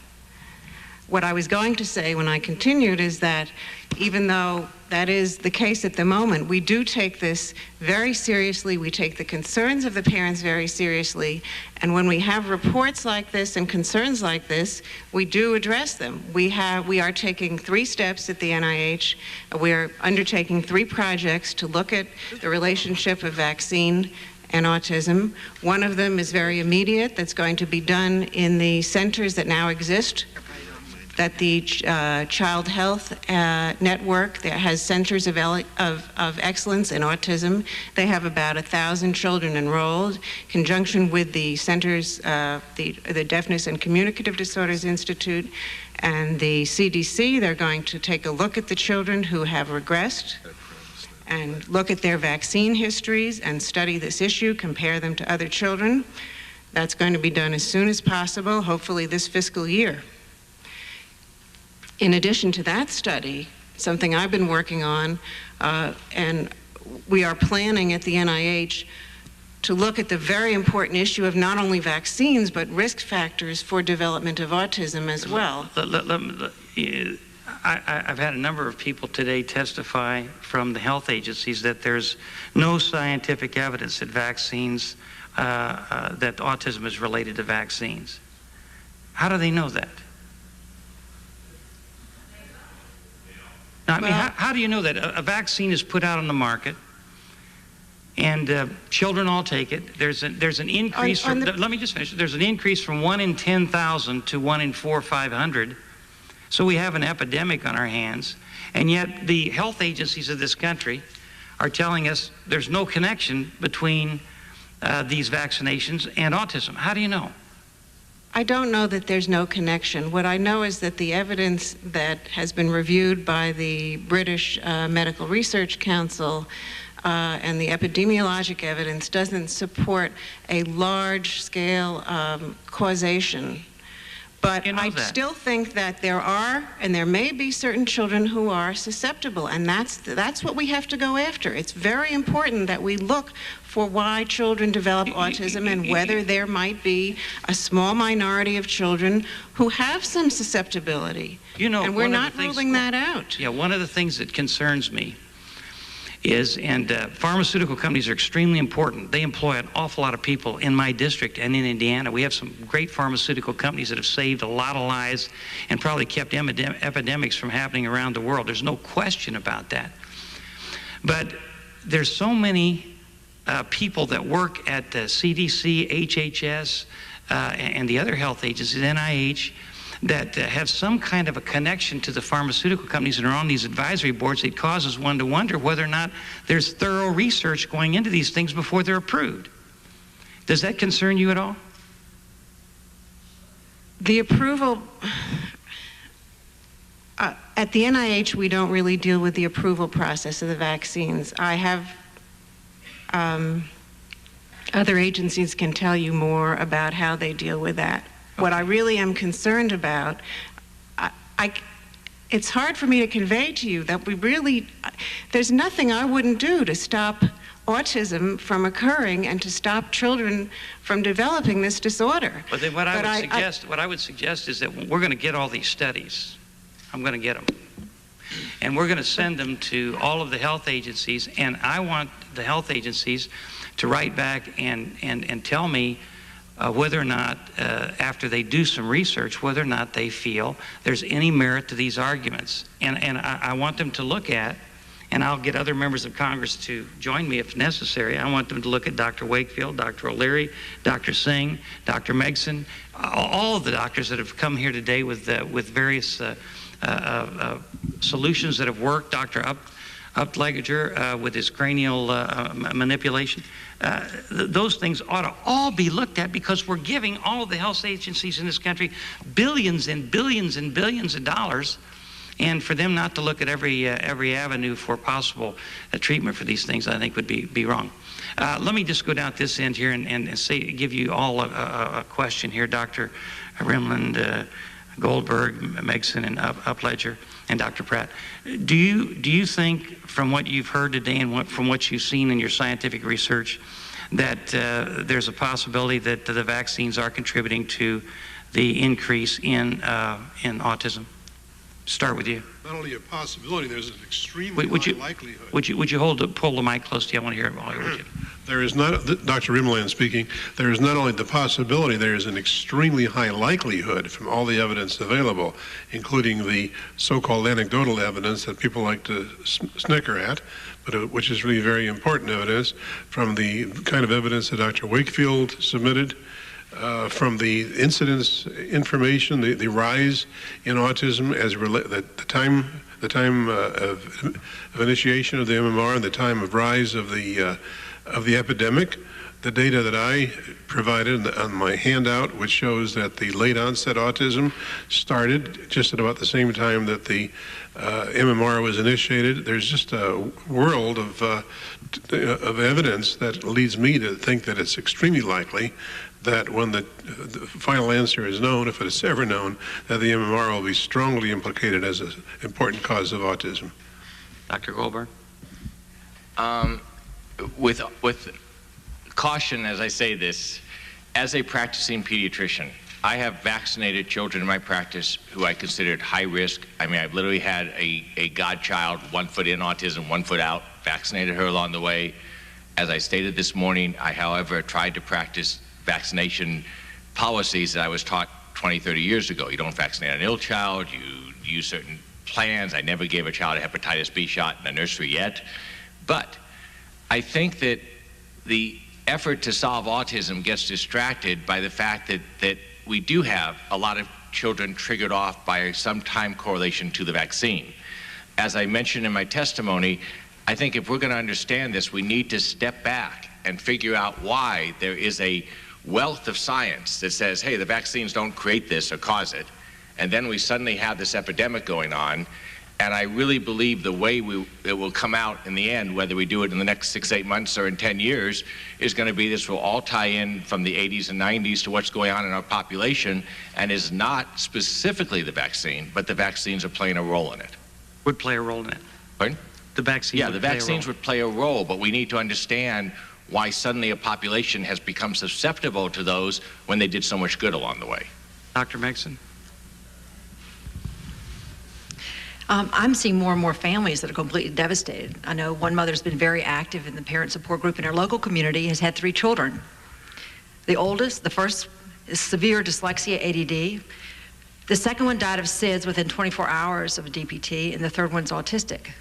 S6: What I was going to say when I continued is that even though that is the case at the moment, we do take this very seriously. We take the concerns of the parents very seriously. And when we have reports like this and concerns like this, we do address them. We are taking 3 steps at the NIH. We're undertaking 3 projects to look at the relationship of vaccine and autism. One of them is very immediate. That's going to be done in the centers that now exist, that the Child Health Network that has centers of excellence in autism. They have about 1,000 children enrolled. In conjunction with the centers, the Deafness and Communicative Disorders Institute and the CDC, they're going to take a look at the children who have regressed and look at their vaccine histories and study this issue, compare them to other children. That's going to be done as soon as possible, hopefully this fiscal year. In addition to that study, something I've been working on, and we are planning at the NIH to look at the very important issue of not only vaccines, but risk factors for development of autism as well.
S5: I've had a number of people today testify from the health agencies that there's no scientific evidence that vaccines, that autism is related to vaccines. How do they know that? Now, I mean, how do you know that? A vaccine is put out on the market, and children all take it. There's an increase. Let me just finish. There's an increase from 1 in 10,000 to 1 in 400 or 500. So we have an epidemic on our hands, and yet the health agencies of this country are telling us there's no connection between these vaccinations and autism. How do you know?
S6: I don't know that there's no connection. What I know is that the evidence that has been reviewed by the British Medical Research Council and the epidemiologic evidence doesn't support a large-scale causation. But I still think that there are, and there may be certain children who are susceptible, and that's what we have to go after. It's very important that we look for why children develop autism and whether there might be a small minority of children who have some susceptibility.
S5: You know,
S6: and we're not ruling that out.
S5: Yeah, one of the things that concerns me is, and pharmaceutical companies are extremely important. They employ an awful lot of people in my district and in Indiana. We have some great pharmaceutical companies that have saved a lot of lives and probably kept epidemics from happening around the world. There's no question about that. But there's so many people that work at the CDC, HHS, and the other health agencies, NIH, that have some kind of a connection to the pharmaceutical companies and are on these advisory boards. It causes one to wonder whether or not there's thorough research going into these things before they're approved. Does that concern you at all?
S6: The approval, at the NIH, we don't really deal with the approval process of the vaccines. I have, other agencies can tell you more about how they deal with that. What I really am concerned about, it's hard for me to convey to you that there's nothing I wouldn't do to stop autism from occurring and to stop children from developing this disorder.
S5: But then what I would suggest is that we're going to get all these studies. I'm going to get them. And we're going to send them to all of the health agencies, and I want the health agencies to write back and tell me whether or not, after they do some research, whether or not they feel there's any merit to these arguments. And I want them to look at, and I'll get other members of Congress to join me if necessary, I want them to look at Dr. Wakefield, Dr. O'Leary, Dr. Singh, Dr. Megson, all of the doctors that have come here today with various solutions that have worked, Dr. Upleger with his cranial manipulation. Those things ought to all be looked at, because we're giving all of the health agencies in this country billions and billions and billions of dollars, and for them not to look at every avenue for possible treatment for these things, I think would be wrong. Let me just go down at this end here and give you all a question here, Dr. Rimland, Goldberg, Megson, and Upledger, and Dr. Pratt. Do you think, from what you've heard today and from what you've seen in your scientific research, that there's a possibility that the vaccines are contributing to the increase in autism? Start with you.
S10: Not only a possibility, there's an extremely high likelihood.
S5: Would you pull the mic close to you? I want to hear it all. Would you?
S10: There is not, Dr. Rimland speaking, there is not only the possibility, there is an extremely high likelihood from all the evidence available, including the so-called anecdotal evidence that people like to snicker at, but which is really very important evidence, from the kind of evidence that Dr. Wakefield submitted, from the incidence information, the rise in autism as the time of initiation of the MMR and the time of rise of the epidemic. The data that I provided on my handout, which shows that the late onset autism started just at about the same time that the MMR was initiated. There's just a world of evidence that leads me to think that it's extremely likely that when the final answer is known, if it is ever known, that the MMR will be strongly implicated as an important cause of autism.
S5: Dr. Goldberg?
S11: With caution as I say this, as a practicing pediatrician, I have vaccinated children in my practice who I considered high risk. I mean, I've literally had a godchild, 1 foot in autism, 1 foot out, vaccinated her along the way. As I stated this morning, I, however, tried to practice vaccination policies that I was taught 20, 30 years ago. You don't vaccinate an ill child, you use certain plans. I never gave a child a hepatitis B shot in the nursery yet. But I think that the effort to solve autism gets distracted by the fact that we do have a lot of children triggered off by some time correlation to the vaccine. As I mentioned in my testimony, I think if we're going to understand this, we need to step back and figure out why there is a wealth of science that says, hey, the vaccines don't create this or cause it, and then we suddenly have this epidemic going on. And I really believe the way it will come out in the end, whether we do it in the next 6, 8 months or in 10 years, is going to be this will all tie in from the 80s and 90s to what's going on in our population, and is not specifically the vaccine, but the vaccines are playing a role in it.
S5: Would play a role in it.
S11: Pardon?
S5: The vaccine.
S11: Yeah, the vaccines would play a role, but we need to understand why suddenly a population has become susceptible to those when they did so much good along the way.
S5: Dr. Megson?
S12: I'm seeing more and more families that are completely devastated. I know one mother's been very active in the parent support group in her local community, has had 3 children. The oldest, the first, is severe dyslexia, ADD. The second one died of SIDS within 24 hours of a DPT, and the third one's autistic.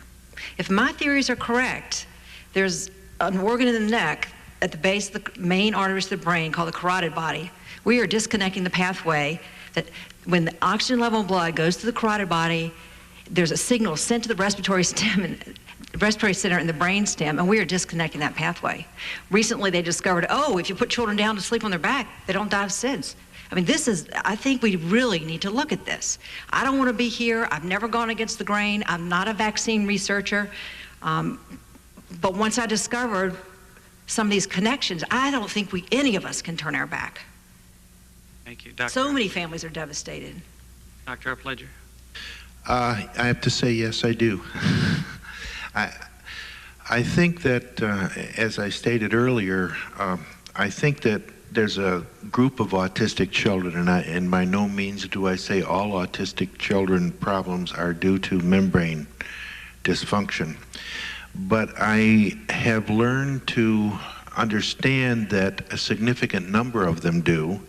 S12: If my theories are correct, there's an organ in the neck at the base of the main arteries of the brain called the carotid body. We are disconnecting the pathway that when the oxygen level in blood goes to the carotid body, there's a signal sent to the respiratory stem and respiratory center in the brain stem, and we are disconnecting that pathway. Recently, they discovered, oh, if you put children down to sleep on their back, they don't die of SIDS. I mean, I think we really need to look at this. I don't want to be here. I've never gone against the grain. I'm not a vaccine researcher. But once I discovered some of these connections, I don't think any of us can turn our back.
S5: Thank you. Dr.
S12: So many families are devastated.
S5: Dr. Upledger?
S13: I have to say, yes, I do. I think that, as I stated earlier, I think that there's a group of autistic children, and by no means do I say all autistic children problems are due to membrane dysfunction. But I have learned to understand that a significant number of them do,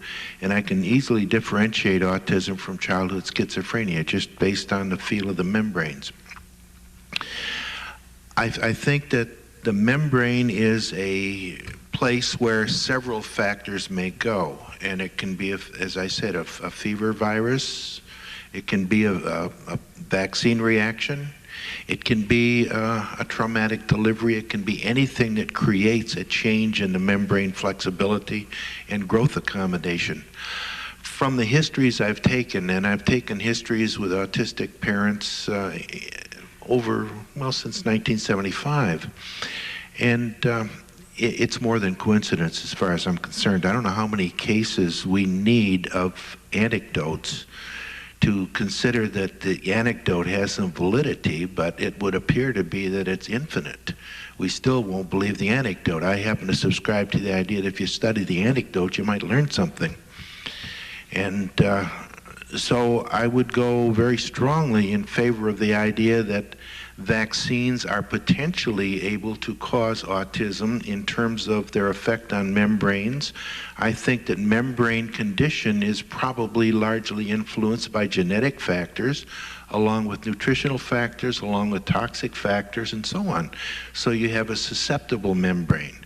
S13: and I can easily differentiate autism from childhood schizophrenia just based on the feel of the membranes. I think that the membrane is a place where several factors may go, and it can be, as I said, a fever virus, it can be a vaccine reaction, it can be a traumatic delivery, it can be anything that creates a change in the membrane flexibility and growth accommodation. From the histories I've taken, and I've taken histories with autistic parents since 1975, and it's more than coincidence as far as I'm concerned. I don't know how many cases we need of anecdotes to consider that the anecdote has some validity, but it would appear to be that it's infinite. We still won't believe the anecdote. I happen to subscribe to the idea that if you study the anecdote, you might learn something. And so I would go very strongly in favor of the idea that vaccines are potentially able to cause autism in terms of their effect on membranes. I think that membrane condition is probably largely influenced by genetic factors, along with nutritional factors, along with toxic factors, and so on. So you have a susceptible membrane.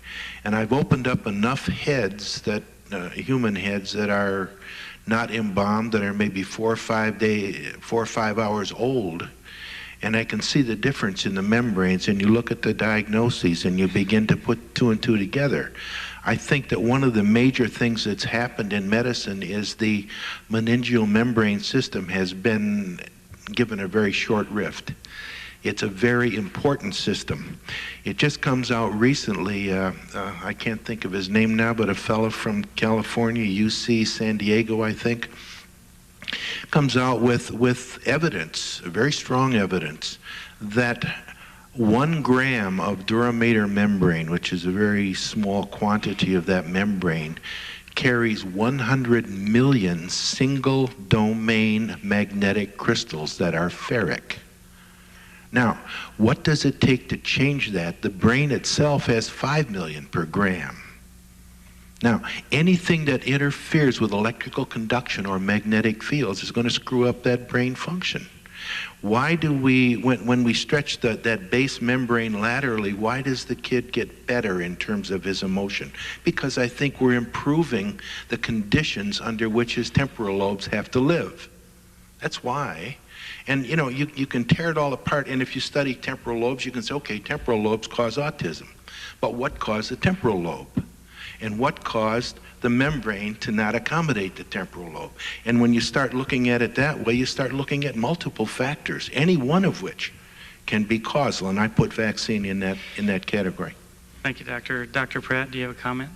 S13: And I've opened up enough heads, that human heads that are not embalmed, that are maybe 4 or 5 hours old, and I can see the difference in the membranes, and you look at the diagnoses and you begin to put 2 and 2 together. I think that one of the major things that's happened in medicine is the meningeal membrane system has been given a very short rift. It's a very important system. It just comes out recently, I can't think of his name now, but a fellow from California, UC San Diego, I think, comes out with evidence, very strong evidence, that 1 gram of durameter membrane, which is a very small quantity of that membrane, carries 100 million single domain magnetic crystals that are ferric. Now, what does it take to change that? The brain itself has 5 million per gram. Now, anything that interferes with electrical conduction or magnetic fields is going to screw up that brain function. Why do we, when we stretch that base membrane laterally, why does the kid get better in terms of his emotion? Because I think we're improving the conditions under which his temporal lobes have to live. That's why. And you know, you can tear it all apart, and if you study temporal lobes, you can say, okay, temporal lobes cause autism. But what caused the temporal lobe? And what caused the membrane to not accommodate the temporal lobe? And when you start looking at it that way, you start looking at multiple factors, any one of which can be causal, and I put vaccine in that category.
S5: Thank you, Doctor. Dr. Pratt, do you have a comment?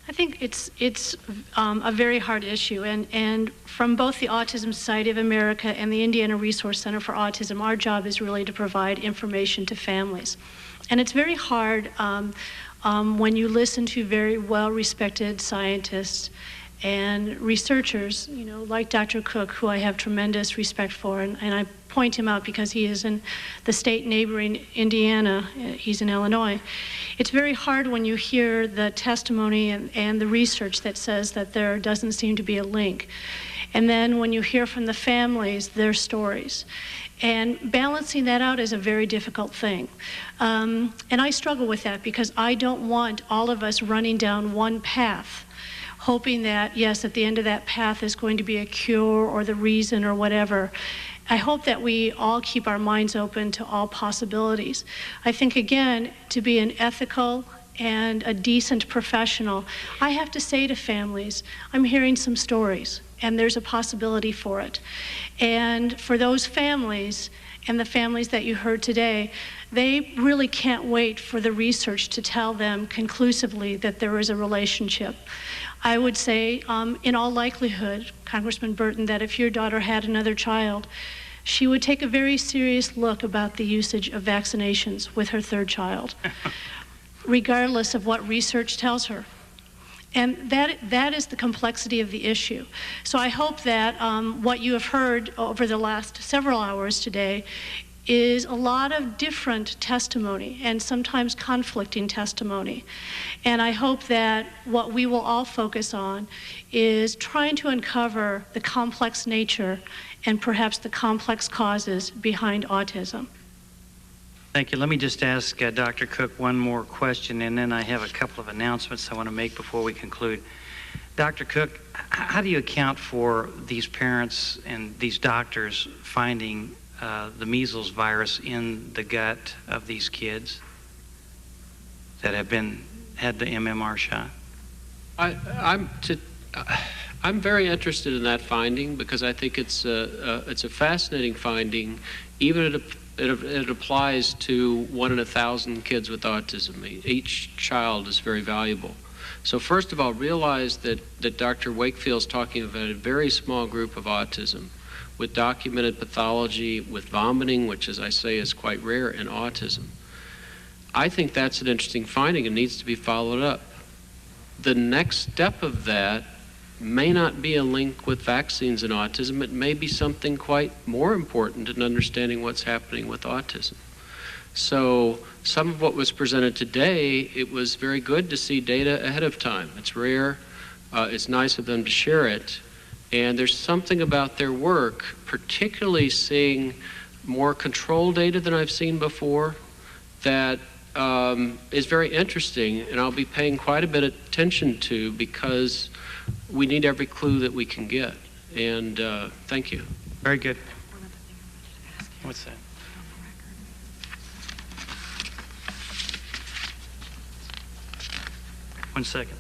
S14: I think it's a very hard issue, and from both the Autism Society of America and the Indiana Resource Center for Autism, our job is really to provide information to families. And it's very hard when you listen to very well-respected scientists and researchers, you know, like Dr. Cook, who I have tremendous respect for, and I point him out because he is in the state neighboring Indiana, he's in Illinois. It's very hard when you hear the testimony and the research that says that there doesn't seem to be a link. And then when you hear from the families, their stories. And balancing that out is a very difficult thing. And I struggle with that because I don't want all of us running down one path, hoping that, yes, at the end of that path is going to be a cure or the reason or whatever. I hope that we all keep our minds open to all possibilities. I think, again, to be an ethical and a decent professional, I have to say to families, I'm hearing some stories, and there's a possibility for it. And for those families, and the families that you heard today, they really can't wait for the research to tell them conclusively that there is a relationship. I would say, in all likelihood, Congressman Burton, that if your daughter had another child, she would take a very serious look about the usage of vaccinations with her 3rd child, regardless of what research tells her. And that is the complexity of the issue. So I hope that what you have heard over the last several hours today is a lot of different testimony and sometimes conflicting testimony. And I hope that what we will all focus on is trying to uncover the complex nature and perhaps the complex causes behind autism.
S5: Thank you. Let me just ask Dr. Cook one more question, and then I have a couple of announcements I want to make before we conclude. Dr. Cook, how do you account for these parents and these doctors finding the measles virus in the gut of these kids that have had the MMR shot?
S15: I'm very interested in that finding because I think it's a fascinating finding. Even it applies to 1 in 1,000 kids with autism. Each child is very valuable. So first of all, realize that Dr. Wakefield's talking about a very small group of autism with documented pathology, with vomiting, which, as I say, is quite rare in autism. I think that's an interesting finding and needs to be followed up. The next step of that may not be a link with vaccines and autism. It may be something quite more important in understanding what's happening with autism. So some of what was presented today, it was very good to see data ahead of time. It's rare. It's nice of them to share it. And there's something about their work, particularly seeing more control data than I've seen before, that is very interesting, and I'll be paying quite a bit of attention to because we need every clue that we can get. And thank you.
S5: Very good. What's that? One second.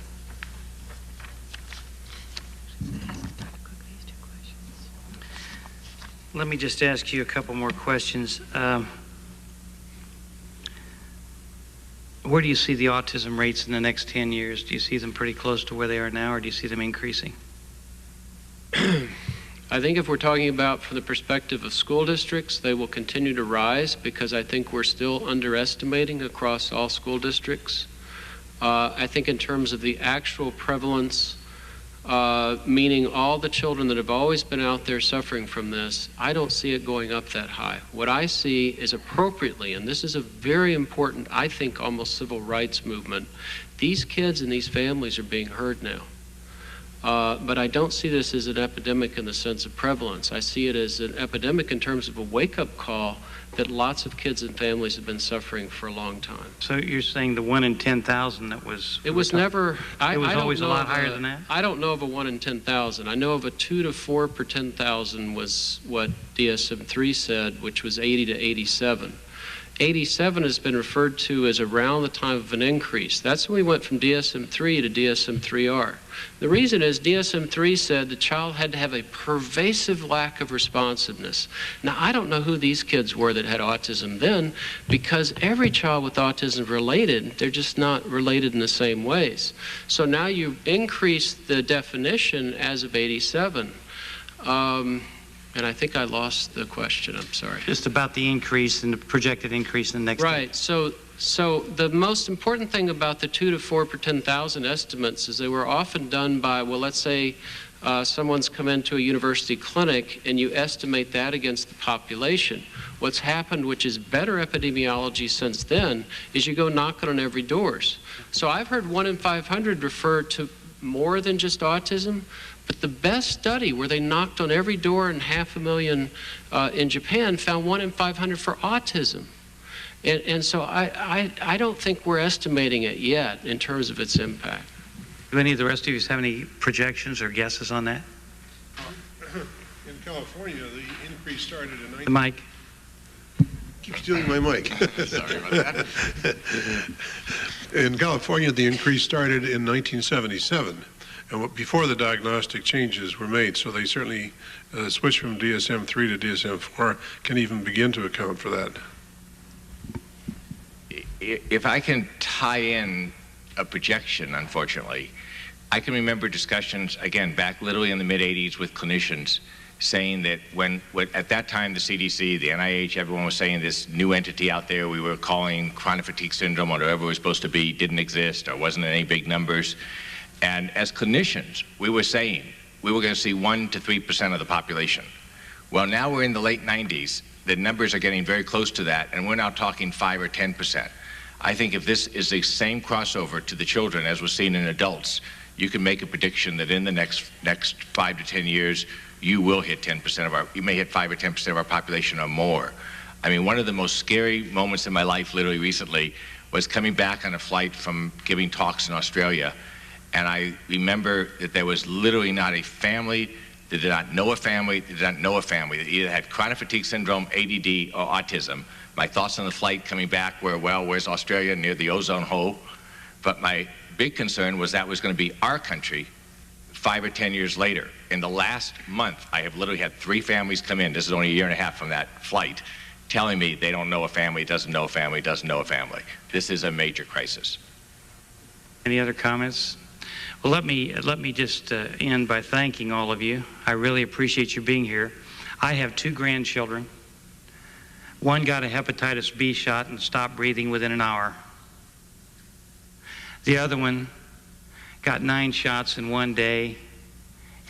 S5: Let me just ask you a couple more questions. Where do you see the autism rates in the next 10 years? Do you see them pretty close to where they are now, or do you see them increasing?
S15: I think if we're talking about from the perspective of school districts, they will continue to rise because I think we're still underestimating across all school districts. I think in terms of the actual prevalence, meaning all the children that have always been out there suffering from this, I don't see it going up that high. What I see is appropriately, and this is a very important, I think, almost civil rights movement, these kids and these families are being heard now. But I don't see this as an epidemic in the sense of prevalence. I see it as an epidemic in terms of a wake-up call that lots of kids and families have been suffering for a long time.
S5: So you're saying the 1 in 10,000 that was...
S15: It was never...
S5: It was always a lot higher than that?
S15: I don't know of a 1 in 10,000. I know of a 2 to 4 per 10,000 was what DSM-3 said, which was 80 to 87. 87 has been referred to as around the time of an increase. That's when we went from DSM-3 to DSM-3R. The reason is DSM-3 said the child had to have a pervasive lack of responsiveness. Now, I don't know who these kids were that had autism then, because every child with autism is related. They're just not related in the same ways. So now you increase the definition as of 87. And I think I lost the question, I'm sorry.
S5: Just about the increase and the projected increase in the next...
S15: Right, so the most important thing about the 2 to 4 per 10,000 estimates is they were often done by, well, let's say someone's come into a university clinic and you estimate that against the population. What's happened, which is better epidemiology since then, is you go knocking on every doors. So I've heard 1 in 500 refer to more than just autism. But the best study where they knocked on every door and 500,000 in Japan found 1 in 500 for autism. And so I don't think we're estimating it yet in terms of its impact.
S5: Do any of the rest of you have any projections or guesses on that?
S10: In California, the increase started in...
S5: The mic.
S10: Keep stealing my mic.
S11: Sorry about that.
S10: In California, the increase started in 1977. And before the diagnostic changes were made, so they certainly switched from DSM-3 to DSM-4, can even begin to account for that.
S11: If I can tie in a projection, unfortunately, I can remember discussions, again, back literally in the mid-'80s with clinicians saying that when at that time the CDC, the NIH, everyone was saying this new entity out there we were calling chronic fatigue syndrome or whatever it was supposed to be didn't exist or wasn't in any big numbers. And as clinicians, we were saying we were going to see 1 to 3% of the population. Well, now we're in the late 90s. the numbers are getting very close to that, and we're now talking 5 or 10%. I think if this is the same crossover to the children as we're seeing in adults, you can make a prediction that in the next 5 to 10 years, you will hit 10% of you may hit 5 or 10% of our population or more. I mean, one of the most scary moments in my life, literally recently, was coming back on a flight from giving talks in Australia, and I remember that there was literally not a family that did not know a family, that did not know a family that either had chronic fatigue syndrome, ADD, or autism. My thoughts on the flight coming back were, well, where's Australia? Near the ozone hole. But my big concern was that was going to be our country 5 or 10 years later. In the last month, I have literally had 3 families come in, this is only a year and a half from that flight, telling me they don't know a family, doesn't know a family, doesn't know a family. This is a major crisis.
S5: Any other comments? Well, let me just end by thanking all of you. I really appreciate you being here. I have 2 grandchildren. One got a hepatitis B shot and stopped breathing within an hour. The other one got 9 shots in one day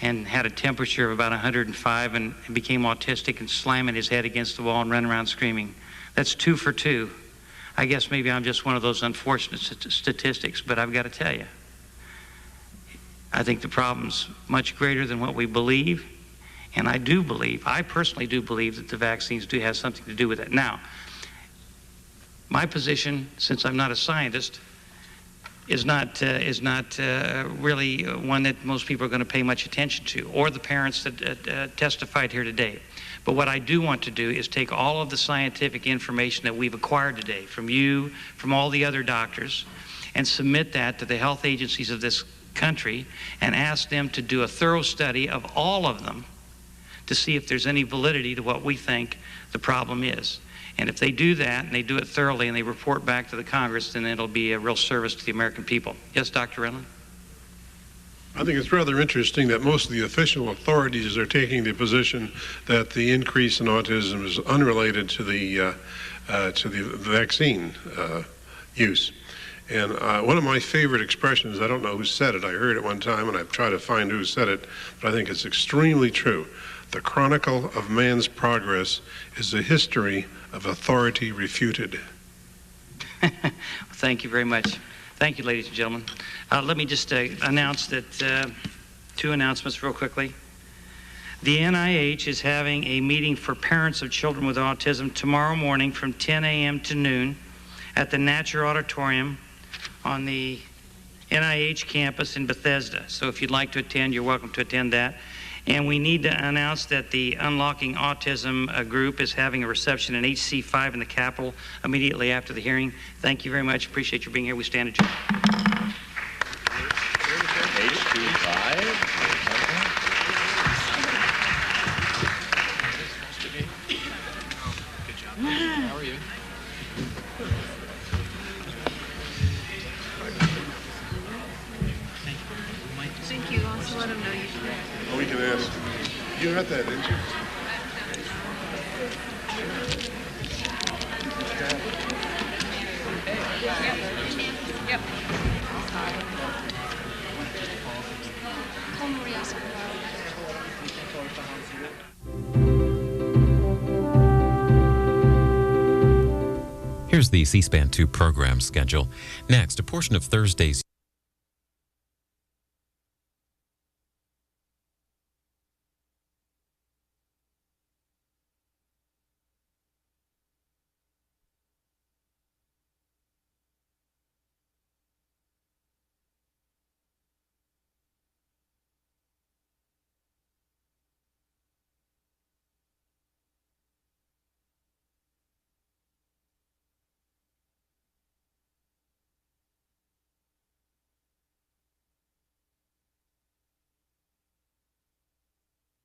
S5: and had a temperature of about 105 and became autistic and slamming his head against the wall and running around screaming. That's 2 for 2. I guess maybe I'm just one of those unfortunate statistics, but I've got to tell you, I think the problem's much greater than what we believe. And I personally do believe that the vaccines do have something to do with it. Now, my position, since I'm not a scientist, is not really one that most people are going to pay much attention to, or the parents that testified here today. But what I do want to do is take all of the scientific information that we've acquired today from you, from all the other doctors, and submit that to the health agencies of this country and ask them to do a thorough study of all of them to see if there's any validity to what we think the problem is. And if they do that, and they do it thoroughly, and they report back to the Congress, then it'll be a real service to the American people. Yes, Dr. Renlund?
S10: I think it's rather interesting that most of the official authorities are taking the position that the increase in autism is unrelated to the vaccine use. And one of my favorite expressions, I don't know who said it, I heard it one time and I've tried to find who said it, but I think it's extremely true. The chronicle of man's progress is a history of authority refuted.
S5: Thank you very much. Thank you, ladies and gentlemen. Let me just announce that 2 announcements real quickly. The NIH is having a meeting for parents of children with autism tomorrow morning from 10 a.m. to noon at the Natcher Auditorium on the NIH campus in Bethesda. So if you'd like to attend, you're welcome to attend that. And we need to announce that the Unlocking Autism group is having a reception in HC5 in the Capitol immediately after the hearing. Thank you very much. Appreciate you being here. We stand adjourned.
S15: How are you?
S6: Thank you. Also let them know you should.
S10: Oh, we can ask. You got that, didn't you?
S6: Yep.
S9: Here's the C-SPAN 2 program schedule. Next, a portion of Thursday's